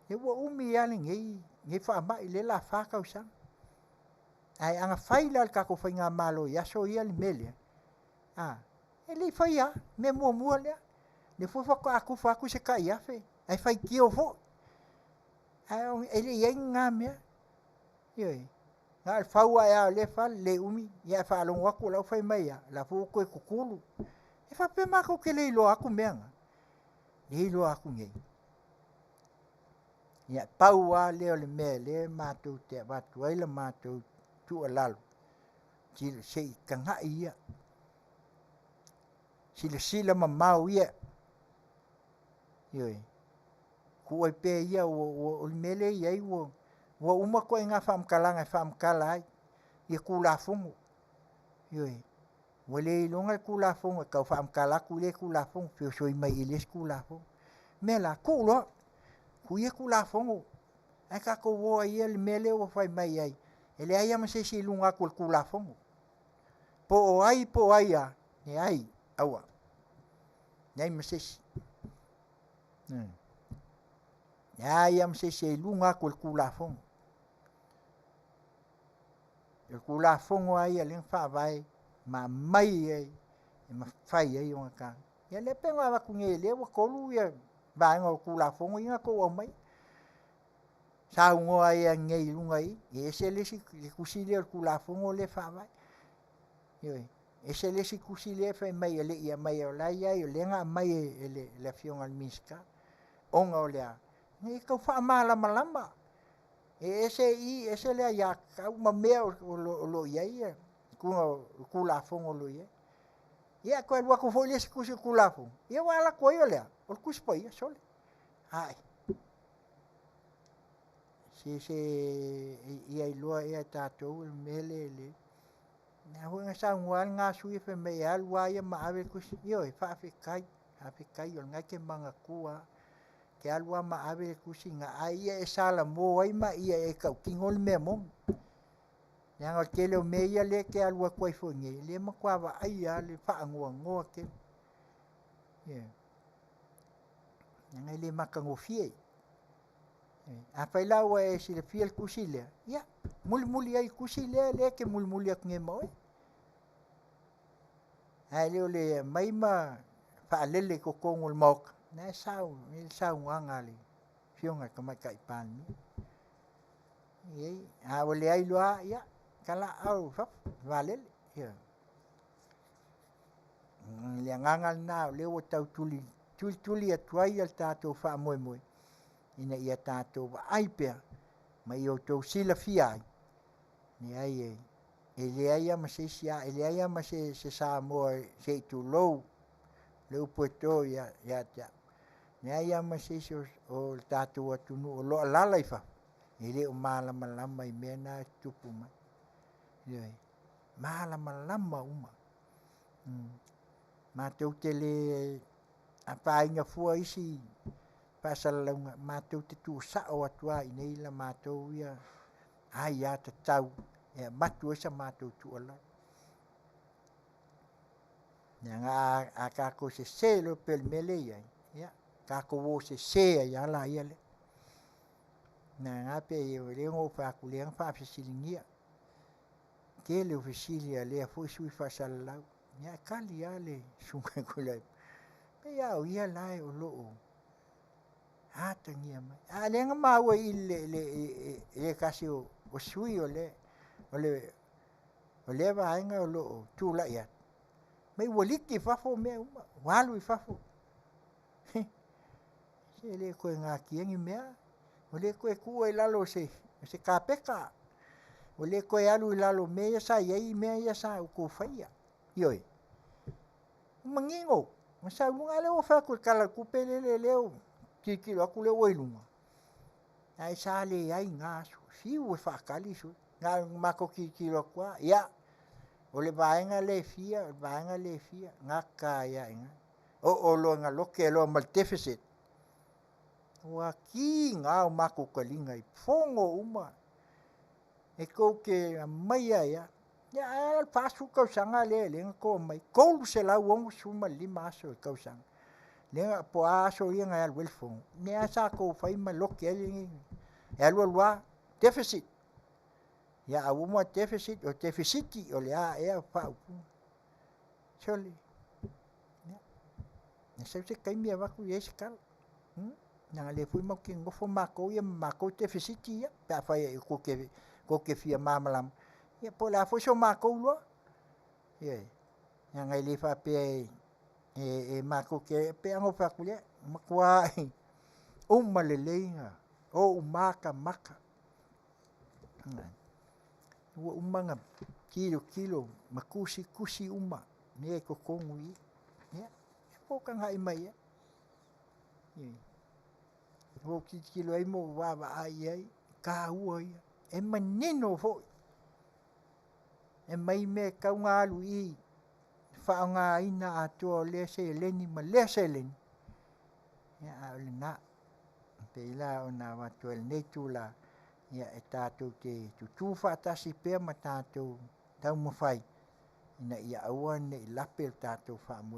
e wa umi ya nge fa mai le la fa ka usa ai anga faila ka ko fainga malo ya so ia le mele ele fai ya me mo le fo fa aku fa ku se ka ia fe ai fai ki o fo ai ele ia nga me ye na fa wa ya le fa le umi ya fa lo wa ku la fai mai ya la fo ko kulu e fa pe ma ko ke le lo aku menga le lo aku nge ya pau wa le mele ma tu te va tu le ma tu tu alalo si se kanga ia sila mamau ia yoi ku ai pe ia o mele ia wo uma ko nga fam kala ai ia ku la fungu yoi wele longa ku la fungu ka fam kala ku le ku la fungu fio so mai ile ku la fungu mela ku lo ku ia ku la fungu ai ka ko wo ia le mele o fai mai ai ele ai ama se lunga ku la fungu po ai ya ni ai awa nei meses ya am se lunga ku la fungu el ku la fungu ai ele fa vai ma mai ai ma fai ai o ka ya le penga va ku ngele wa ko lu ya va ngo ku la fungu inga ko o mai sa ngo ai ngei lunga ai e se le si ku si le ku la fungu le fa vai yo ese le si kusile fe mai ele ia mai ola ia yo lenga mai ele le fiong al miska onga ola ni ko fa mala malamba ese le ya ka uma me lo ia ku la fongo lo ia ko el wa ko fo le si ku la fongo ia wala ko yo le o ku spo ia sole ai se ia lo ia tato el mele na ho nga sa ngwal nga sui fe me al wa ya ma ave ku yo fa fe kai yo nga ke manga kua ke al wa ma ave ku singa ai e sala mo ai ma ia e ka kingol me mo yang o ke le me ia le ke al wa ko fo nge le ma kwa va ai ya le fa ngo ke ye nga le ma ka ngo fie a fa la wa e si le fiel ku sile ya mul ai kusile le ke mul ak nge mo ai le mai ma fa lele ko ngul mok na sau nganga le fionga ka mai kai pan ye a le ai lo ya kala au fa vale ya le nganga na le o tau tuli atuai al tato fa moi ina ia tato ai pe mai o to sila fia ni ai ele ai ama se sia ele ai ama se sa mo se tu lo pueto ya ni ai ama se o tatu atu no lo la laifa ele o mala mai mena tupu ma ye mala uma ma teu tele apa inga fua isi pasal ma teu tu sa o atua nei la ma teu ya ai ya tau e matu esa matu tuola nga aka ko se lo pel mele ya ka ko wo se ya la ya le nga pe yo le ngo fa ku le fa fisilingia ke le fisilia le fu su fa sala ya kali ya le su ko le pe ya o ya la o lo hata ngia ma le nga ma wo ile le kasi o sui o le o le vaenga o lo tula ia mai waliki fafo me walu fafo se le ko nga kiengi mea o le ko ku e lalo se kapeka o le ko alu lalo me sa ye me ya sa ko faia yoi mangingo masa lunga le o fa ko kala ku pele le ki lo ku le o ilunga ai sa le ai nga si o fa kali su nga mako ki lo kwa ya o le vaenga le fia nga ka ya inga o lo nga lo ke lo mal deficit wa ki nga o mako kalinga i fongo uma e ko ke mai ya al pasu ko sanga le ko mai ko se la wong suma lima so ko sang le po aso ia nga al welfong ne asa ko fai ma lo ke li elwa deficit ya uma deficit o deficiti o le a fa choli ne se kai mi va ku yes kal na le fui mo king go ma ko deficiti ya pa fa ko ke fia mamalam ya po la fo so ma ko lo ye yang ai le fa pe e ma ko ke pe ngo fa ku le ma kwa maleleinga o maka wa umanga kilo makusi uma ne ko kongui ya po kan hai mai wo kilo ai mo wa ai ka uai e manino fo e mai me ka nga lui fa nga ina ato le se leni ma le se leni ya na pe la ona wa to el netula ya etatu te tu fa ta si pe matatu tau mo fai ina ia awan ne lapel tatu fa mo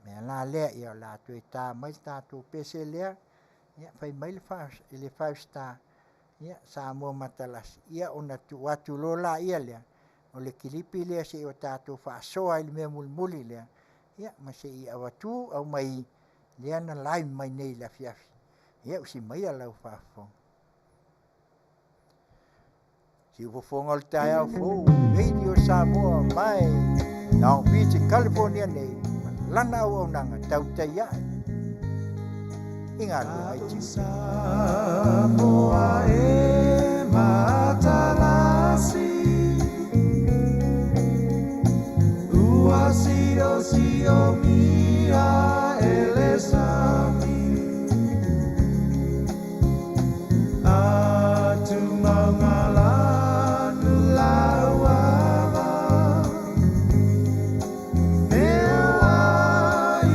me la le ia la tu ta mai tatu pe se le ya fai mai le fa sta ya sa mo matalas ia ona tu watu lola ia le o le kilipi le se o tatu fa so ai me mulmuli le ya ma se ia watu au mai le na lai mai nei la fiafi ya usi mai ala fa fo si vo fongal taia fo radio Samoa mai na Beach California nei lana o nanga tau taia inga ai Samoa e matalasi si o mia elesami atu mangalanu lawala mewa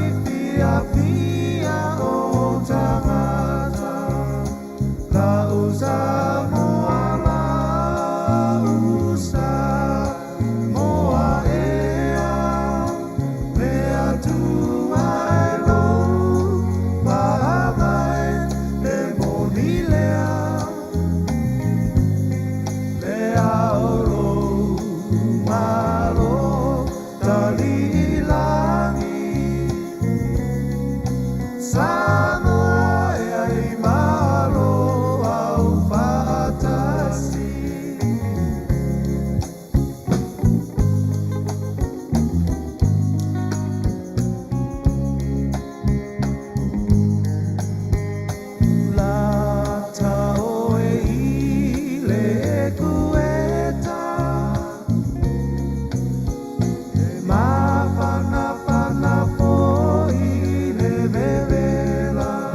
ifia o tangata la usamu ala usa moa Mafana fana foi le bebela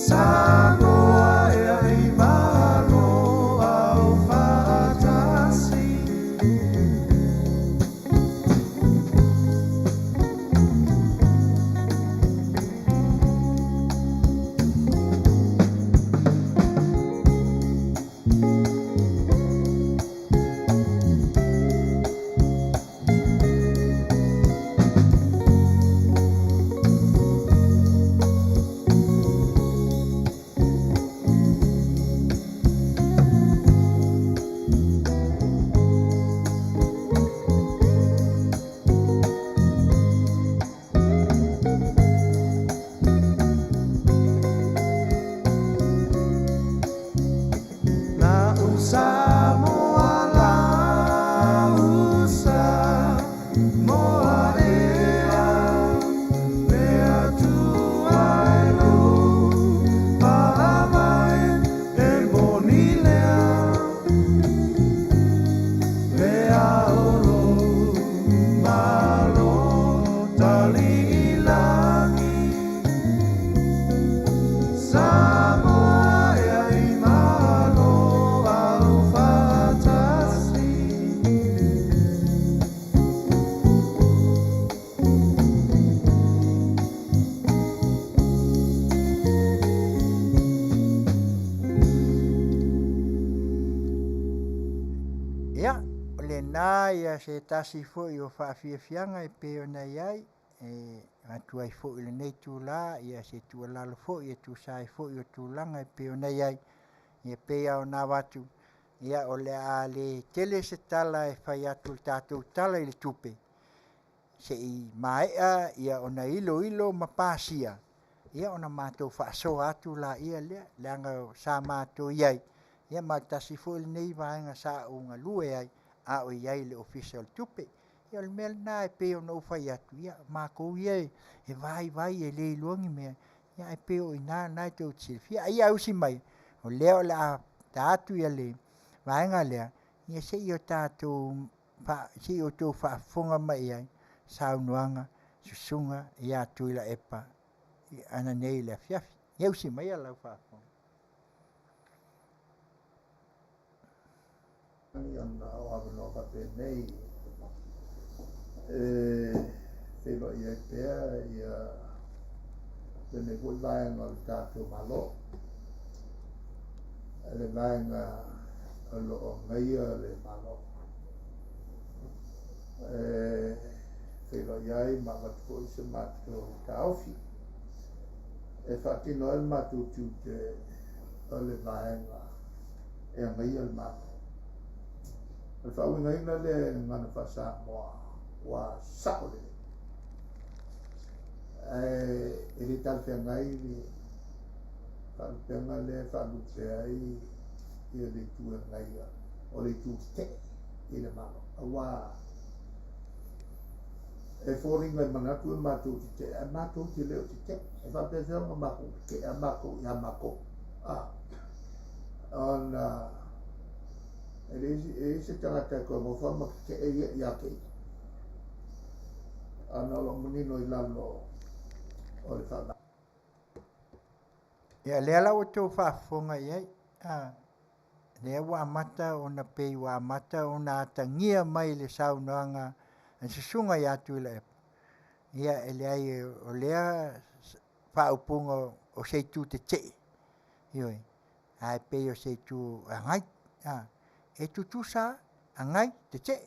Samoa e malo au fatasi. La Samoa la usa moarea mea tuailu palamai e bonilea mea olo malo tali ilangi Samoa e malo au fatasi. Ia, o le nā ia se tasi fo'i o whaafiafianga e peo nei ai, atu ai fo'i le nei tūlā, ia se tūlalo fo'i e tūsai fo'i o tūlanga e peo nei ai, ia pea o nā watu, ia o le a le tele se tala e whai atu le tātou tala i le tupe, se i maea ia ona ilo ma pāsia, ia ona mātou whaasoa atu la ia lea, leanga sa mātou iai, ia ma tasi fo'i le nei vaenga sa unga lue ai, a o iai le official tupe, ia le mea nā e peo na ufai atu, ia mākou iai, e vai e le iluangi mea, ia e peo i nā i tau tsilfia, ia usi mai, o lea o le a tātu ia le, vaenga lea, ia se i o tātou, se i o tau whaafonga mai ai, saunuanga, susunga, ia tuila epa, ana nei le fiafi, ia usi mai a lau whaafonga. Ana o avano ka pe nei whelo ia pea ia pene koi vaenga o tātou malo le vaenga o lo o ngaia le malo whelo iai ma matuko i se matuko ka ofi e whaatino el matutu te o le vaenga e ngaia le malo al fa una ina le mana fasa wa saole ele tal fe ngai ni fa penga le fa lu pe ai ele tu ngai o le tu te ele malo wa e fori ngai mana tu ma tu te ma tu te le te e fa pe se ma ko ke ma ko ya ma ko on e se tangata ko mo forma ke e ia ke ana lo menino i lalo o le fala Ia lea lau o tau whaafonga iai, lea wa mata o na pei wa mata o na atangia mai le saunoanga, an susunga i atu i la epa. Ia e lea i o lea whaupunga o seitu te te, ioi, ai pei o seitu angai, e tutu sa angai te te,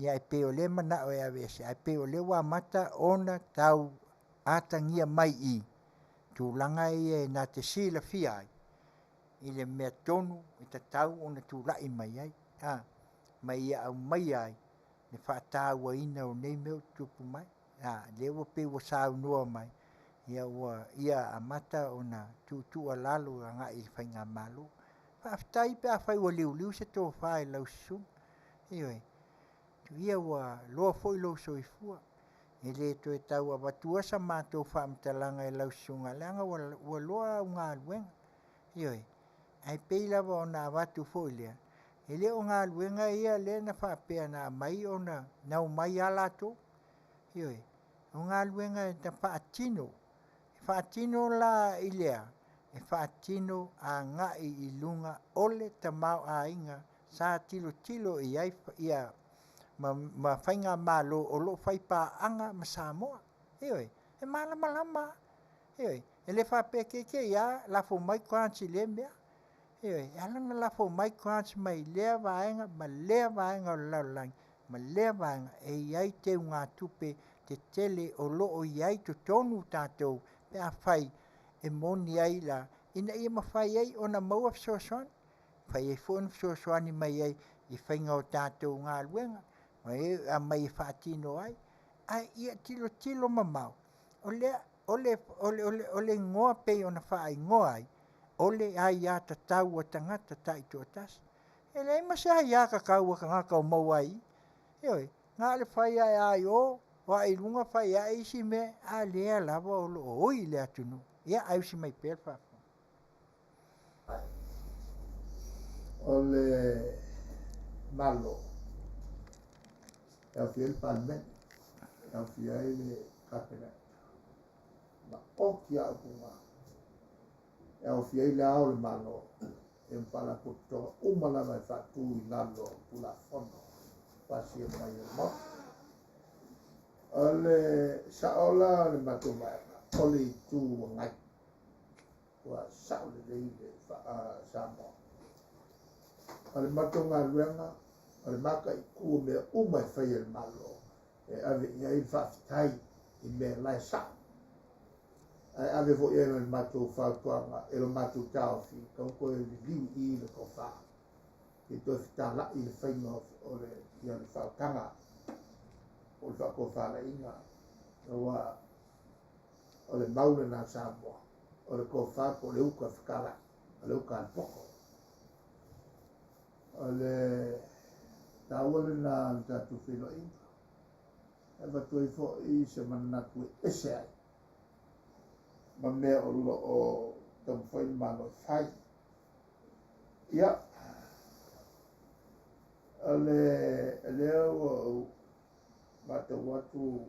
ia e pei o le mana o ea vese, ai pei o le wa mata o na tau atangia mai i, tūlanga i e nā te sila fia ai, i le mea tonu, i ta tau o na tūlai mai ai, mai ia au mai ai, ne whaataua ina o nei meo tupu mai, le ua pe ua sau noa mai, ia a mata o na tūtua lalo a ngā i whainga malu, whaaftai pe a whai ua liu se tō whai lau sun, ioi, ia ua loa foi lo soifua, e le to e tau a watua sa mātou whaamtalanga e lau sunga leanga ua loa o ngā luenga. Ioi, ai pei lava o nā watu foi lea. E le o ngā luenga ia le na whaapea nā mai o na nau mai alato. Ioi, o ngā luenga e ta whaatino. whaatino la i lea, e whaatino a ngai i lunga ole ta mau a inga, sa tilo tilo i ai ia ma whainga malo o lo whaipa anga ma Samoa. Ioi, e malama lama. Ioi, e le whapekeke ia lafo mai kwansi le mea. Ioi, e alanga lafo mai kwansi mai lea vaenga, ma lea vaenga o laulangi, ma lea vaenga e iai te unga tupe te tele o loo iai to tonu tātou pe a whai e moni ai la ina ia ma whai ai o na maua fsosoani. Whai e fōna fsosoani mai ai i whainga o tātou ngā luenga. Mai a mai whaatino ai. Ai ia tilo tilo mamau. Ole ngoa pei o na whaai ngoa ai. Ole ai a tatau o tangata tai tō tasi. E lei masa ai a kakau a ngaka o mau ai. Ioi, ngā le whai ai ai o. Wa i lunga whai ai isi me a lea lava o lo oi lea tunu. Ia ai si mai pelfa. Ole malo. E fiel palmen. E fiel kapena. Ma okia kuma. E fiel au le malo. E mpala puto umala mai fatu i nalo pula fono. Pasi e mai e mo. Ole saola le matumaena. Ole i tu ngai. Wa saole leile Samoa. Ole matunga luenga. Ole maka i kua mea umai whai e malo. E ave ia i whaafitai i mea lai sa. Ai ave vo ia le matu whautuanga e lo matu tauwhi. Kau koe li liu i le ko wha. Ki toi whitala i le whainga o le ia le whautanga. O le whako whala inga. Wa o le maule na Samoa. O le ko wha ko le uka whakala. O le uka alpoko. O le tawale na tatu whino inga. E watui fo i se manatu ese ai. Ma mea o lo o tamwhai malo whai. Ia. Ale au mata watu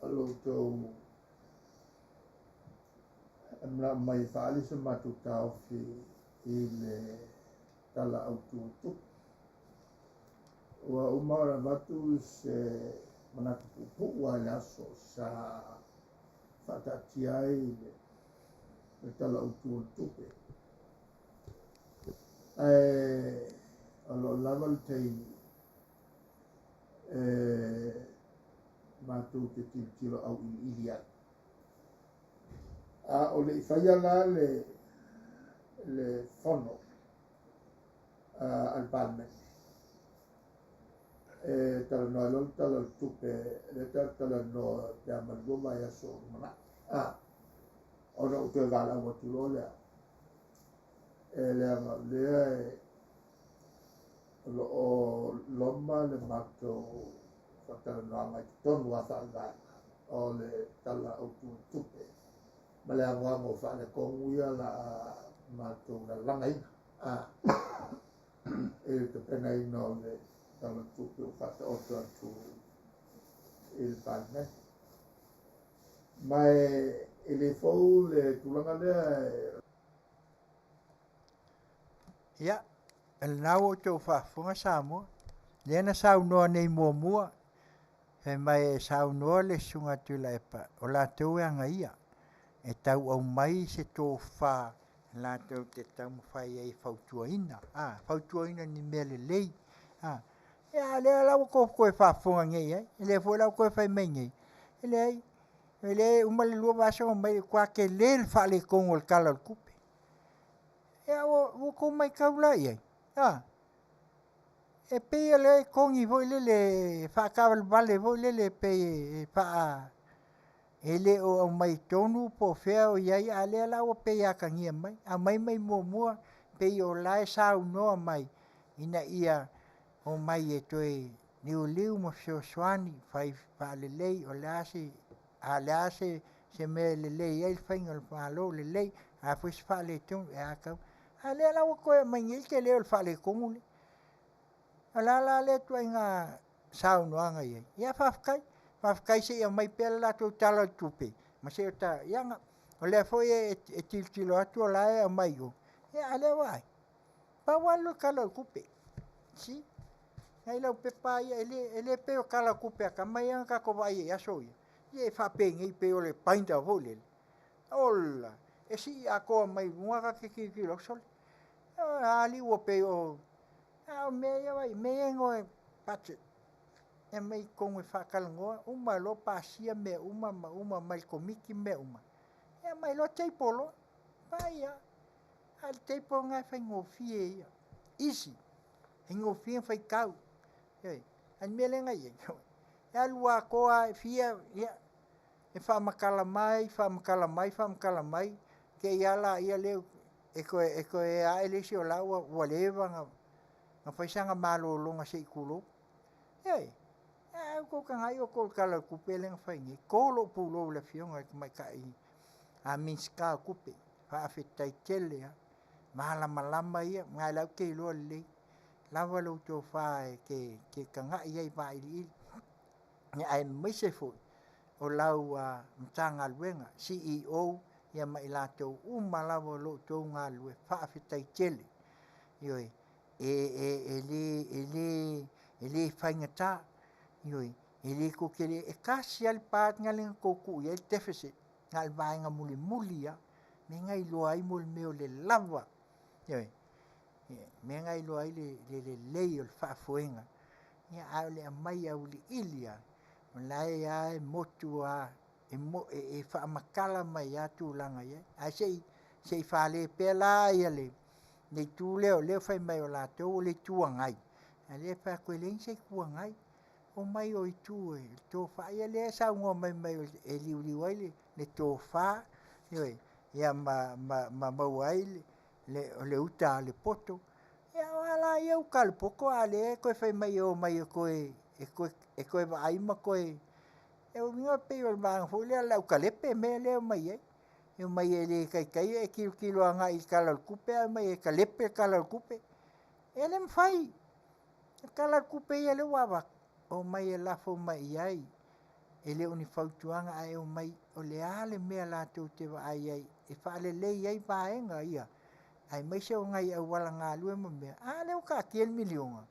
alo tau emla mai whaali se matu tau i le tala au tutu. Ua umara matu se manatu pupu wa le aso sa whatati ai le tala au tutu. Alo lava le teini matu te tilo au ili ai. O le iwhaia la le fono al palme. Tala noa lolo tala tupe, le tala noa te amalgoma ia so mana. Ona uto e wala watu lo lea. Lea o loma le mato whatala noa mai tonu a whaanga o le tala o tupe. Ma le angoango whaane konguia la mato la langa ina. E te pena ina o le tala tupe o whata oto atu il palme. Mai ele fau le tulanga lea. Ia, el nau o tau whaafunga Samoa. Lea na saunoa nei mua. He mai e saunoa le sunga tula epa. O la tau e anga ia. E tau au mai se tō wha. La tau te tau mwhai ei whautua ina. Whautua ina ni mele lei. Ia, lea lau koe whaafunga ngei ai. Lea fo lau koe whai mai ngei. Lea umale lua vasa o mai kwa ke le le wha le kongo le kala le kupe. Ia, o ko mai kaula iai. E pei le kongi voi le whaakawal vale voi le pei wha e le o mai tonu po whea o iai a lea lau o pei a kangia mai. A mai mua pei o lai sau noa mai ina ia o mai e toi liu mo fio swani whai whaalelei o lease a lease se me lelei e whainga le whaalo lelei a fwis whaale tonu e a kau. A lea lau koe mai ngei ke leo le whaale kongu le. A la le tua inga sau noanga iai. Ia whafkai. Mafakaisi ia mai pela latou tala tupe. Ma se o ta ianga. O lea foi e tiltilo atu o lae a mai o. Ia ale wai. Pa walo kala kupe. Si. Ngai lau pepa ia ele pe o kala kupe ka mai anga ka ko vai ia so ia. Ia fa pe ngai pe o le painta vole. Ola. E si a ko mai mua ka ki lo sol. Ali o pe o. A me ia vai me ngo patse. E mai kongo fa kalangoa uma lo pasia me uma mai komiki me uma. E mai lo tei polo. Paia. Al tei po ngai fa ngofie ia. Isi. Ngofie fa kau. An mele ngai. Ya lua koa fia ya. E fa makala mai ke yala ia le eko e a ele si o la wa leva nga fa sanga malo longa se kulo. Ko ka ngai o ko kala kupele nga fa ngi kolo pulo le fionga mai kai a minska kupe fa afetai tele ya malama ia ngai la ke lo le lava lo to fa ke ka ngai ia ba ili ni ai mai se fo o lau mtanga luenga CEO ia mai lato malavo lo to ngalue fa afetai tele yoi ele fangata yoi ele ko kele e kasi al pat ngalen ko ku ye deficit ngal vai nga muli ya me ngai lo ai mol me le lava yoi me ngai lo ai le o fa foenga ya ale mai au li ilia lai ya motua e fa makala mai ya tu langa ye a sei fa le pela ya le tu le fa mai o la to le tu ngai ale fa ko le sei ku ngai o mai o tu to fa ya le sa ngo mai e li wai le to fa yoi ya ma wai le uta le poto ya wala ya u kal poko ale ko fa mai o ko e ko vai ma ko e o minga pe o bang fo le la ukalepe me le mai e mai ele kai e kilo anga i kala kupe mai e kalepe kala kupe ele mfai kala kupe ele wava o mai e la fo mai ai ele uni fautuanga ai o mai o le ale me la tu te ai e fa le ai paenga ia ai mai se o ngai au wala nga lue mo me ale o ka kiel milionga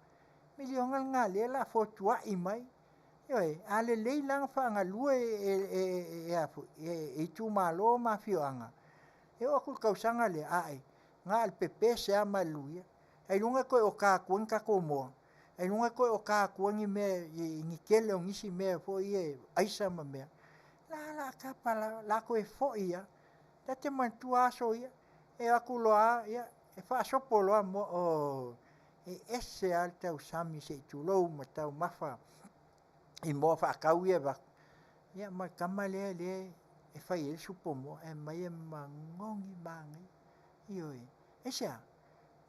nga le la fo tua i mai yoi ale lang fa nga lue e tu malo ma fioanga e o ku kausanga le ai nga al pepe se ama luia ai lunga ko o ka kuenka ko mo ai lunga ko o ka kuengi me ni kele o ngisi me fo ie aisa ma me la ka pala la ko e fo ia tate man tu aso ia e aku loa ia e fa so polo mo o e ese alta usami se tu lo mata mafa i mo fa kau ia ba ia ma kamale le e fa il supo mo e mai mangongi bangi ioi esa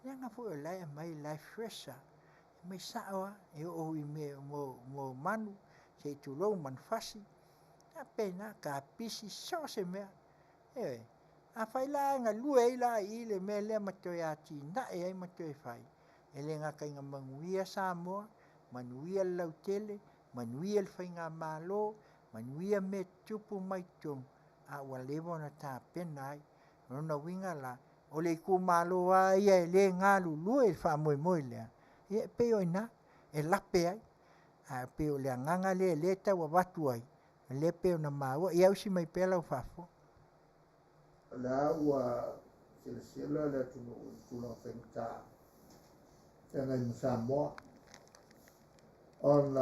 nga fo la mai la fresha mai sawa e o i me mo manu se tu lo man fasi apena ka pisi so se me a fai la nga lue la i le me le matoya ti na e ai matoy fai ele nga kai nga manguia sa mo manuia lautele manuia el fai nga malo manuia me tupu mai tum a walevo na ta penai no winga la o le ku malo ai le nga lue fa moi le e pe oina e lape ai a pe o le nganga le ta wa watu ai le pe na ma ia usi mai pela o fafo la wa sila le tu fenta tanga in Samoa on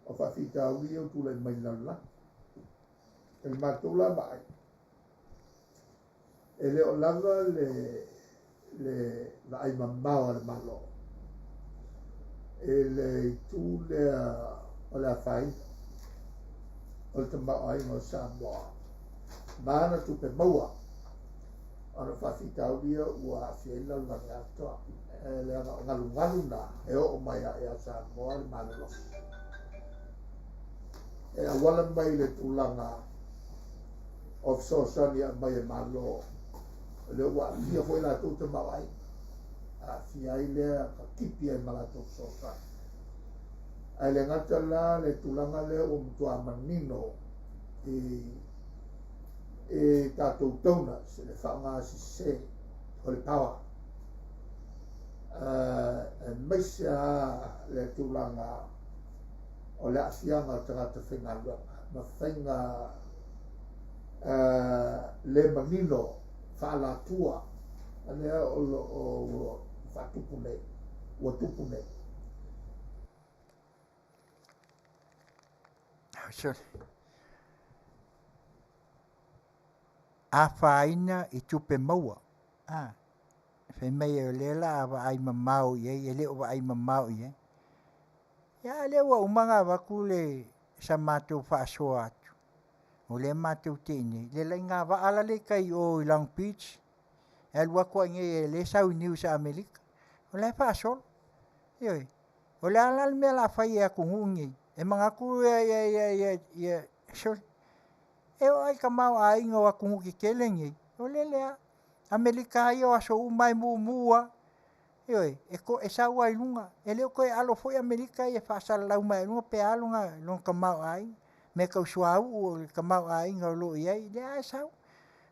o fa fita wi o tu le mai la el matula bai ele o lava le la ai mamma le malo ele tu le o la fai o te mai mo Samoa mana tu pe maua ana fa fita wi o a fiela la gato le ngalu na e o mai a Samoa le malo e a wala mai le tulanga of sosalia mai malo le wa ia foi la tu te mai a fia ile ka kipi ai mala tu sosa ai le ngata la le tulanga le o mtua manino e tātou tauna se le whaanga si se o le pawa. Maisa le tulanga o le afianga o tangata whainga ma whainga le manino whaalatua ane o whatupune ua tupune. Sorry. A whaina I tupe maua. Whai mai e lela a wa ai mamau i e leo wa ai mamau i Ia leo wa umanga waku le sa mātou whaasoa atu. O le mātou tēne. Le lai ngā wa ala le kai o Long Beach. E lua kua nge le sau News America. O le whaasol. Ioi. O le ala le mea la whai e aku ngungi. E mga ku sorry. E o ai ka mau a inga wa kungu ki kelengi. O le lea. Amerika i o aso umai mua. Ioi. E ko e sa wai lunga. E leo koe alo foi Amerika i e whaasala lau mai lunga pe alunga long ka mau a inga. Me kau suau o ka mau a inga o lo iai. Le a sau.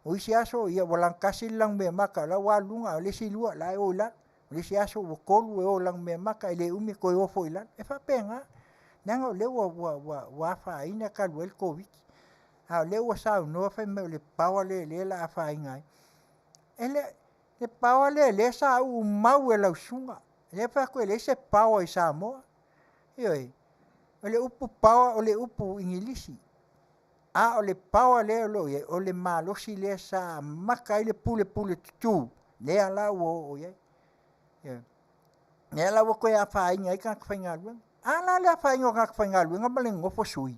O isi aso ia walang kasi lang me maka la wa lunga. O le si lua la e o la. O le si aso o kolu e o lang me maka. E le umi koe ofo ilan. E whapenga. Nanga o leo wa whaina ka luel COVID. A leo wa sau noa whai me o le pawa le la a whaingai. E le pawa le sa u mau e lau sunga. Le whako e le se pawa I Samoa. Ioi. O le upu pawa o le upu ingilisi. A o le pawa le lo ye o le malosi le sa maka I le pule tutu. Le ala o ye. Ioi. Le ala wo koe a whaingai ka whaingalua. Ala le a whaingo ka whaingalua nga male ngofo sui.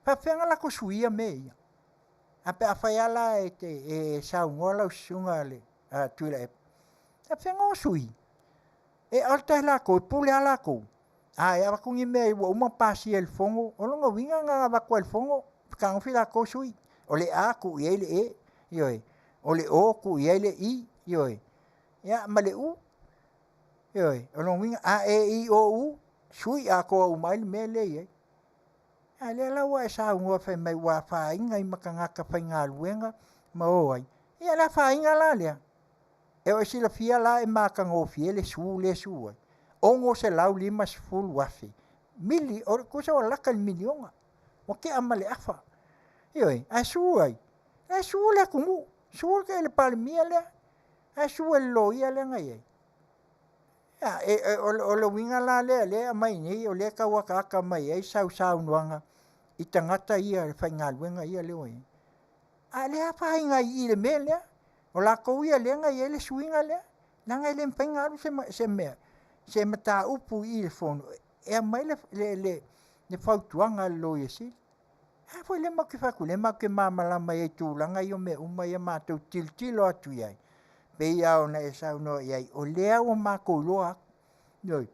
Whawhenga lako suia me ia. Ape a whaiala e sau ngola usunga le tuila e. Whawhenga o sui. E altai lako, e pule alako. E awakungi mea I ua pasi el fongo. O longa winga nga wako el fongo. Kangofi lako sui. O le a ku I le e. Ioi. O le o ku I le I. Ioi. Ia ma le u. Ioi. O longa winga a e I o u. Sui a koa umaili me le iei. A le la wa sa ngua whai mai wa whainga I makangaka whai ngā luenga ma oai. Ia la whainga la lea. E o sila fia la e makanga o fie le su ai. Ongo se lau 5 wafi. Mili, o kusa o laka milionga. O ke ama le afa. Ioi, a su ai. A su le kungu. Su ke le palimia lea. A su le loia le ngai ai. O le winga la le mai nei o le ka waka mai ai sau nuanga I tangata ia le whai ngā luenga ia leo ai. A le a whainga I le mea lea. O la kou ia le ngai le suinga lea. Nanga le mwhai ngā lu se mea. Se mata upu I le fono. E a mai le whautuanga lo ia si. A fwoi le mau ki whaku le mau ke mamalama I tūlanga I o mea umai a mātou tiltilo atu iai. Pei au na e sau no iai. O lea o mākou loa. Ioi.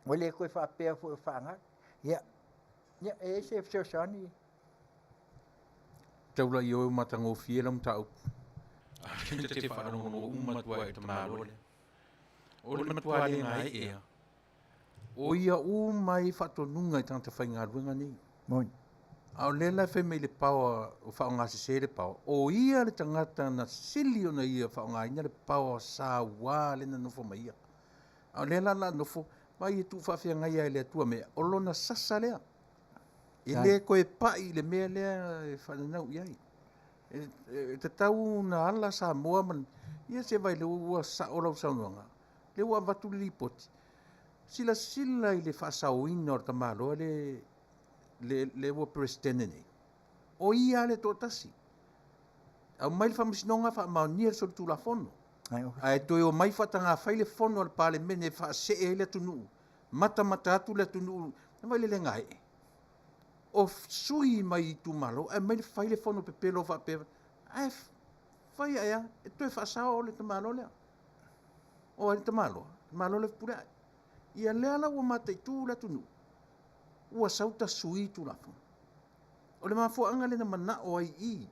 O le koe whapea fwoi whanga. Ia. Ia e se fsosani. Taula I o matango fiela mtau. Kenta te whaanongo umatua e te mālole. O le matua le ngai ea. O ia mai whatonunga I tangata whainga ruenga ni. Moi. Ao lela whai mei le paua o whaonga se le paua. O ia le tangata na sili o na ia whaonga ina le paua sa wā le na nofo mai ia. Ao lela la nofo, mai e tu whawhia ngai ai le atua mea. O lona sasa lea. E le koe pai le mea lea e whananau iai. Te tau na ala sa moa man. Ia se vai le ua sa olau saunuanga. Le ua watu lipoti. Sila I le whasau ina o ta māloa le ua presidente nei. O ia le tōtasi. Au mai le whamasinonga wha maunia le soru tūla fono. Ai toi o mai whatanga whai le fono al pale mene wha se e le tunu. Mata atu le tunu. E mai le ngai. O sui mai I tu malo. Ai mai le whai le fono pepelo wha pewa. Ai whai aia. E toi whasao le te malo lea. O ai le te malo. Malo le pura. Ia lea la ua mata I tū le tunu. Ua sauta sui tu la fono. O le mafuanga le na mana o ai I.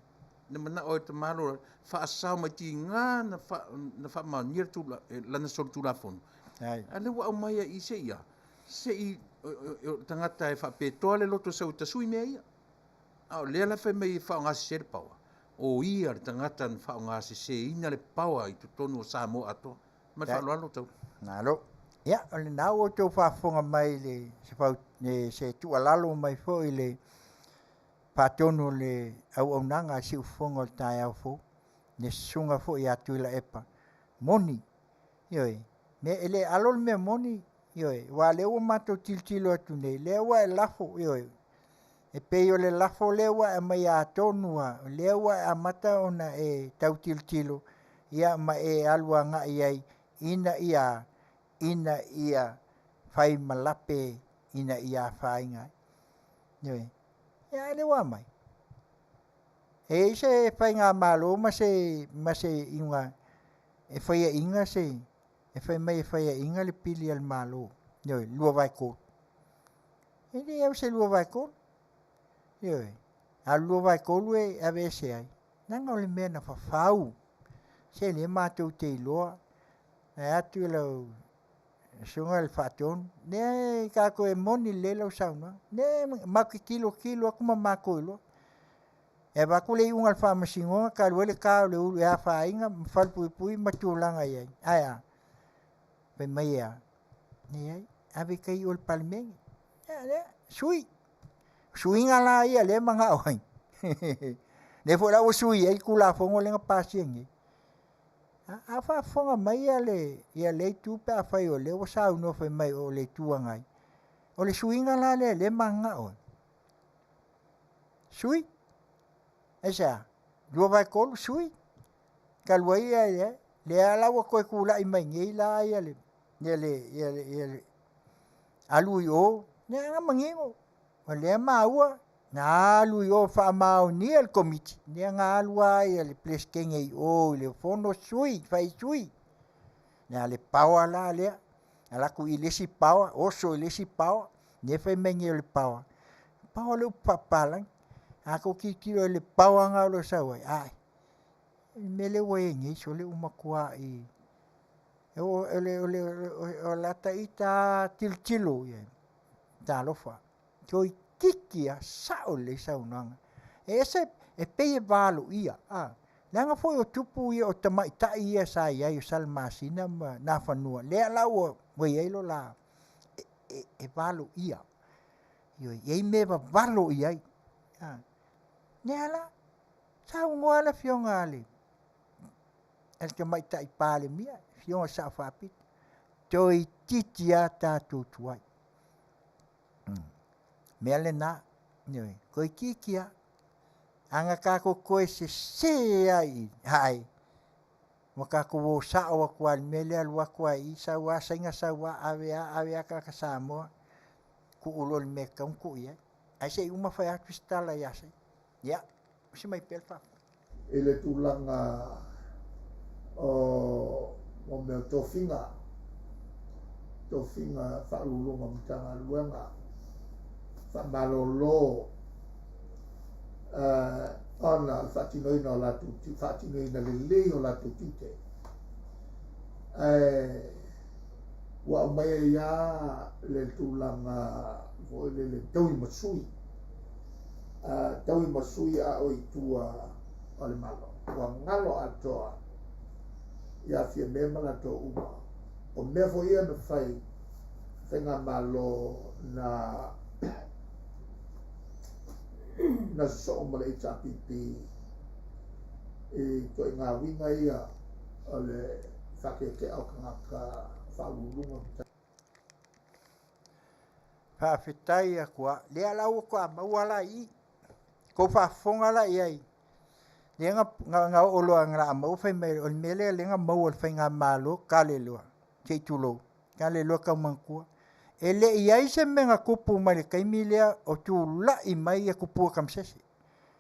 Na mana o te malo whaasau mai ti ngā na wha maunir tu lana sol tu la fono. Ai. A le wa au mai I se ia. Se I tangata e whapetoa le loto sau tasui mea ia. O lea la whai mai whaongasi se le paua. O ia le tangata na whaongasi se ina le paua i tutonu o Samoa atoa. Mai whaaloalo tau. Nā lo. Ia, o le nau o tau whafonga mai se tualalo mai fo i le patono le au nanga si ufonga o tai au fo. Ne sunga fo i atu ila epa. Moni. Ioi. Me ele alol me moni. Ioi. Wa le ua mato tiltilo atu nei. Le ua e lafo. Ioi. E pei o le lafo le ua e mai a tonua. Le ua e amata ona e tau tiltilo. Ia ma e alua nga iai. Ina ia fai malape ina ia fainga. Ioi. Ia le ua mai. E se fai ngā malo ma se inga e fai inga se e fai mai e fai inga le pili al malo. Ioi, lua vai ko. E le se lua vai ko. Ioi. A lua vai ko lue ave se ai. Nanga o le mea na whawhau. Se le mātou te iloa. E atu lau sunga le whaton. Ne kako e moni le lau sauna. Ne maki kilo akuma mako iloa. E wako le iunga le whamasingonga ka luele ka le ulu e a whainga whalpui matulanga iai. Aia. Pe mai ea. Ni ai. Ave kai o le palimengi. Sui. Sui nga la ia le manga oai. Ne fo la o sui ai kula fongo lenga pasiengi. A whafonga mai ia le tupe a whai o le o sa uno whai mai o le tuangai. O le sui nga la le manga oai. Sui. Esa, lua vai kolu sui. Ka lua ia ia. Le ala wa koe kula i mai ngei la ia le. Ia alui o. Ne anga mangingo. O le maua. Na alui o wha mao ni al komiti. Ne anga alua ia le pleskenge i o. Le fono sui. Fai sui. Ne le paua la lea. Alaku i lesi paua. Oso i lesi paua. Ne fai mengi o le paua. Paua le upapalang. Ako kikiro le pawanga lo sawai ai mele wengi so le umakua i o lata ita tiltilo ye talofa toi kikia sao le saunanga ese e peye valo ia langa foi o tupu ia o tamai ta ia sa ia o salmasina na fanua le la o we lo la e valo ia yo ye me valo ia Nyala, sa ngoala fionga ali. El ke mai tai pale mia, fionga sa fapit. Toi titia ta tutuai. Mele na, nyoi, koi kikia. Anga kako koe se ai, hai. Waka ko wo sa o kwa mele al wakwa i sa wa singa sa wa avea ka Samoa. Ku ulol me kam ku ia. Ai sei uma fai atistala ia sei. Ya, si mai pelfa. Ele tulanga o me tofinga whaulunga mtanga luenga whamalolo ana whatinoina o latu whatinoina lelei o latu tite wa mai ya le tulanga o le taui masui taui masui a o itua o le malo wa ngalo atoa ia fia mema na to uma o mea fo ia na fai whenga malo na so male i tapipi e to i ngā winga ia o le whake ke au kangaka whaulunga Whawhitai a kua, lea lau kua mauala i, ko whafonga la iai. Lea ngā oloa ngā mau whai mai, o mele lea ngā mau al whai ngā malo, ka le loa, kei tulo, ka le loa kau mangkua. E le iai se me ngā kupu mai le kaimi lea o tu la i mai e kupua kamsese.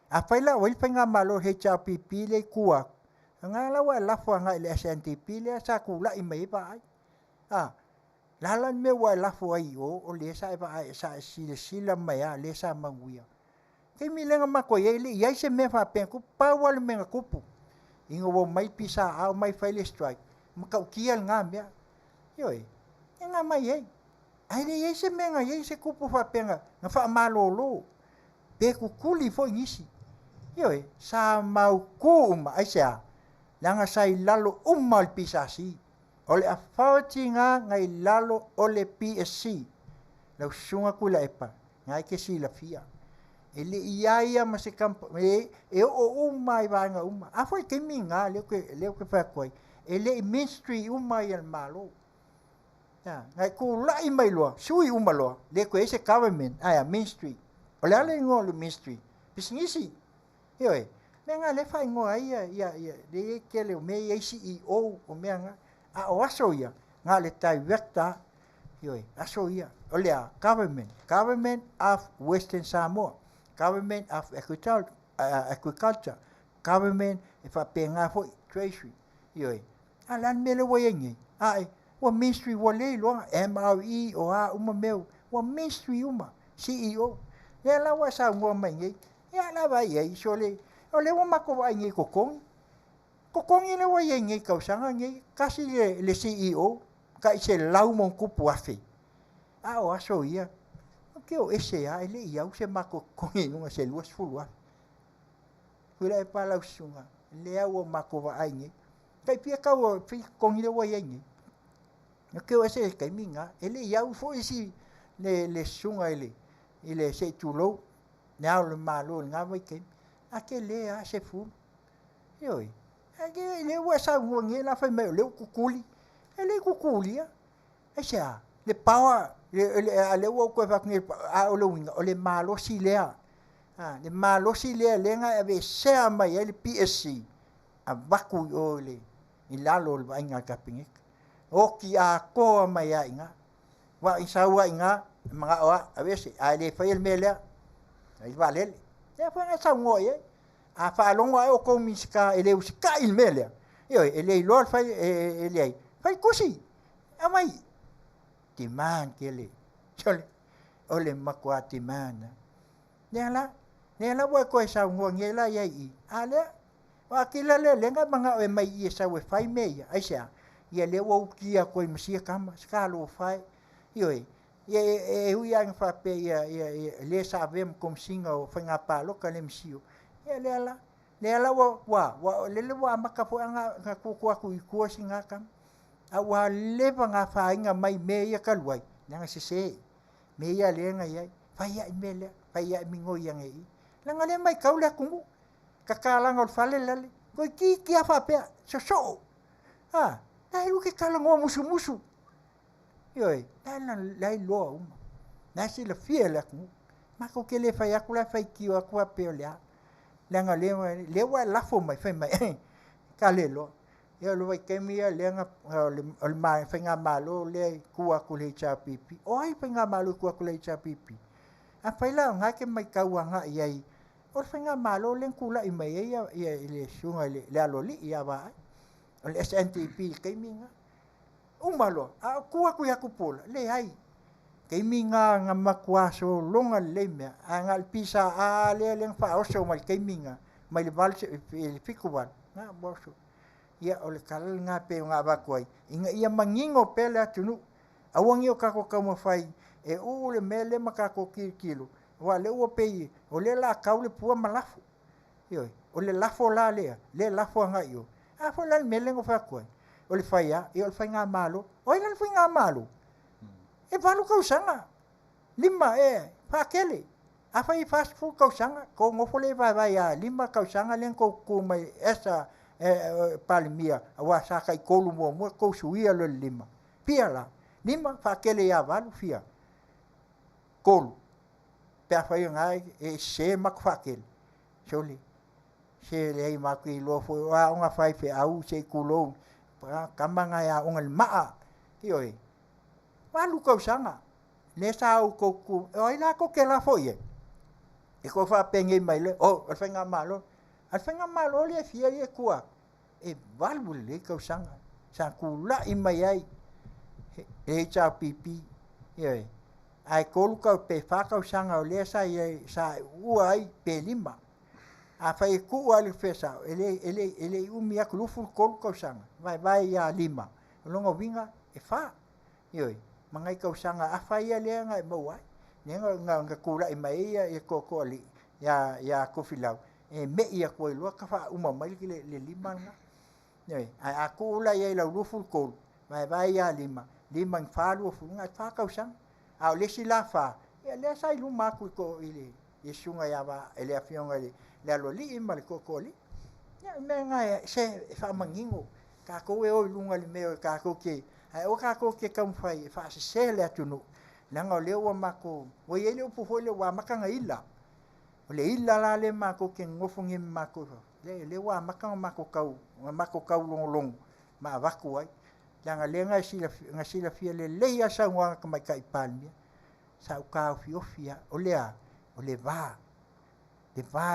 A whai la, wai whai ngā malo hei chao pipi le kua. Ngā lau e lafo ngā ile SNTP lea sa ku la i mai ba ai. Lala me wa lafo ai o le sa ba ai sa sila mai a le sa manguia. Kei mi lenga mako ye le ia se me fa pen ku pa wa le menga kupu. Ingo wo mai pisa au mai faile strike. Maka kiel nga me. Yoi. Nga mai ye. ai le ye se menga ye se kupu fa penga nga fa malolo pe ku kuli fo ngisi yo sa mau ku ma aisa langa sai lalo umal pisasi ole a fautinga ngai lalo ole PSC lau sunga kula epa ngai ke si la fia ele ia ma se campo e o umai va nga uma a foi ke minga le ke fa koi ele ministry umai al malo ya ngai ku lai mai lo sui uma lo le ko ese government ai ministry ole ale ngol ministry pisingisi yo le nga le fa ngo ai ya le ke le me ai CEO o me nga a o aso ya nga le director yo aso ya ole a government of Western Samoa government of agriculture government if a penga fo treasury yo alan mele wo yengi ai wo ministry wo le lo MRE o a uma meu wo ministry uma CEO le la wa sa ngo mai ya la va ye sole ole wo mako wa ngi kokong ile wo yengi ka sanga ngi kasi le CEO ka se lau mon ku puafi a o aso ia ke o ese a ele ia o se mako kongi nunga se luas fulua hula e pala usunga le o mako wa aingi kai pia ka o fi kongi le wo yengi ke o ese kai minga ele ia o fo isi le sunga ele se tulo na le malo nga mai ke akele a se fu yoi ake le wa sa ngi la fa me le kukuli ele kukulia esa le power le wo ko fa ngi a o winga o le malo silea le malo silea lenga e be se mai ele PSC a baku o le ilalo le inga kapingi o ki a ko mai a inga wa isa wa inga mga o a vese a le fa el mele ai vale ya fa sa ngoye a fa longo o ko miska ele uska il mele yo ele lo fa ele fa kusi amai timan kele chole ole makwa timana nela wa ko sa ngonge la ya i ale wa kila le lenga manga o mai i sa we fai meia aisa ye le wo kia ko msia kama skalo fai yo ye hu yang fa pe ya le sa vem kom singa o fanga pa lo ka le msio ye lela wa le wa maka fo anga ku ku singa kam a wa le nga fa inga mai meia ka luai nga se meia le nga ye fa ya mele fa ya mingo yang e la nga le mai ka le ku kakala ngol fale lale ko ki fa pe so ai lu ke kala ngo musu yoi lai lo uma na si la fiela ku ma ko ke le fa ya ku la fa ki wa ku pe le nga le wa la fo mai fa mai ka le lo yo lo vai kemia le nga o mai fa nga malo le ku ku le cha pipi o ai fa nga malo ku le cha pipi a fa la nga ke mai ka wa nga ai o fa nga malo le ku la i mai ya le sunga le lo li ya ba o le SNTP ke minga umalo a ku ya ku pola le ai ke minga nga makwaso longa le me anga pisa a le fa o so mal ke minga mai le val le fikuan na boso ia o le kala nga pe nga ba koi inga ia mangingo pele atunu awangi o kako kamo fai e o le mele makako kilo wa le o pe o le la kaule pua malafu yo o le lafo la le lafo nga yo a fo la mele ngo fa koi o le fai ya e o le fai nga malo o le fai nga malo e valu ka usanga lima fa kele a fai fast food ka usanga ko ngo fo le vai ya lima ka usanga len ko mai esa palmia wa sa kai kolu mo ko suia le lima pia lima fa kele ya valu fia kolu pe fa ngai e se mak fa kele soli se le ma ki lo fo wa nga fai fe au se kulo kamanga ya ungal maa yoi valu ka usanga le sa u ko ku oi la ko ke la fo ye e ko fa penge mai le o fa nga malo al fanga malo le fia ye kuwa e valu le ka usanga sa kula i mai ai e cha pipi ye ai kolu ka pe fa ka usanga o le sa ye sa uai pe lima a fa e ku al fesa ele umi akulu fu kolu ka usanga vai ya lima longo vinga e fa ye mangai kau sanga afai le ngai mo ai nga kula i mai ia ko ali ya ko filau e me ia ko lo ka fa uma mai le lima nga nei ai aku la ia la lufu ko vai ia lima fa lu fu nga fa kau sang au le sila fa ia le sai lu ma ko ile yesunga ya va ele afionga le lo li ma ko li ya me nga se fa mangingo ka ko e o lunga le me ka ko ke ai o ka ko ke kam fai fa se le atunu nanga le o mako o ye le pu le wa maka nga ila o le ila la le mako ke ngofungi mako le wa mako kau long ma vaku ai langa le nga sila fia le ya sa wa ka mai kai palmi sa ka fiofia o le va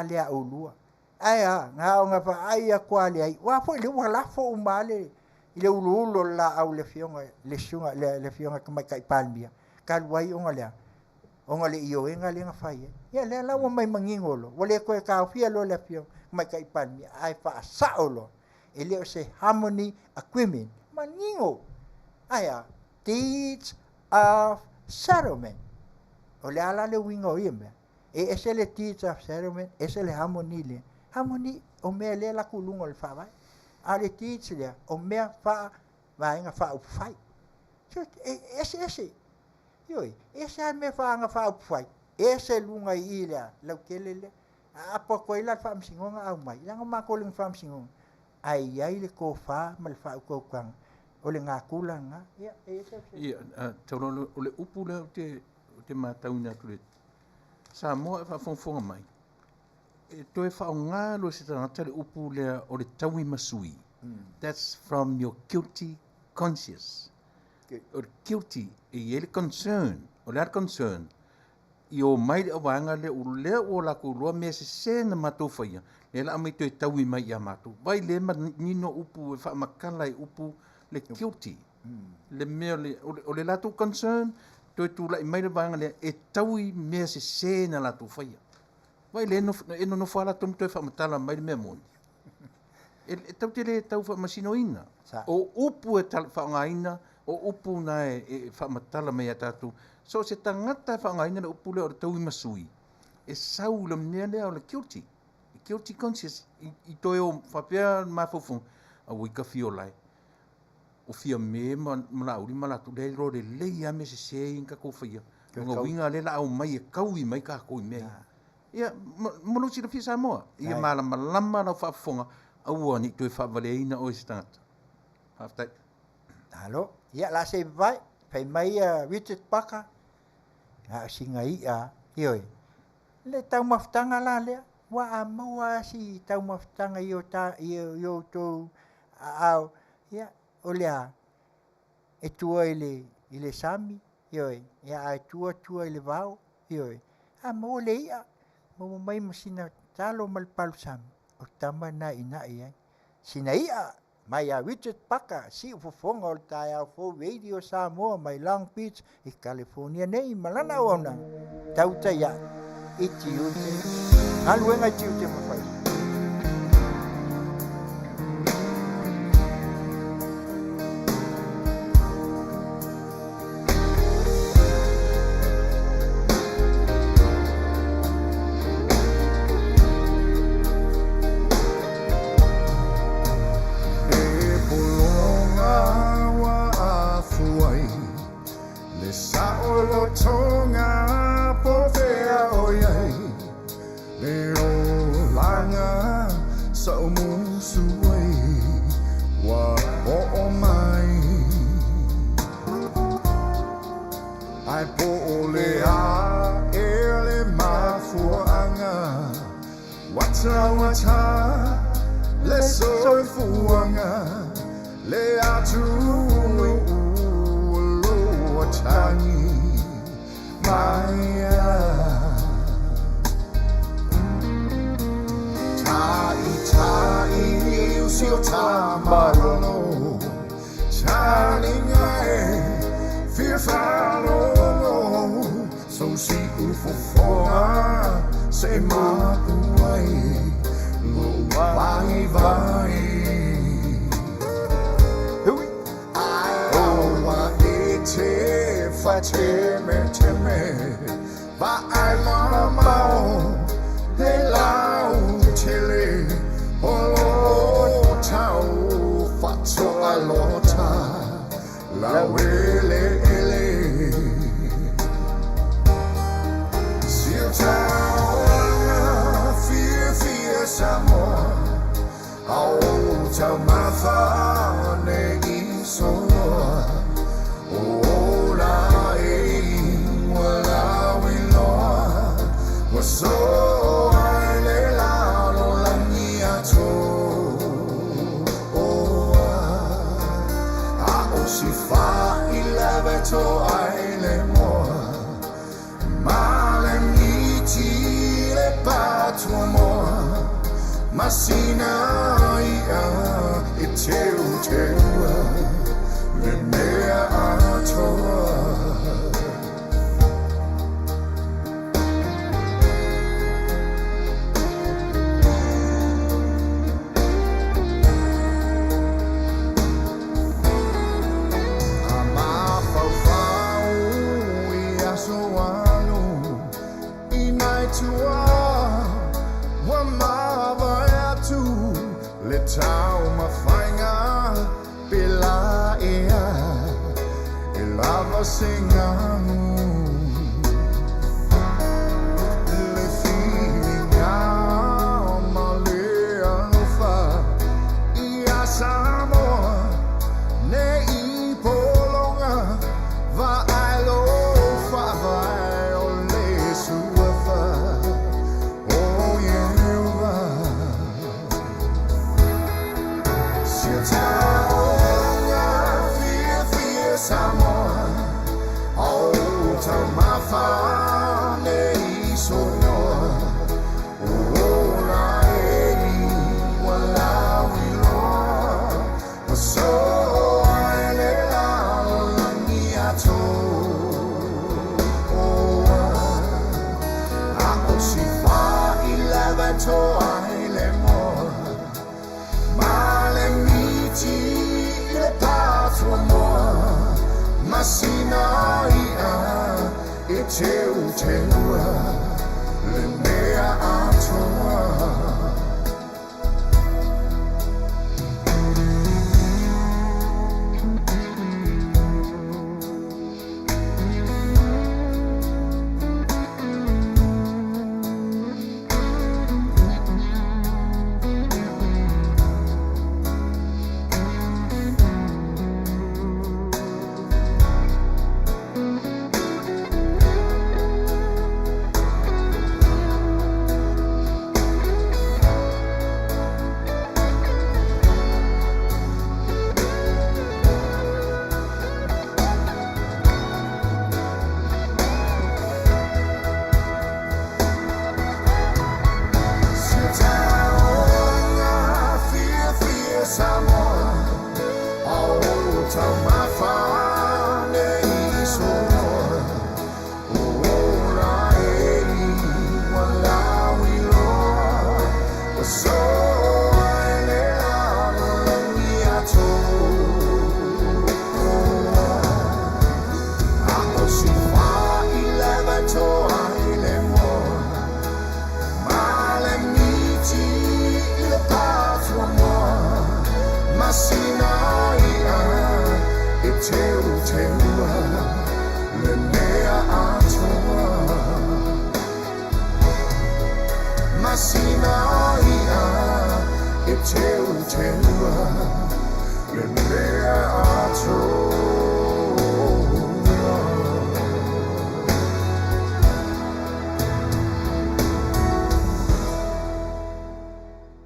le o lua ai nga fa ai kwa le ai wa fo le wala fo umale ile ulu la au le fionga le sunga le fionga ka mai kai palmi ka wai onga le io enga le nga fai ya le la wa mai mangingolo wale ko ka fia lo le fio mai kai palmi ai fa saolo ele se harmony agreement mangingo aya deeds of settlement ole ala le wingo yeme ese le deeds of settlement ese le harmony o me le la kulungo le fa vai ale deeds le o me fa vai nga fa fai ese yoi ese me fa nga fa fai ese lunga ila la kelele apa ko ila fa msingonga au mai la ma ko ling fa msingonga ai le ko fa mal fa ko kwang o le ngakula nga ia tolo o le upu le te matauna tu sa mo fa fonfonga mai e to fa nga lo se tanga le upu le o le tawi masui that's from your guilty conscience or guilty e ele concern o le concern io mai o wanga le o la ku lo me se na matofia le la mai to tawi mai ya matu vai le nino upu fa makala upu le guilty le me le la tu concern to tu la mai le wanga le e tawi me se na la tu faia vai le no fa la tum to fa matala mai me mon e tau te le tau fa masinoina o upu e tal fa ngaina o upu na e fa matala mai atatu so se tangata fa ngaina le upu le o tau masui e sau le mele o le guilty conscious i toyo fa pia ma fofu a wika fiolai o fia me ma uri ma la tu le ro le ya me se inka ko fia ngo winga le la au mai kaui mai ka ko me ia mo si le fisa mo ia malama na fa fonga au ani to fa valeina o stat after halo ia la se vai fai mai Richard Paka singa ia ioi le tau maftanga la le wa amua si tau maftanga yo to au ia olea e tua ile sami ioi ia e tua ile vau ioi mo le ia mo mai masina talo mal palsam o tama na ina ia sina ia mai Richard Paka si fofonga o taia fo radio Samoa mai Long Beach i California nei malana ona tauta ia iti ute aluenga iti ute mafai ba ai ma mau he lao chile holo chao fa so alota la wele ele sil chao fear samor au chao ma fa ne iso so ai le la lo la mia to o si fa il leveto ai le mo ma le miti le patro mo ma sina ia e teu le mea to Tau ma fainga pela ea e lava singa le fininga ma le alfa ia Samoa ne I polonga va ai lo fa vai o le sua fa oh yeah Samoa, oh, tell my family so no, oh, we know, so I let out mia to, oh, I see far 11 to I let more, my miti le patro more. Masina ia e teu le mea atoa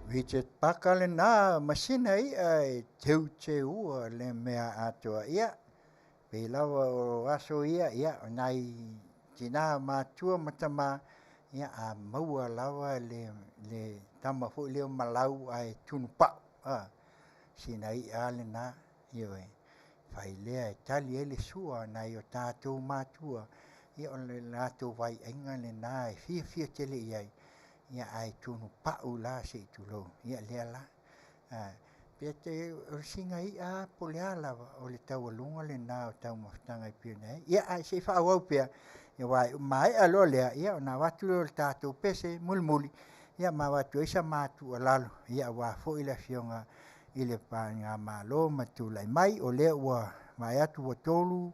Vijet pakale na masina ai teu teu le mea atoa ia pelawa o aso ia nai tina ma tua matama ia a maua lawa le tama fo le malau ai tunpa sinai ale na ioi fai le tali ele sua na yo tato matua ia le lato vai enga le na fia tele ia ai tunu pa ula se tulo ia le la pia te o singa I a polea lava o le taualunga le nā o tau mawhtanga I pia nei. Ia ai se whaawau pia, ia wai mai alo lea, ia o nā watu o le tātou pese muli. Ia ma watu isa mātu a lalo, ia wā fo I le fionga I le pānga mālo ma tūlai mai o lea ua mai atu wa tolu,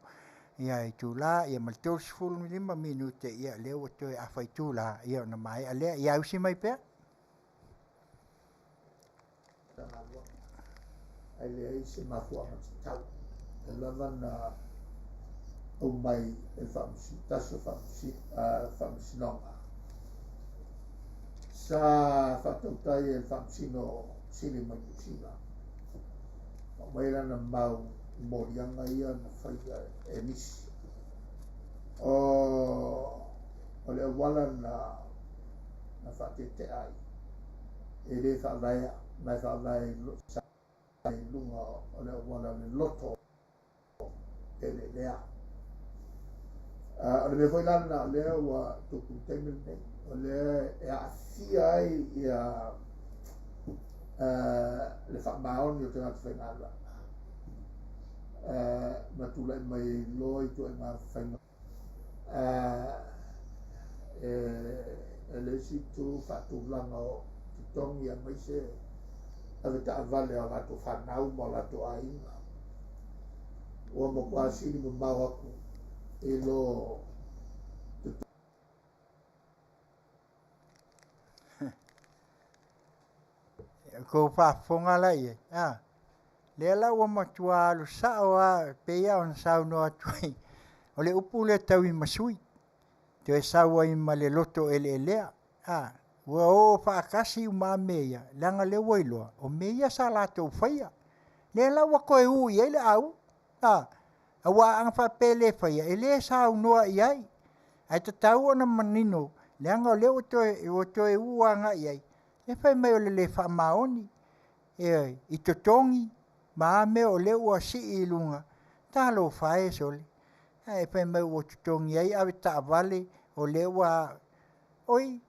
ia I tūla, ia mal tolu sifuru 5 minute, ia lea ua toi a whai tūla, ia o na mai a lea, ia usi mai pia. Ai le ai se mafua ma tau. E lava na au mai e whamsi, taso whamsi nonga. Sa whatautai e whamsi no sili mai kusina. Maira na mau morianga ia na whaia e nisi. O le awala na whatete ai. E le whaalaia, mai whaalaia sa lunga o le wana le loto e le lea. O le me foi lana lea ua tuku tenu nei. O le e a fia ai ia le whamaoni o te ngātu whaingala. Ma tūlai mai loi tu e ngā whaingala. E le si tu whatūlanga o titongi a mai se ave ta vale o lato whanau mo lato ainga. O mo kwasini mo mau aku e lo Ko whafonga lai e. Le la ua matua alu sao a peia on sao no atuai. O le upu le tau I masui. Te e sao ai ma le loto ele lea. Ua o whaakasi uma meia. Langa le wailoa. O meia sa lato whaia. Le la ua koe ui ele au. A ua anga whapele whaia. E le sao noa iai. Ai ta tau ona manino. Leanga o le o toe uanga iai. E whai mai o le whamaoni. I totongi. Ma me o le ua si I lunga. Talo whae sole. E whai mai o totongi ai. Awe ta vale o le ua. Oi.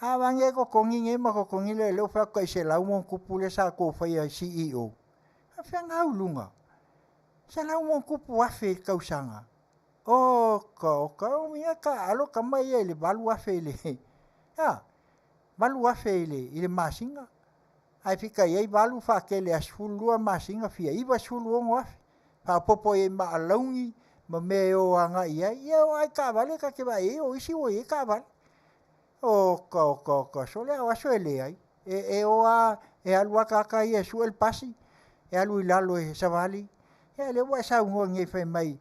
Awange ko kongi nge ma ko kongi le leo whaka I se lau mon kupu le sa ko whaia CEO. A whangau lunga. Sa lau mon kupu wafe kausanga. O minga ka alo ka mai e le balu wafe le. Balu wafe le I le masinga. Ai fika iei balu whakele a sfulua masinga fia. Iwa sfulu ongo wafe. Popo e ma alaungi ma me o anga iai. Ia o ai ka vale ka ke wa e o isi o e ka vale. O sole a waso e le ai. E oa e alua kaka I e su el pasi. E alu I lalo e savali. E le wa sa ungo nge whai mai.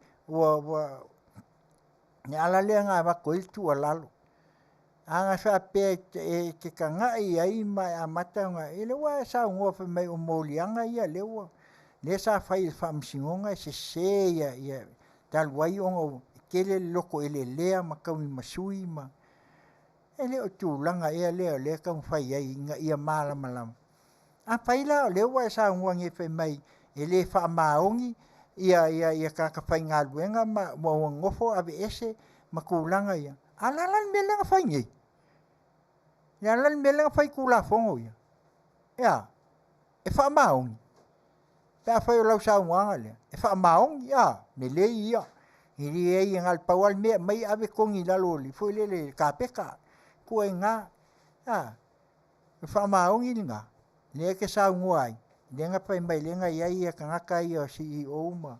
Ni ala lea ngā wako I tu a lalo. Anga sa pe ke ka ngai ai mai a matanga. E le wa sa ungo whai mai o molianga ia le wa. Le sa whai whamsingonga se ia. Talwai ongo kele loko ele lea makaumi masui ma. E leo tūlanga ea leo kau whai ai inga ia malama. A paila o leo wa sa unwangi whai mai e le wha maongi ia kaka whai ngā luenga ma ngofo ave ese ma kūlanga ia. A lalan melenga whai ngei. Lalan melenga whai kūla whongo ia. Ia, e wha maongi. Pea whai o lau sa unwanga lea. E wha maongi ia, me le ia. Hiri e i ngal pawal mea mai ave kongi laloli. Fui le ka peka. Kua ngā, whamaongi ngā, ne ke sa nguai, lenga pai mai lenga iai ka ngaka I o CEO ma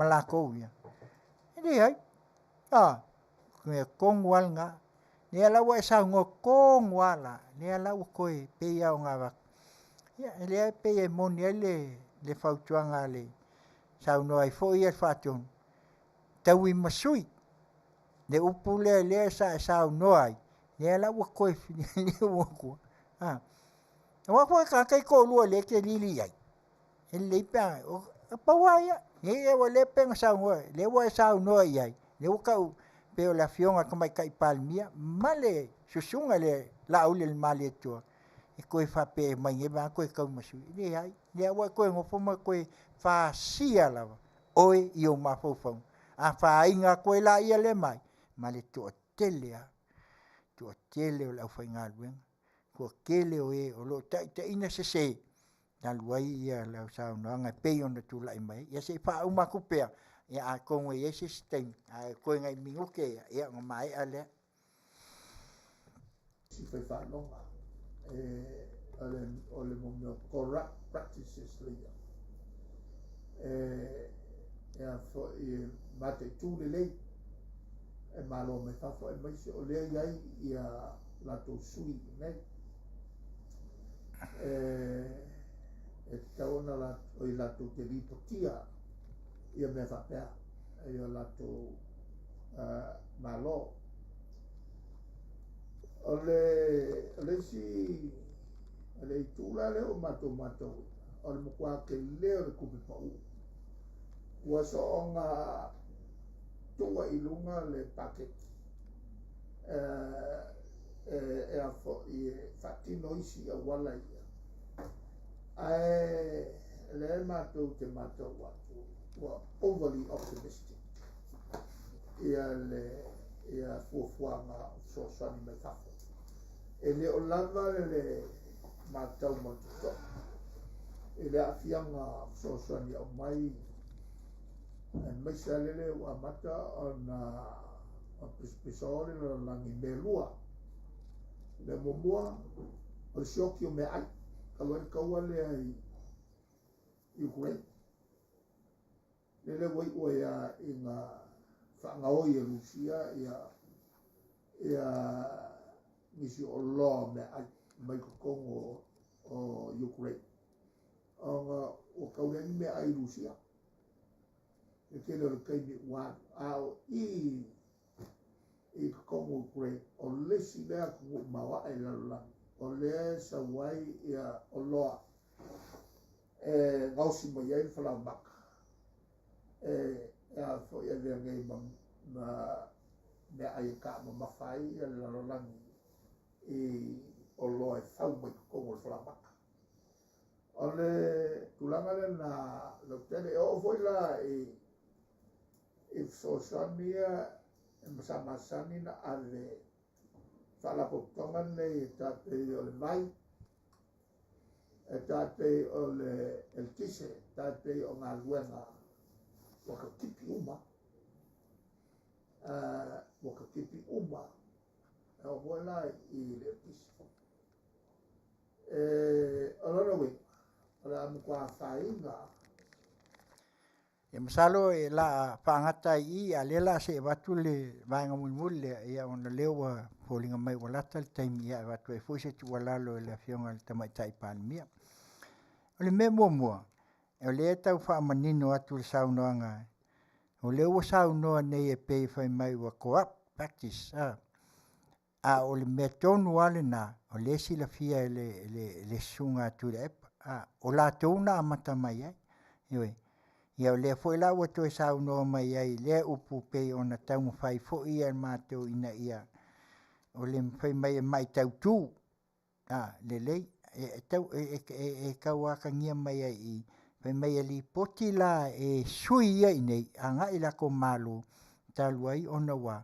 lako ia. Ele ai, me kongwal ngā, ne alawa e sa ngua kongwala, ne alawa koe peia o ngā wak. Ia, ele ai peia moni ai le whautuanga le, sa unoai fo ia whatun, taui masui, le upule le sa unoai, ne la wa koe ni wa ko wa ko ka kai ko lu le ke lili ai le pa pa wa ya e wa le pe sa wa le wa sa no ai le ka pe la fionga ko mai kai palmia male susunga le la u le male to e ko fa pe mai e ba ko ka masu le ai le wa ko ngo fo ma ko fa sia la oi io ma fo fo a fa inga ko la ia le mai male to telia o la whai ngā luenga. Kua kele o e o lo tai ina se. taluai ia lau saunoaga e pei ona tulaʻi mai ia seʻi faaumaku pea ia a kongo ia system a koe gai miguke ia o maeʻa lea si fai whanonga o le momeo corrupt practices leia ea fo i mate tū le lei e malo me fafo e maise o lea iai ia lato sui nei e taona la o i lato te lipotia ia me whapea e o lato malo o le si le tula le o mato o le mokua ke leo le kupi pau ua so onga tua i lunga le paket e a fo i fatino isi a wala ia ae le mato te mato watu ua overly optimistic ia ia fuafuanga soasani mai fafo e le o lava le matau matuto e le afianga soasani au mai e maisa lele ua mata ona o pispisole lo langi melua le momua o le sioki o me ai kaloi kaua le ai Ukraine lele wai ua ia i ngā whaangaoi e Rusia ia nisi o loa me ai mai kokongo o Ukraine o kauleni me ai Rusia e kele o le kaimi wan ao i kokongo Ukraine o lesi lea kungu mawa e lalulangi o lea sa wai ia o loa e ngausi mai ai whalau maka a fo ia lea ngai ma me ai ka ma mawhai ia lalulangi o loa e whau mai kokongo le whalau maka o le tulanga le na lautele o foi la i sosania e masamasani na ale whalapotonga nei e tāpei o le mai e tāpei o le eltise tāpei o ngā luenga wakakipi uma wakakipi uma e o foi la i le eltise o lona wei o le amukua whainga e masalo e la whaangata i a lela se watu le vaenga mulimule ia ona lewa polinga mai walata le taimi ia watu e fuise tu walalo e le fionga le tamaitai palimia. O le me mua e o le tau whaamanino atu le saunoanga o le ua saunoa nei e pei whai mai wa corrupt practice a o le me tonu ale na o le sila fia le sunga atu le epa o la tona amata mai ai iwe ia o le foi la ua toe saunoa mai ai le upu pei ona tauga fai foʻi ia matou ina ia o le fai mai e mai tautū lelei e kauakagia mai ai i fai mai e lipoti la e sui ia i nei agaʻi lako malo talu ai ona ua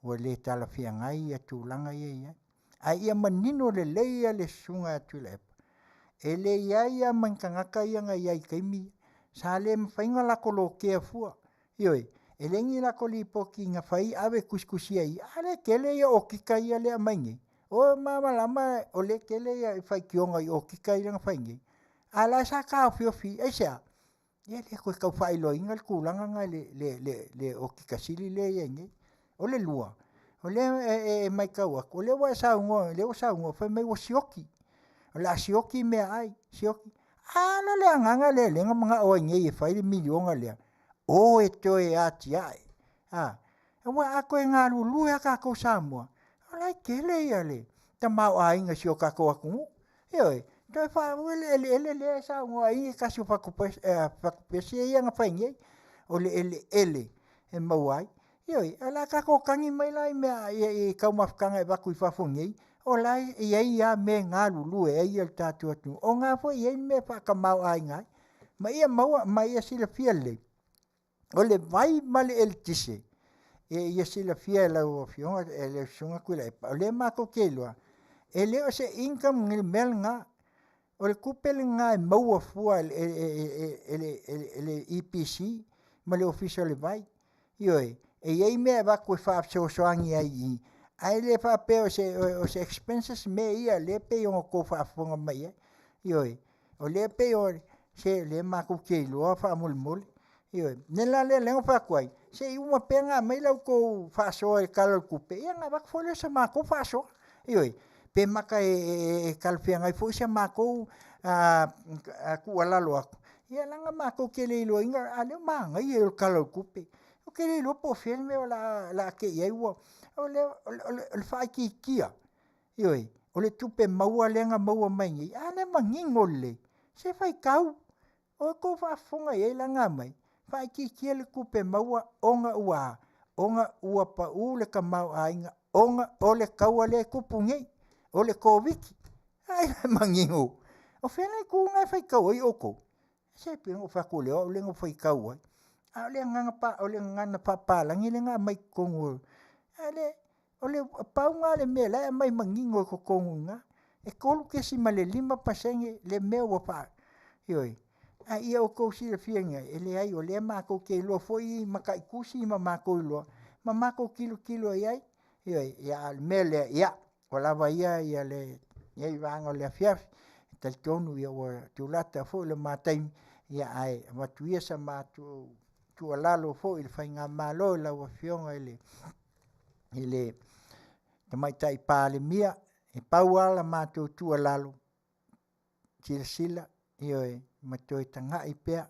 lē talafiagai ia tulaga ia iai a ia manino lelei ia le susuga atu i le epa e lē ia ia mankagaka ia gai ai kaimi sa le mawhainga lako lo kea fua. Ioi, e lengi lako li poki nga whai awe kuskusia i. Ale kele ia o kika ia lea maingi. O mama lama o le kele ia whai kionga i o kika ia nga whaingi. Ala sa ka fiofi, e sea. Ia le koe kau whai lo inga kulanga nga le o kika sili le ia nge. O le lua. O le mai kaua. O le wa saungo, le wa saungo, whai mai wa sioki. O la sioki mea ai, sioki. Ana le anganga le lenga mga o nge e fai milionga le. O e toe ati ai. E wa ako e ngā lulu e ka ko Samoa. Alai kele ia le. Ta mau a inga si o ka ko aku. Ioi. Toi wha ele sa ngoa i kasi o whakupesi e ia nga whai nge. O le ele. E mau ai. Ioi. Ala ka ko kangi mai lai mea e kaumafkanga e waku i whafongi. O lai ia me ngā lulu e ia tātu atu. O ngā fo ia me whakamau ai ngai. Ma ia maua, ma ia sila fia le. O le vai ma le el tise. Ia sila fia lau o fionga e le sunga kula e pa. O le mako keilua. E le o se income ngil mel ngā. o le kupe le ngā e maua fua ele EPC ma le official le vai ioi e iei mea wako e whaafsoasoangi ai i ai le whape o se expenses me ia le pe o ko whaafonga mai ioi o le pe o se le mako ke loa whaamole ioi nela le lengo whakuai se i uma penga mai lau ko whaasoa e kala kupe ia ngā wako fole sa mako whaasoa ioi pe maka e kalfia ngai fo se mako ku ala lo ia langa mako ke le lo inga ale manga i e kala kupe o ke le lo po filme o la ke ia o le fai ki kia ioi o le tupe maua lenga maua mai ngi ale mangingo le se fai kau o ko fa fonga e langa mai fai ki kia le kupe maua onga ua pa u le kamau ainga onga o le kaua le kupungi o le koviki ai mangingo o fele ku ngai fai kau i oko se pe o fa ko le o le ngo fai kau ai a le nganga pa o le ngana pa langi le nga mai kongo ale o le paunga le me la mai mangingo ko kongo nga e kolu ke si male 5% le me o pa ioi a ia o ko si le fienga ele ai o le ma ko ke lo foi makai kusi ma ko lo ma ko kilo ai ioi ya al mele ya o lava ia le ia vanga le fiaf tal tonu ia o tulata fo le matai ia ai matuia sa matu tu alalo fo il fainga malo la o fionga ele te mai tai pale mia e pauala matu tu alalo sila io matoi tanga i pea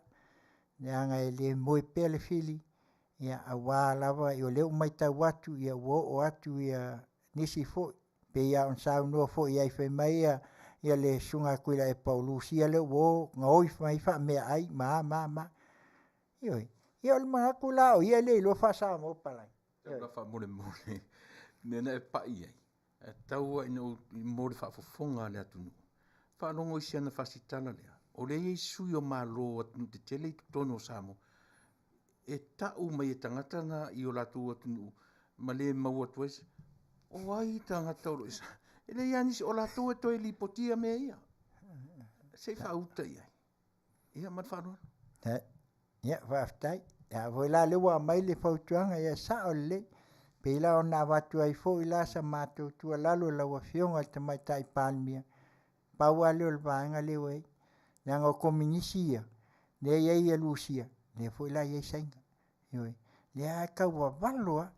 nga ele moi pele fili ia awa lava io le mai ta watu ia o atu ia nisi fo pe ia on sa no fo ia fe mai ia le sunga kuila e Paulusia le wo ngoi mai fa me ai ma io il ma kula o ia le lo fa sa mo pala ia fa mole nena e pa ia e tau ino mole fa fonga le atu fa longo sia na fasitala le o le Yesu yo malo atu te tele tono samo e tau mai e tangata na i o latu atu ma le mau atu ese o ai tangata o isa ele yanis o latu e toi lipotia me ia se fa uta ia mat fa no ia va ftai ya voi la le wa mai le fautuanga ia sa o le pe la ona watu ai fo ila sa matu tu lalo la wa fionga te mai tai palmia pa wa le o vanga le we nanga kominisia le ia lucia le fo ila ia senga yoi le a ka wa valoa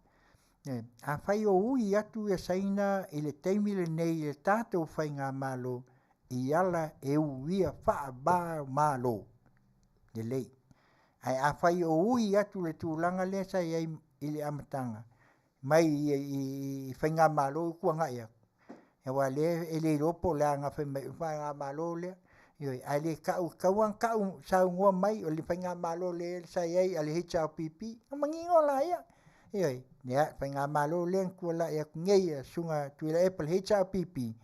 a fai o ui atu e saina ile teimi le nei le tato fai ngā malo i ala e uia faa ba malo le lei ai a fai o ui atu le tūlanga le sa i ile amatanga mai i fai ngā malo kua ngai e wa le ele ropo le anga fai ngā malo le yoi ai le kau sa ngua mai o le fai ngā malo le sa i ale hicha pipi mangingo la ia yoi ya fai ngā malo le kua la ia ngei sunga tuila apple hicha pipi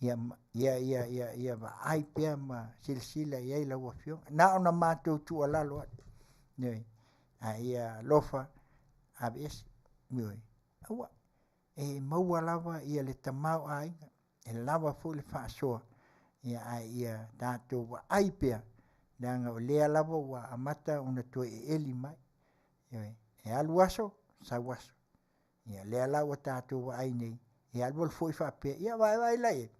ia va ai pia ma silsila ia la wafio na ona mato tu ala lo nei ia lofa abes noi awa e maua lava ia le tamau ai e lava fu le fa so ia tato wa ai pia nanga o le lava wa amata una to eli mai e aluaso sa waso ia le lava tato wa ai nei ia alwol foi fa pe ia vai lai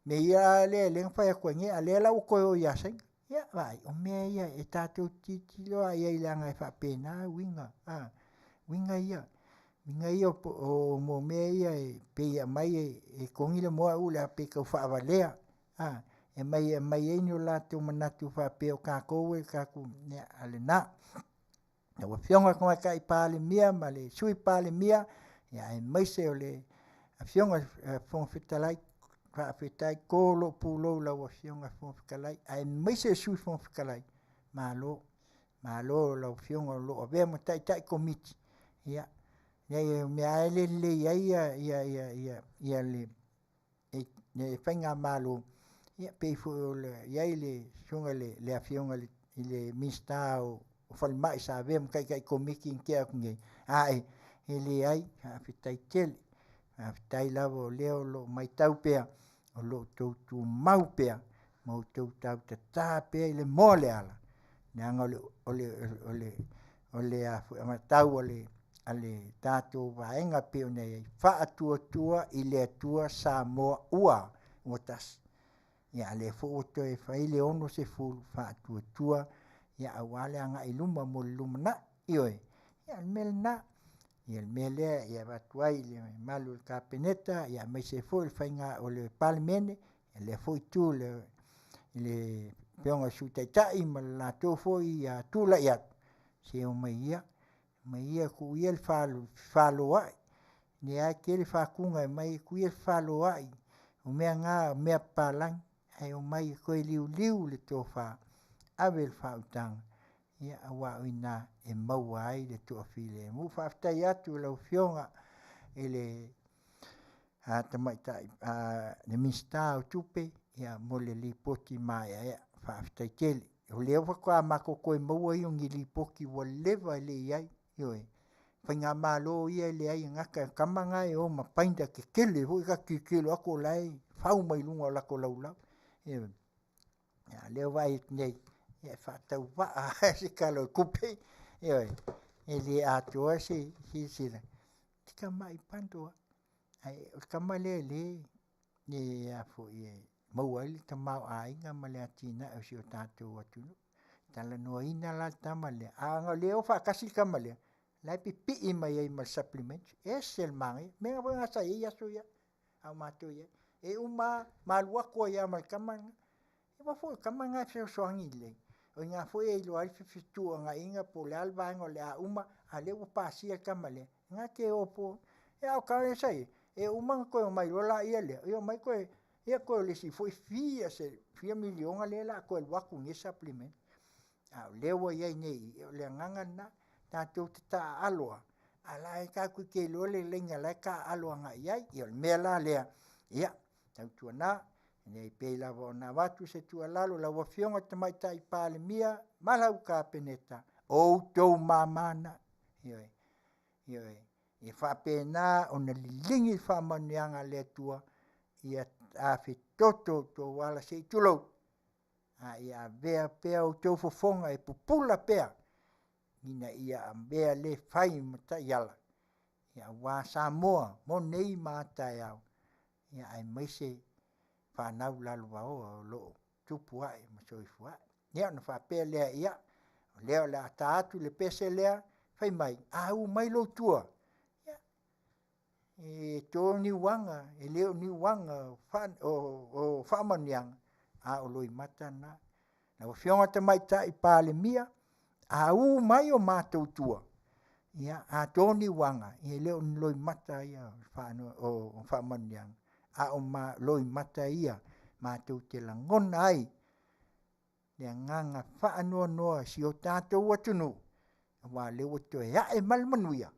me ia le fa ko nge ale la ko ia sen ia vai o me ia e tato titi lo ia langa fa pe na winga ia o mo me ia pe ia mai e kongi le mo ula pe ko fa valea e mai e no la tu manatu fa pe o ka ko e ka ku ne ale na e wa fionga ko ka i pale mia male sui pale mia ia e mai se ole a fionga fon fitalai fa fitai ko lo pulo la wa fionga fon fitalai ai mai se sui fon fitalai malo la fionga lo ve mo tai komiti ia me ale le ia le ne fenga malo ia pe fu ia le sunga le afionga le mista o fal mai sa vem kai komiki ke ngi ai ele ai fitai tel fitai lavo leo lo mai tau pe o lo tautu mau pea, mau tau tau ta tā pea i le mole ala. Neanga ole a amatau ale tātou vaenga peo nei wha atua i le atua Samoa ua uatas. Ia le fo oto e whaile ono se fulu wha atua ia awale anga i luma mo luma na ioi. Ia mele na, ia mele ia watuai le malu ka peneta, ia mai se fo il whainga o le palimene, ia le fo i tu le peonga sutaitai ma la tō fo i tūla iat. Se o mai ia ku ia le whalo ai. Ni ai ke le whakunga mai ku ia le whalo ai. O mea ngā mea palang, ai o mai koe liu le tō wha. Awe le whautanga. Ia awa uina e maua ai le tō while. Mu whaftai atu lau whionga e le tamaitai le minsta o tupe. Ia mo le lipoti mai ai whaftai tele. O leo whakua mako koe maua i o ngi lipoki wa lewa le iai. Ioi. Whainga malo ia le ai ngaka kamanga e o ma painda ke kele. Hoi ka kikilo ako lai. Whau mai lunga o lako laulau. Ioi. Ia leo vai nei. Ia whatau waa se kalo kupe. Ioi. E le atua se sila. Tika mai pandoa. Ai kama le. Ni a fo ie. Maua ili ta mau a inga ma le atina o si o tātou atunu. Tala noa ina la tama le. A ngā leo whakasi kama le. Lai pi i mai ai ma supplements. E sel mangi. Menga po nga sa ia so ia. Au mato ia. E uma malua koa ia mal kamanga. E wafo kamanga se o soangi le. O ngā fo e ilo alfi fitua ngā inga po le alvaenga le a uma. A leo pasi kama le. Ngā ke opo. E au kare sai. E uma koe o mai rola ia le. Io mai koe. Ia koe le si foi fia se 4 milionga le la koe waku nge supplement. Au lewa iai nei, le nganga na, tātou te tā aloa. Ala e kā kui ke lole lenga lai kā aloa ngā iai, ia le mea la lea. Ia, tau tua nā, nei pei lawa o nā watu se tua lalo, lawa fionga tamai tai pāle mia, malau kā peneta, o tau mamana. Ioi, ioi, i whape nā, o na lilingi whamanianga le tua, ia a fi toto to wala se tulo ia vea pea o tau fofonga e pupula pea ina ia vea le fai mata yala ia wa Samoa mo nei mata iau ia ai maise whanau lalu wao lo tupu ai ma soifu ai ia na wha pea lea ia leo le ata atu le pese lea fai mai au mai lo tua e to ni wanga e leo ni wanga fan o famaniang a o loi mata na o fionga te mai tai pale mia a u mai o matou tua ia a to ni wanga e leo ni loi mata ia fano o famaniang a o ma loi mata ia matou te langona ai le nganga fa no si o tatou atunu wa leo to ya e mal manuia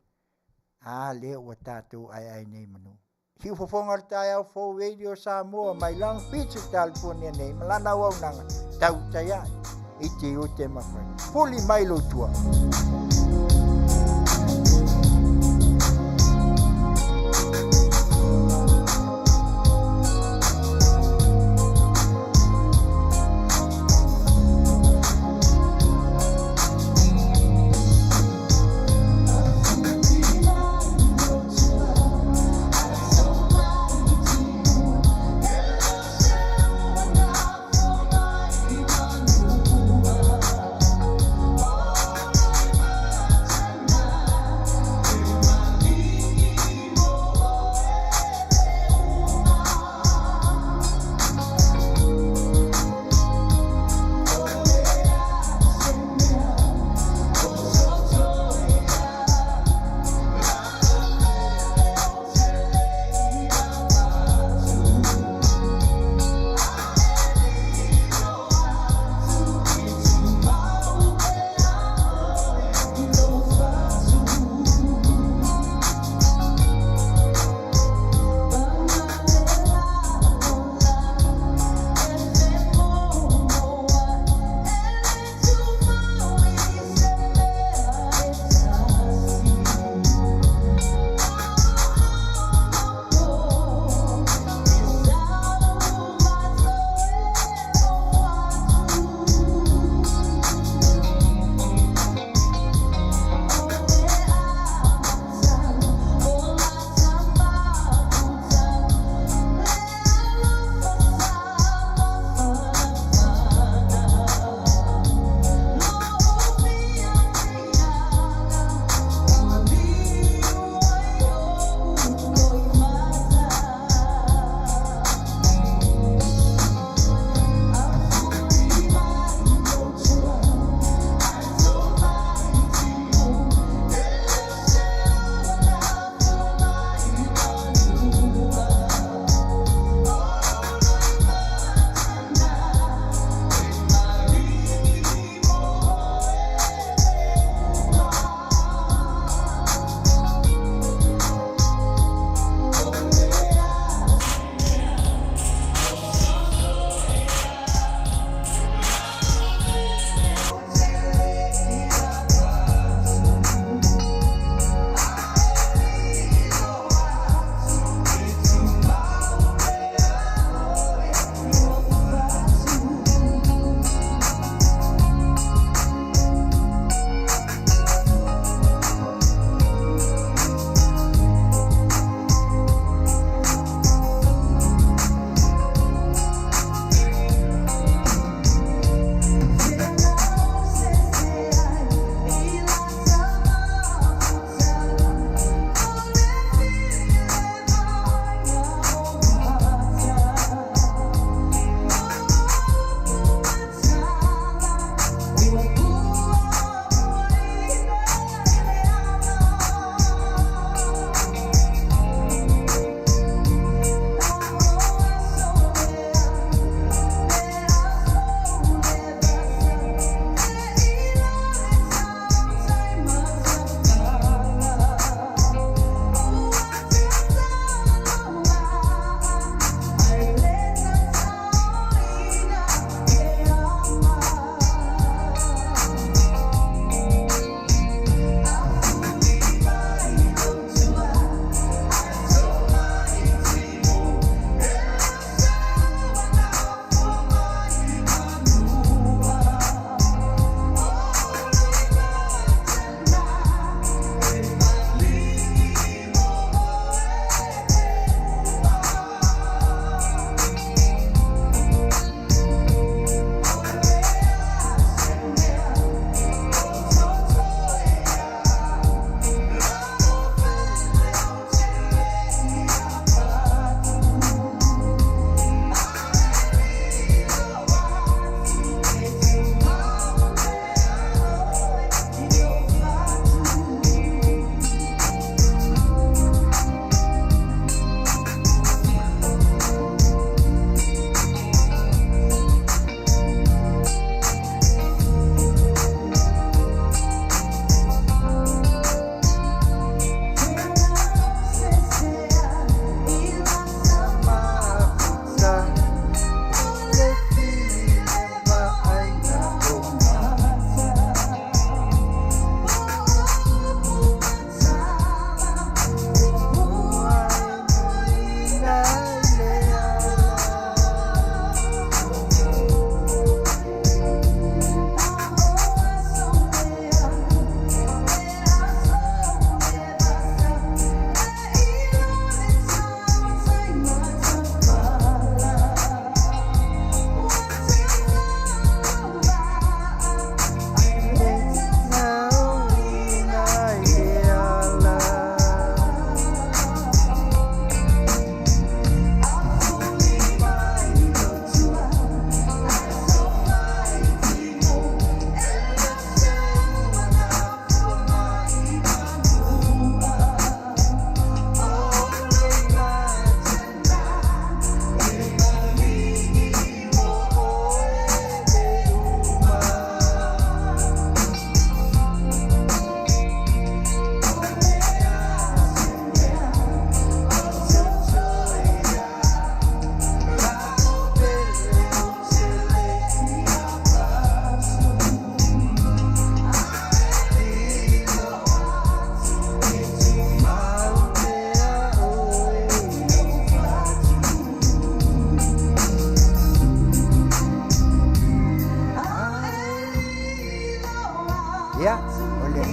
a leo wa tātou ai nei manu. Hiu fofonga tai au fo radio Samoa mai Long Beach California nei malana wau nanga tau tai ai i te o te mawhai. Puli mai lo tua.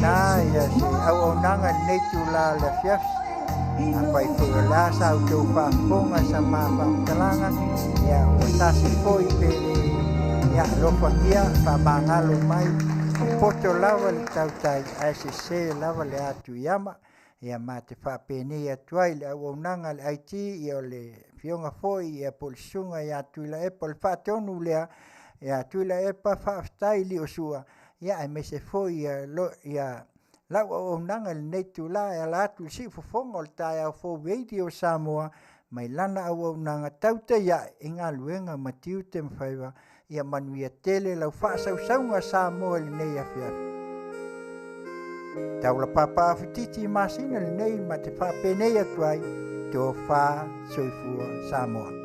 na ia si au nanga nei tu la le fiaf apa itu la sa tu pa ponga sa mapa talanga ya utasi foi pe ya lo fangia pa mangalo mai poto lava le tautai ACC lava le atu yama ia mate fa pene ia tuai le au nanga le IT ia le fionga foi ia polisunga ia tuila e pol fa tonu le ia tuila e pa fa stai li osua ia me se foi ia lo ia la au nanga le netu la ia la tu si fo fonga le tai au fo video Samoa mai lana au nanga tauta ia inga luenga matiu te mfaiva ia manuia tele lau fa saunga Samoa le nei afia tau la papa fititi masina le nei ma te fa pene atuai to fa soifua Samoa